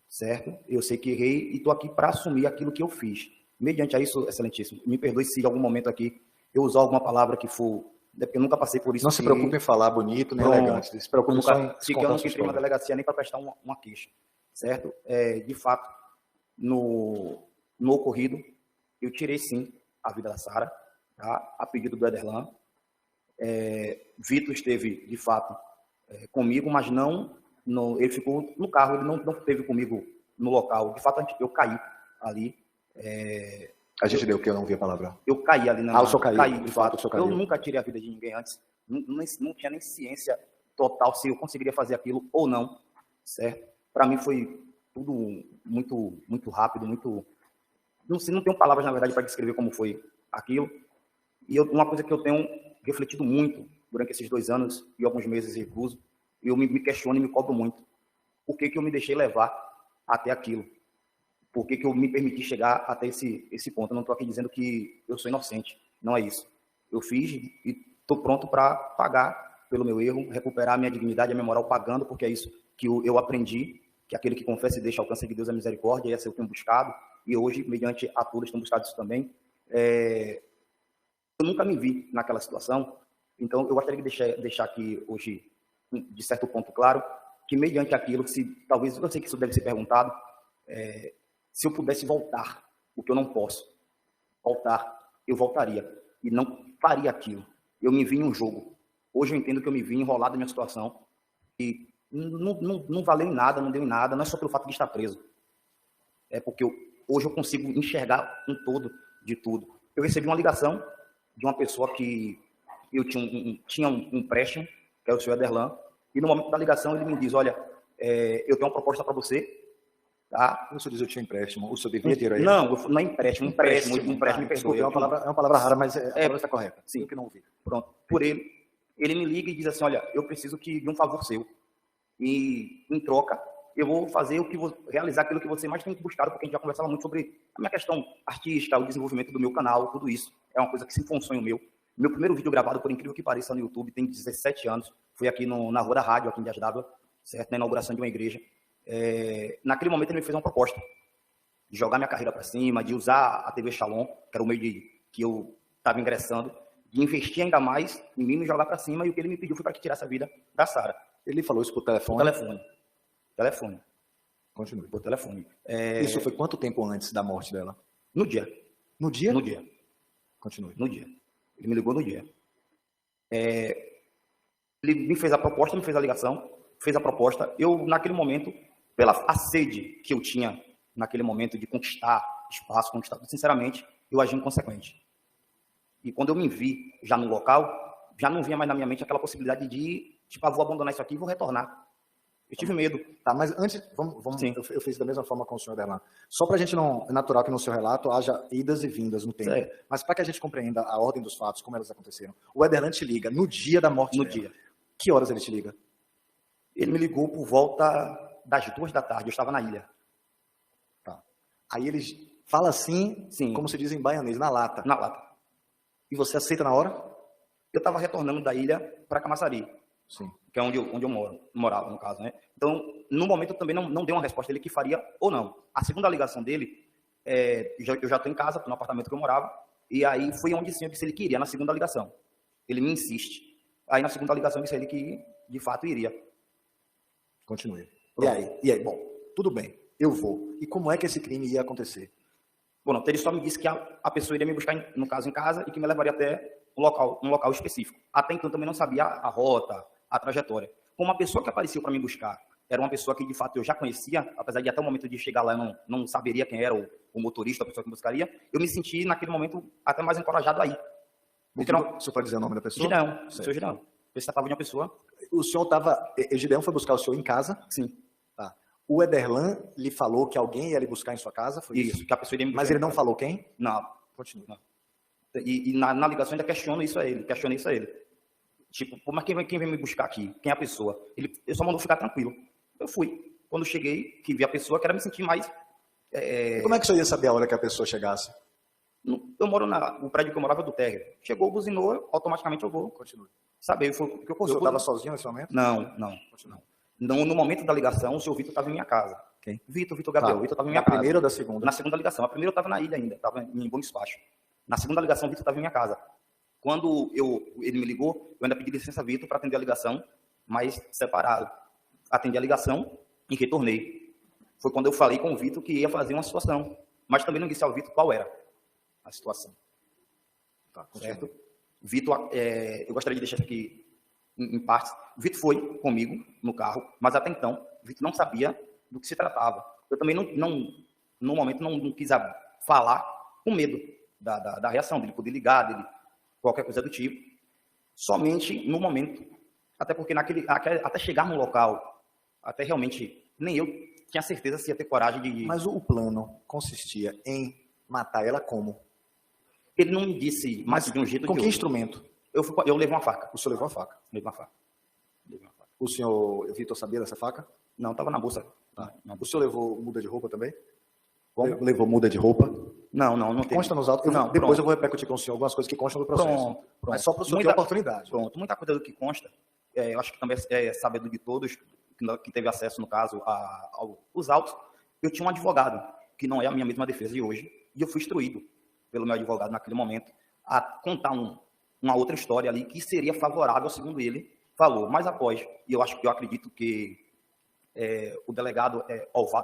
certo? Eu sei que errei e estou aqui para assumir aquilo que eu fiz. Mediante a isso, excelentíssimo, me perdoe se em algum momento aqui eu usar alguma palavra que for... Porque eu nunca passei por isso. Não se preocupe em falar bonito nem elegante. Se preocupe eu só em nunca contar sua entrei na história. delegacia nem para prestar uma queixa, certo? De fato, no ocorrido, eu tirei sim a vida da Sara, tá? A pedido do Ederlan. Vitor esteve, de fato, comigo, mas não... ele ficou no carro, ele não esteve comigo no local. De fato, eu caí ali. A gente deu o que eu não vi a palavra. Eu caí ali na... o senhor caiu. Caí, de fato. O senhor caiu. Eu nunca tirei a vida de ninguém antes. Não tinha nem ciência total se eu conseguiria fazer aquilo ou não, certo? Para mim foi tudo muito, muito rápido, muito... Não tenho palavras, na verdade, para descrever como foi aquilo. E uma coisa que eu tenho refletido muito durante esses 2 anos e alguns meses de recluso, eu me questiono e me cobro muito. Por que eu me deixei levar até aquilo? Por que eu me permiti chegar até esse ponto? Eu não estou aqui dizendo que eu sou inocente. Não é isso. Eu fiz e estou pronto para pagar pelo meu erro, recuperar a minha dignidade, a minha moral, pagando, porque é isso que eu aprendi, que aquele que confessa e deixa alcance de Deus a misericórdia, e essa eu tenho buscado, e hoje, mediante a todos, tenho buscado isso também. Eu nunca me vi naquela situação, então eu gostaria de deixar aqui hoje, de certo ponto claro, que mediante aquilo, talvez, eu sei que isso deve ser perguntado, se eu pudesse voltar, o que eu não posso voltar, eu voltaria e não faria aquilo. Eu me vi em um jogo. Hoje eu entendo que eu me vi enrolado na minha situação e não valeu em nada, não deu em nada, não é só pelo fato de estar preso. É porque hoje eu consigo enxergar um todo de tudo. Eu recebi uma ligação de uma pessoa que eu tinha um empréstimo, que é o senhor Ederlan, e no momento da ligação ele me diz, olha, eu tenho uma proposta para você. Tá? O senhor diz eu tinha empréstimo, o senhor devia dinheiro aí? Não, não é empréstimo, empréstimo, me perdoe. É uma palavra rara, mas a palavra está correta. Sim. Eu que não ouvi. Pronto. Por ele me liga e diz assim, olha, eu preciso de um favor seu. E, em troca, eu vou fazer realizar aquilo que você mais tem buscado, porque a gente já conversava muito sobre a minha questão artística, o desenvolvimento do meu canal, tudo isso. É uma coisa que sempre foi um sonho meu. Meu primeiro vídeo gravado, por incrível que pareça, no YouTube, tem 17 anos. Foi aqui na Rua da Rádio, aqui em Dias d'Ávila, certo? Na inauguração de uma igreja. Naquele momento ele me fez uma proposta de jogar minha carreira para cima, de usar a TV Shalom, que era o meio que eu estava ingressando, de investir ainda mais em mim, me jogar para cima, e o que ele me pediu foi para que tirasse a vida da Sara. Ele falou isso por telefone? Por telefone. Continue. Por telefone. Isso foi quanto tempo antes da morte dela? No dia. No dia? No dia. Continue. No dia. Ele me ligou no dia. Ele me fez a proposta, me fez a ligação, fez a proposta. Eu, naquele momento, pela a sede que eu tinha naquele momento de conquistar espaço, sinceramente, eu agi inconsequente. E quando eu me vi já no local, já não vinha mais na minha mente aquela possibilidade de, vou abandonar isso aqui e vou retornar. Eu tive medo. Tá, mas antes, eu fiz da mesma forma com o senhor Ederlan. Só para a gente não, é natural que no seu relato haja idas e vindas no tempo. Certo. Mas para que a gente compreenda a ordem dos fatos, como elas aconteceram, o Ederlan te liga no dia da morte dela. dia. Que horas ele te liga? Ele me ligou por volta das 2 da tarde, eu estava na ilha. Tá. Aí ele fala assim, sim, como se diz em baianês, na lata. Na lata. E você aceita na hora? Eu estava retornando da ilha para Camaçari. Sim. Que é onde eu morava, no caso, né? Então, no momento, eu também não dei uma resposta dele que faria ou não. A segunda ligação dele, eu já estou em casa, no apartamento que eu morava, e aí foi onde sim, eu disse ele que iria, na segunda ligação. Ele me insiste. Aí, na segunda ligação, eu disse ele que, de fato, iria. Continue. E aí? Bom, tudo bem, eu vou. E como é que esse crime ia acontecer? Bom, não, ele só me disse que a pessoa iria me buscar, no caso, em casa, e que me levaria até um local específico. Até então, eu também não sabia a rota, a trajetória. Como a pessoa que apareceu para me buscar era uma pessoa que, de fato, eu já conhecia, apesar de até o momento de chegar lá eu não saberia quem era o motorista, a pessoa que me buscaria, eu me senti, naquele momento, até mais encorajado aí. O senhor pode dizer o nome da pessoa? Gideão, o senhor Gideão. Eu tratava de uma pessoa. O senhor estava... Gideão foi buscar o senhor em casa? Sim. Tá. O Ederlan lhe falou que alguém ia lhe buscar em sua casa? Foi isso? Que a pessoa iria me buscar. Mas ele não falou quem? Não. Continue. Não. E na ligação ainda questionei isso a ele. Tipo, mas quem vem me buscar aqui? Quem é a pessoa? Ele só mandou ficar tranquilo. Eu fui. Quando cheguei, que vi a pessoa, quero me sentir mais... E como é que o senhor ia saber a hora que a pessoa chegasse? Eu moro o prédio que eu morava do térreo. Chegou, buzinou, automaticamente eu vou. Continue. Saber foi o que ocorreu. O senhor estava sozinho nesse momento? Não. No momento da ligação, o senhor Vitor estava em minha casa. Quem? Vitor Gabriel. Tá. Vitor estava em minha casa. Na primeira ou da segunda? Na segunda ligação. A primeira eu estava na ilha ainda, estava em bom despacho. Na segunda ligação, o Vitor estava em minha casa. Quando ele me ligou, eu ainda pedi licença, Vitor, para atender a ligação, mas separado. Atendi a ligação e retornei. Foi quando eu falei com o Vitor que ia fazer uma situação, mas também não disse ao Vitor qual era a situação. Tá, certo? Vitor, eu gostaria de deixar isso aqui em partes. O Vitor foi comigo no carro, mas até então, o Vitor não sabia do que se tratava. Eu também no momento, não quis falar com medo da reação, dele poder ligar, dele qualquer coisa do tipo. Somente no momento, até porque até chegar no local, até realmente, nem eu tinha certeza se ia ter coragem de... Mas o plano consistia em matar ela como? Ele não me disse, mas de um jeito com de que outro. instrumento? Eu levei uma faca. O senhor levou a faca? Levei uma faca. O senhor, Vitor, sabia dessa faca? Não, estava na bolsa. Tá. O senhor levou muda de roupa também? Como? Levou muda de roupa? Não tem. Consta nos autos? Depois eu vou repercutir com o senhor algumas coisas que constam do processo. Pronto. Mas só para o senhor ter a oportunidade. Pronto, muita coisa do que consta, eu acho que também é sabido de todos, que teve acesso, no caso, aos autos. Eu tinha um advogado, que não é a minha mesma defesa de hoje, e eu fui instruído pelo meu advogado naquele momento a contar uma outra história ali que seria favorável, segundo ele falou. Mas após, e eu acredito que o delegado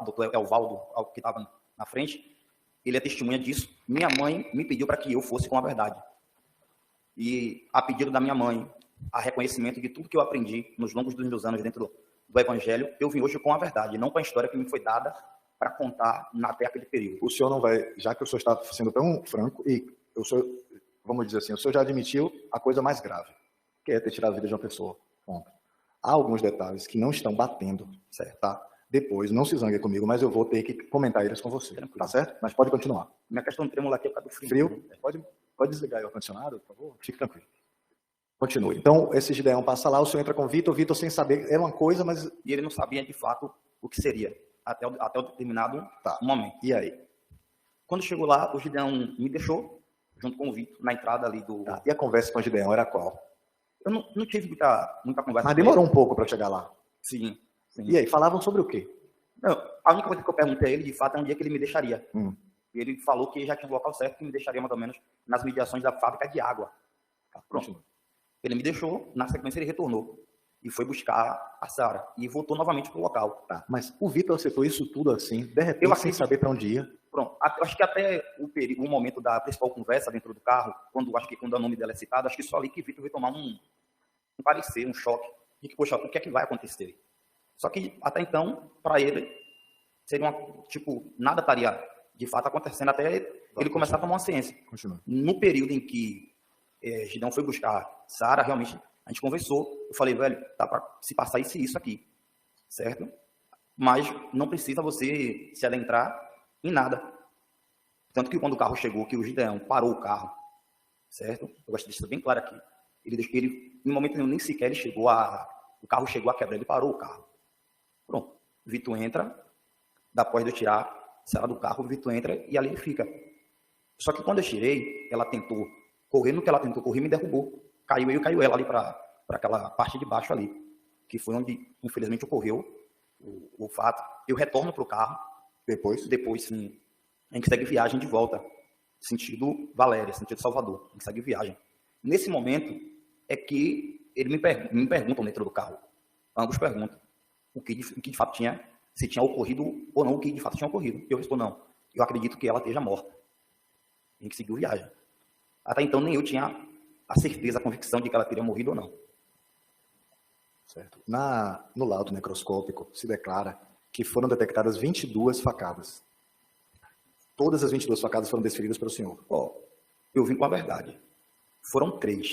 doutor Elvaldo, que estava na frente, ele é testemunha disso. Minha mãe me pediu para que eu fosse com a verdade. E a pedido da minha mãe, a reconhecimento de tudo que eu aprendi nos longos dos meus anos dentro do Evangelho, eu vim hoje com a verdade, não com a história que me foi dada para contar até aquele período. O senhor não vai, já que o senhor está sendo tão franco, e o senhor, vamos dizer assim, o senhor já admitiu a coisa mais grave, que é ter tirado a vida de uma pessoa. Bom, há alguns detalhes que não estão batendo, certo? Tá? Depois, não se zangue comigo, mas eu vou ter que comentar eles com você, tá certo? Mas pode continuar. Minha questão trêmula aqui é por causa do frio. Pode desligar aí o ar-condicionado, por favor? Fique tranquilo. Continue. Então, esse Gideão passa lá, o senhor entra com o Vitor sem saber, é uma coisa, mas... E ele não sabia, de fato, o que seria, até o determinado momento. E aí? Quando chegou lá, o Gideão me deixou, junto com o Vitor, na entrada ali do... E a conversa com o Gideão era qual? Eu não tive muita conversa. Mas demorou um pouco para chegar lá. Sim. E aí, falavam sobre o quê? Não, a única coisa que eu perguntei a ele, de fato, é um dia que ele me deixaria. E ele falou que já tinha um local certo, que me deixaria mais ou menos nas mediações da fábrica de água. Pronto. Ele me deixou, na sequência ele retornou. E foi buscar a Sara. E voltou novamente para o local. Tá. Mas o Vitor aceitou isso tudo assim, de repente, sem saber para onde ia? Pronto. Acho que até o momento da principal conversa dentro do carro, quando o nome dela é citado, acho que só ali que Vitor veio tomar um parecer, um choque, de que, poxa, o que é que vai acontecer? Só que, até então, para ele, seria nada estaria, de fato, acontecendo até ele começar a tomar uma ciência. Continua. No período em que Gideão foi buscar Sara, realmente, a gente conversou. Eu falei, velho, tá para se passar isso aqui, certo? Mas não precisa você se adentrar em nada. Tanto que quando o carro chegou, que o Gideão parou o carro, certo? Eu gosto de deixar bem claro aqui. Ele no momento nenhum, nem sequer ele chegou o carro chegou a quebrar, ele parou o carro. Pronto. O Vitor entra, após de eu tirar Sara do carro, o Vitor entra e ali ele fica. Só que quando eu tirei, ela tentou correr, no que ela tentou correr, me derrubou. Caiu ela ali para aquela parte de baixo ali, que foi onde, infelizmente, ocorreu o fato. Eu retorno para o carro, depois sim, a gente segue viagem de volta, sentido Valéria, sentido Salvador, a gente segue viagem. Nesse momento, é que ele me perguntam dentro do carro, ambos perguntam, o que de fato tinha, se tinha ocorrido ou não, o que de fato tinha ocorrido. Eu respondo, não, eu acredito que ela esteja morta. A gente seguiu viagem. Até então, nem eu tinha a certeza, a convicção de que ela teria morrido ou não. Certo. No laudo necroscópico, se declara que foram detectadas 22 facadas. Todas as 22 facadas foram desferidas pelo senhor. Eu vim com a verdade. Foram 3,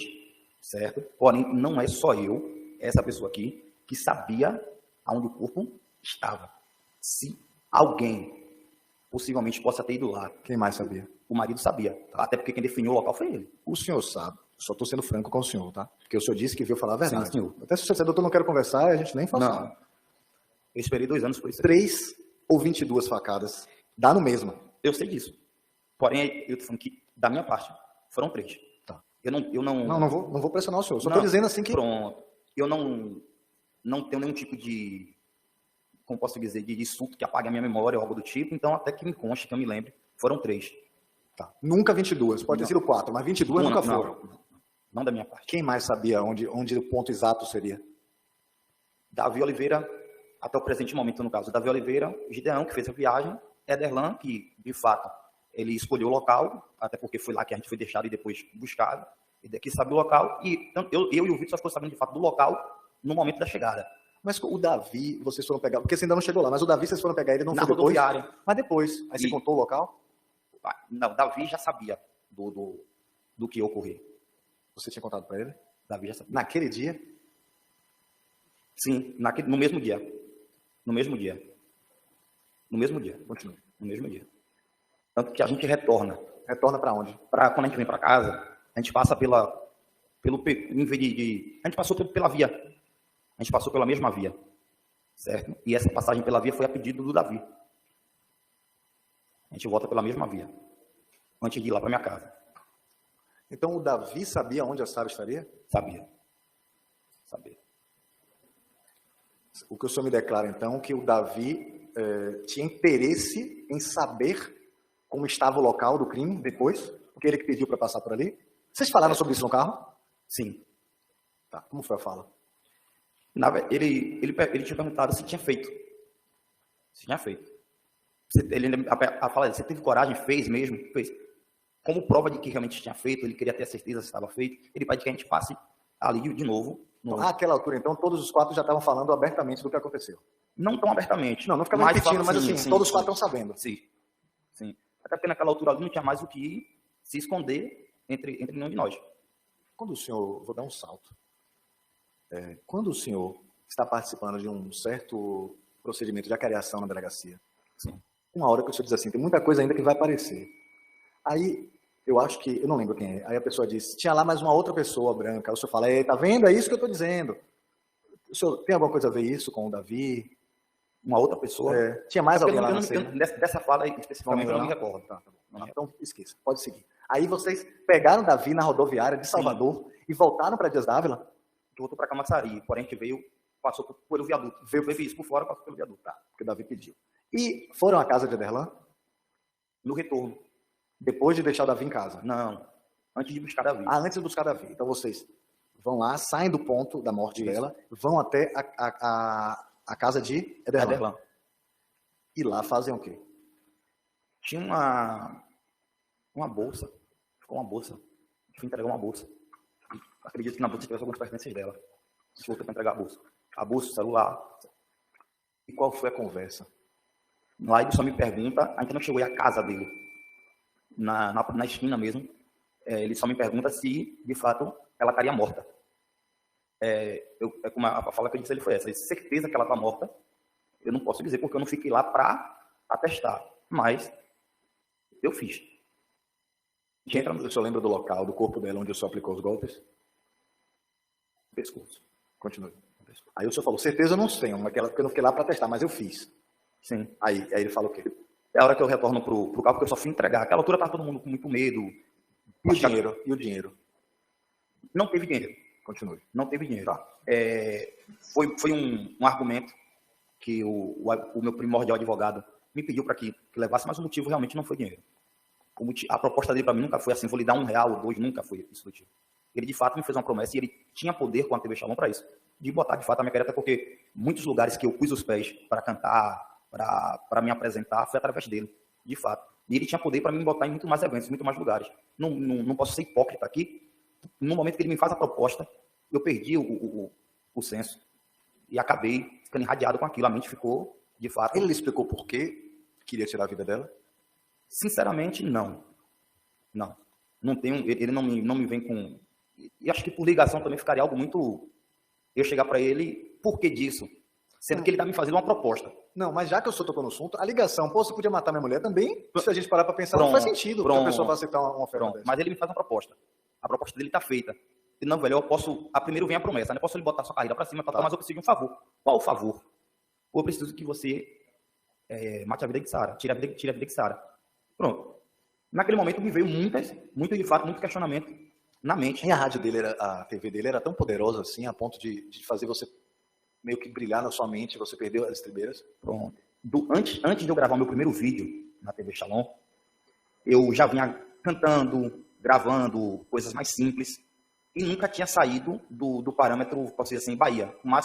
certo? Porém, não é só eu, essa pessoa aqui, que sabia aonde o corpo estava. Se alguém possivelmente possa ter ido lá. Quem mais sabia? O marido sabia. Até porque quem definiu o local foi ele. O senhor sabe. Só estou sendo franco com o senhor, tá? Porque o senhor disse que veio falar a verdade. Sim, senhor. Até se o senhor disser, doutor, não quero conversar, a gente nem fala. Não. Eu esperei 2 anos por isso. 3 ou 22 facadas. Dá no mesmo. Eu sei disso. Porém, eu estou falando que, da minha parte, foram 3. Tá. Eu não vou pressionar o senhor. Só estou dizendo assim que... Pronto. Eu não tenho nenhum tipo de, como posso dizer, de insulto que apague a minha memória ou algo do tipo. Então, até que me conste, que eu me lembre, foram 3. Tá. Nunca 22. Pode ter sido 4, mas 22 nunca foram. não da minha parte. Quem mais sabia onde o ponto exato seria? Davi Oliveira, até o presente momento, no caso, Davi Oliveira, Gideão, que fez a viagem, Ederlan, que, de fato, ele escolheu o local, até porque foi lá que a gente foi deixado e depois buscado, e daqui sabe o local, e eu e o Vitor só ficou sabendo, de fato, do local no momento da chegada. Mas o Davi, vocês foram pegar, porque você ainda não chegou lá, mas o Davi vocês foram pegar ele não Na foi depois? rodoviária. Mas depois, aí você contou o local? Não, Davi já sabia do que ia ocorrer. Você tinha contado para ele? Davi já sabia. Naquele dia? Sim, no mesmo dia. No mesmo dia. No mesmo dia. Continua. No mesmo dia. Tanto que a gente retorna. Retorna para onde? Quando a gente vem para casa, a gente passa a gente passou pela via. A gente passou pela mesma via. Certo? E essa passagem pela via foi a pedido do Davi. A gente volta pela mesma via. Antes de ir lá para minha casa. Então o Davi sabia onde a Sara estaria? Sabia. O que o senhor me declara, então, que o Davi tinha interesse em saber como estava o local do crime depois? Porque ele que pediu para passar por ali? Vocês falaram sobre isso no carro? Sim. Tá, como foi a fala? Ele tinha perguntado se tinha feito. Se tinha feito. A fala dele, você teve coragem, fez mesmo? Fez. Como prova de que realmente tinha feito, ele queria ter a certeza se estava feito, ele pede que a gente passe ali de novo. Àquela altura, então, todos os quatro já estavam falando abertamente do que aconteceu. Não tão abertamente. Não ficava repetindo, mas assim, todos os quatro estão sabendo. Sim. Até porque naquela altura ali não tinha mais o que se esconder entre nenhum de nós. Quando o senhor, vou dar um salto, quando o senhor está participando de um certo procedimento de acariação na delegacia, sim, uma hora que o senhor diz assim, tem muita coisa ainda que vai aparecer. Aí, eu acho que, eu não lembro quem é, aí a pessoa diz, tinha lá mais uma outra pessoa branca, aí o senhor fala, tá vendo? É isso que eu estou dizendo. O senhor tem alguma coisa a ver isso com o Davi? Uma outra pessoa? Tinha mais alguém lá na cena? Dessa fala especificamente eu não me recordo. Tá bom. Então, esqueça, pode seguir. Aí vocês pegaram Davi na rodoviária de Salvador e voltaram para Dias Dávila? A gente voltou para Camaçari, porém a gente passou pelo viaduto. Veio isso por fora, passou pelo viaduto. Tá, porque o Davi pediu. E foram à casa de Ederlan? No retorno. Depois de deixar o Davi em casa? Não, antes de buscar Davi. Antes de buscar Davi. Então vocês vão lá, saem do ponto da morte dela, vão até a casa de Ederlan. E lá fazem o quê? Tinha uma bolsa. Ficou uma bolsa. A gente foi entregar uma bolsa. Acredito que na bolsa tivesse algumas pertences dela. A gente voltou para entregar a bolsa. A bolsa, o celular. E qual foi a conversa? Lá ele só me pergunta, a gente não chegou aí à casa dele. Na esquina mesmo. Ele só me pergunta se, de fato, ela estaria morta. Como a fala que eu disse ele foi essa. Certeza que ela está morta. Eu não posso dizer porque eu não fiquei lá para atestar. Mas eu fiz. O senhor lembra do local, do corpo dela, onde o senhor aplicou os golpes? Pescoço. Continue. Aí o senhor falou, certeza eu não tenho, porque eu não fiquei lá para testar, mas eu fiz. Sim. Aí ele fala o quê? É a hora que eu retorno pro carro, porque eu só fui entregar. Aquela altura estava todo mundo com muito medo. E o dinheiro? Não teve dinheiro. Continue. Não teve dinheiro. Tá. Foi um argumento que o meu primordial advogado me pediu para que levasse, mas o motivo realmente não foi dinheiro. A proposta dele para mim nunca foi assim, vou lhe dar R$1 ou R$2, nunca foi isso do tipo. Ele de fato me fez uma promessa e ele tinha poder com a TV Shalom para isso, de botar de fato a minha carreira, até porque muitos lugares que eu pus os pés para cantar, para me apresentar, foi através dele, de fato. E ele tinha poder para me botar em muito mais eventos, muito mais lugares. Não posso ser hipócrita aqui. No momento que ele me faz a proposta, eu perdi o senso e acabei ficando irradiado com aquilo. A mente ficou, de fato... Ele lhe explicou por que queria tirar a vida dela? Sinceramente, não. Não tenho... Ele não me vem com... E acho que por ligação também ficaria algo muito... Eu chegar para ele, por que disso? Sendo que ele está me fazendo uma proposta. Não, mas já que eu sou tocando no assunto, a ligação, você podia matar minha mulher também? Se a gente parar para pensar, não faz sentido que a pessoa vai aceitar uma oferta dessa. Mas ele me faz uma proposta. A proposta dele está feita. E não, velho, eu posso... Primeiro vem a promessa, né? Eu posso lhe botar sua carreira para cima, mas eu preciso de um favor. Qual o favor? Ou eu preciso que você mate a vida de Sara, tire a vida de Sara. Pronto. Naquele momento me veio muito questionamento na mente. E a rádio dele, a TV dele era tão poderosa assim, a ponto de fazer você meio que brilhar na sua mente, você perdeu as estribeiras? Pronto. Antes de eu gravar meu primeiro vídeo na TV Shalom, eu já vinha cantando, gravando coisas mais simples. e nunca tinha saído do parâmetro, posso dizer assim, Bahia. O máximo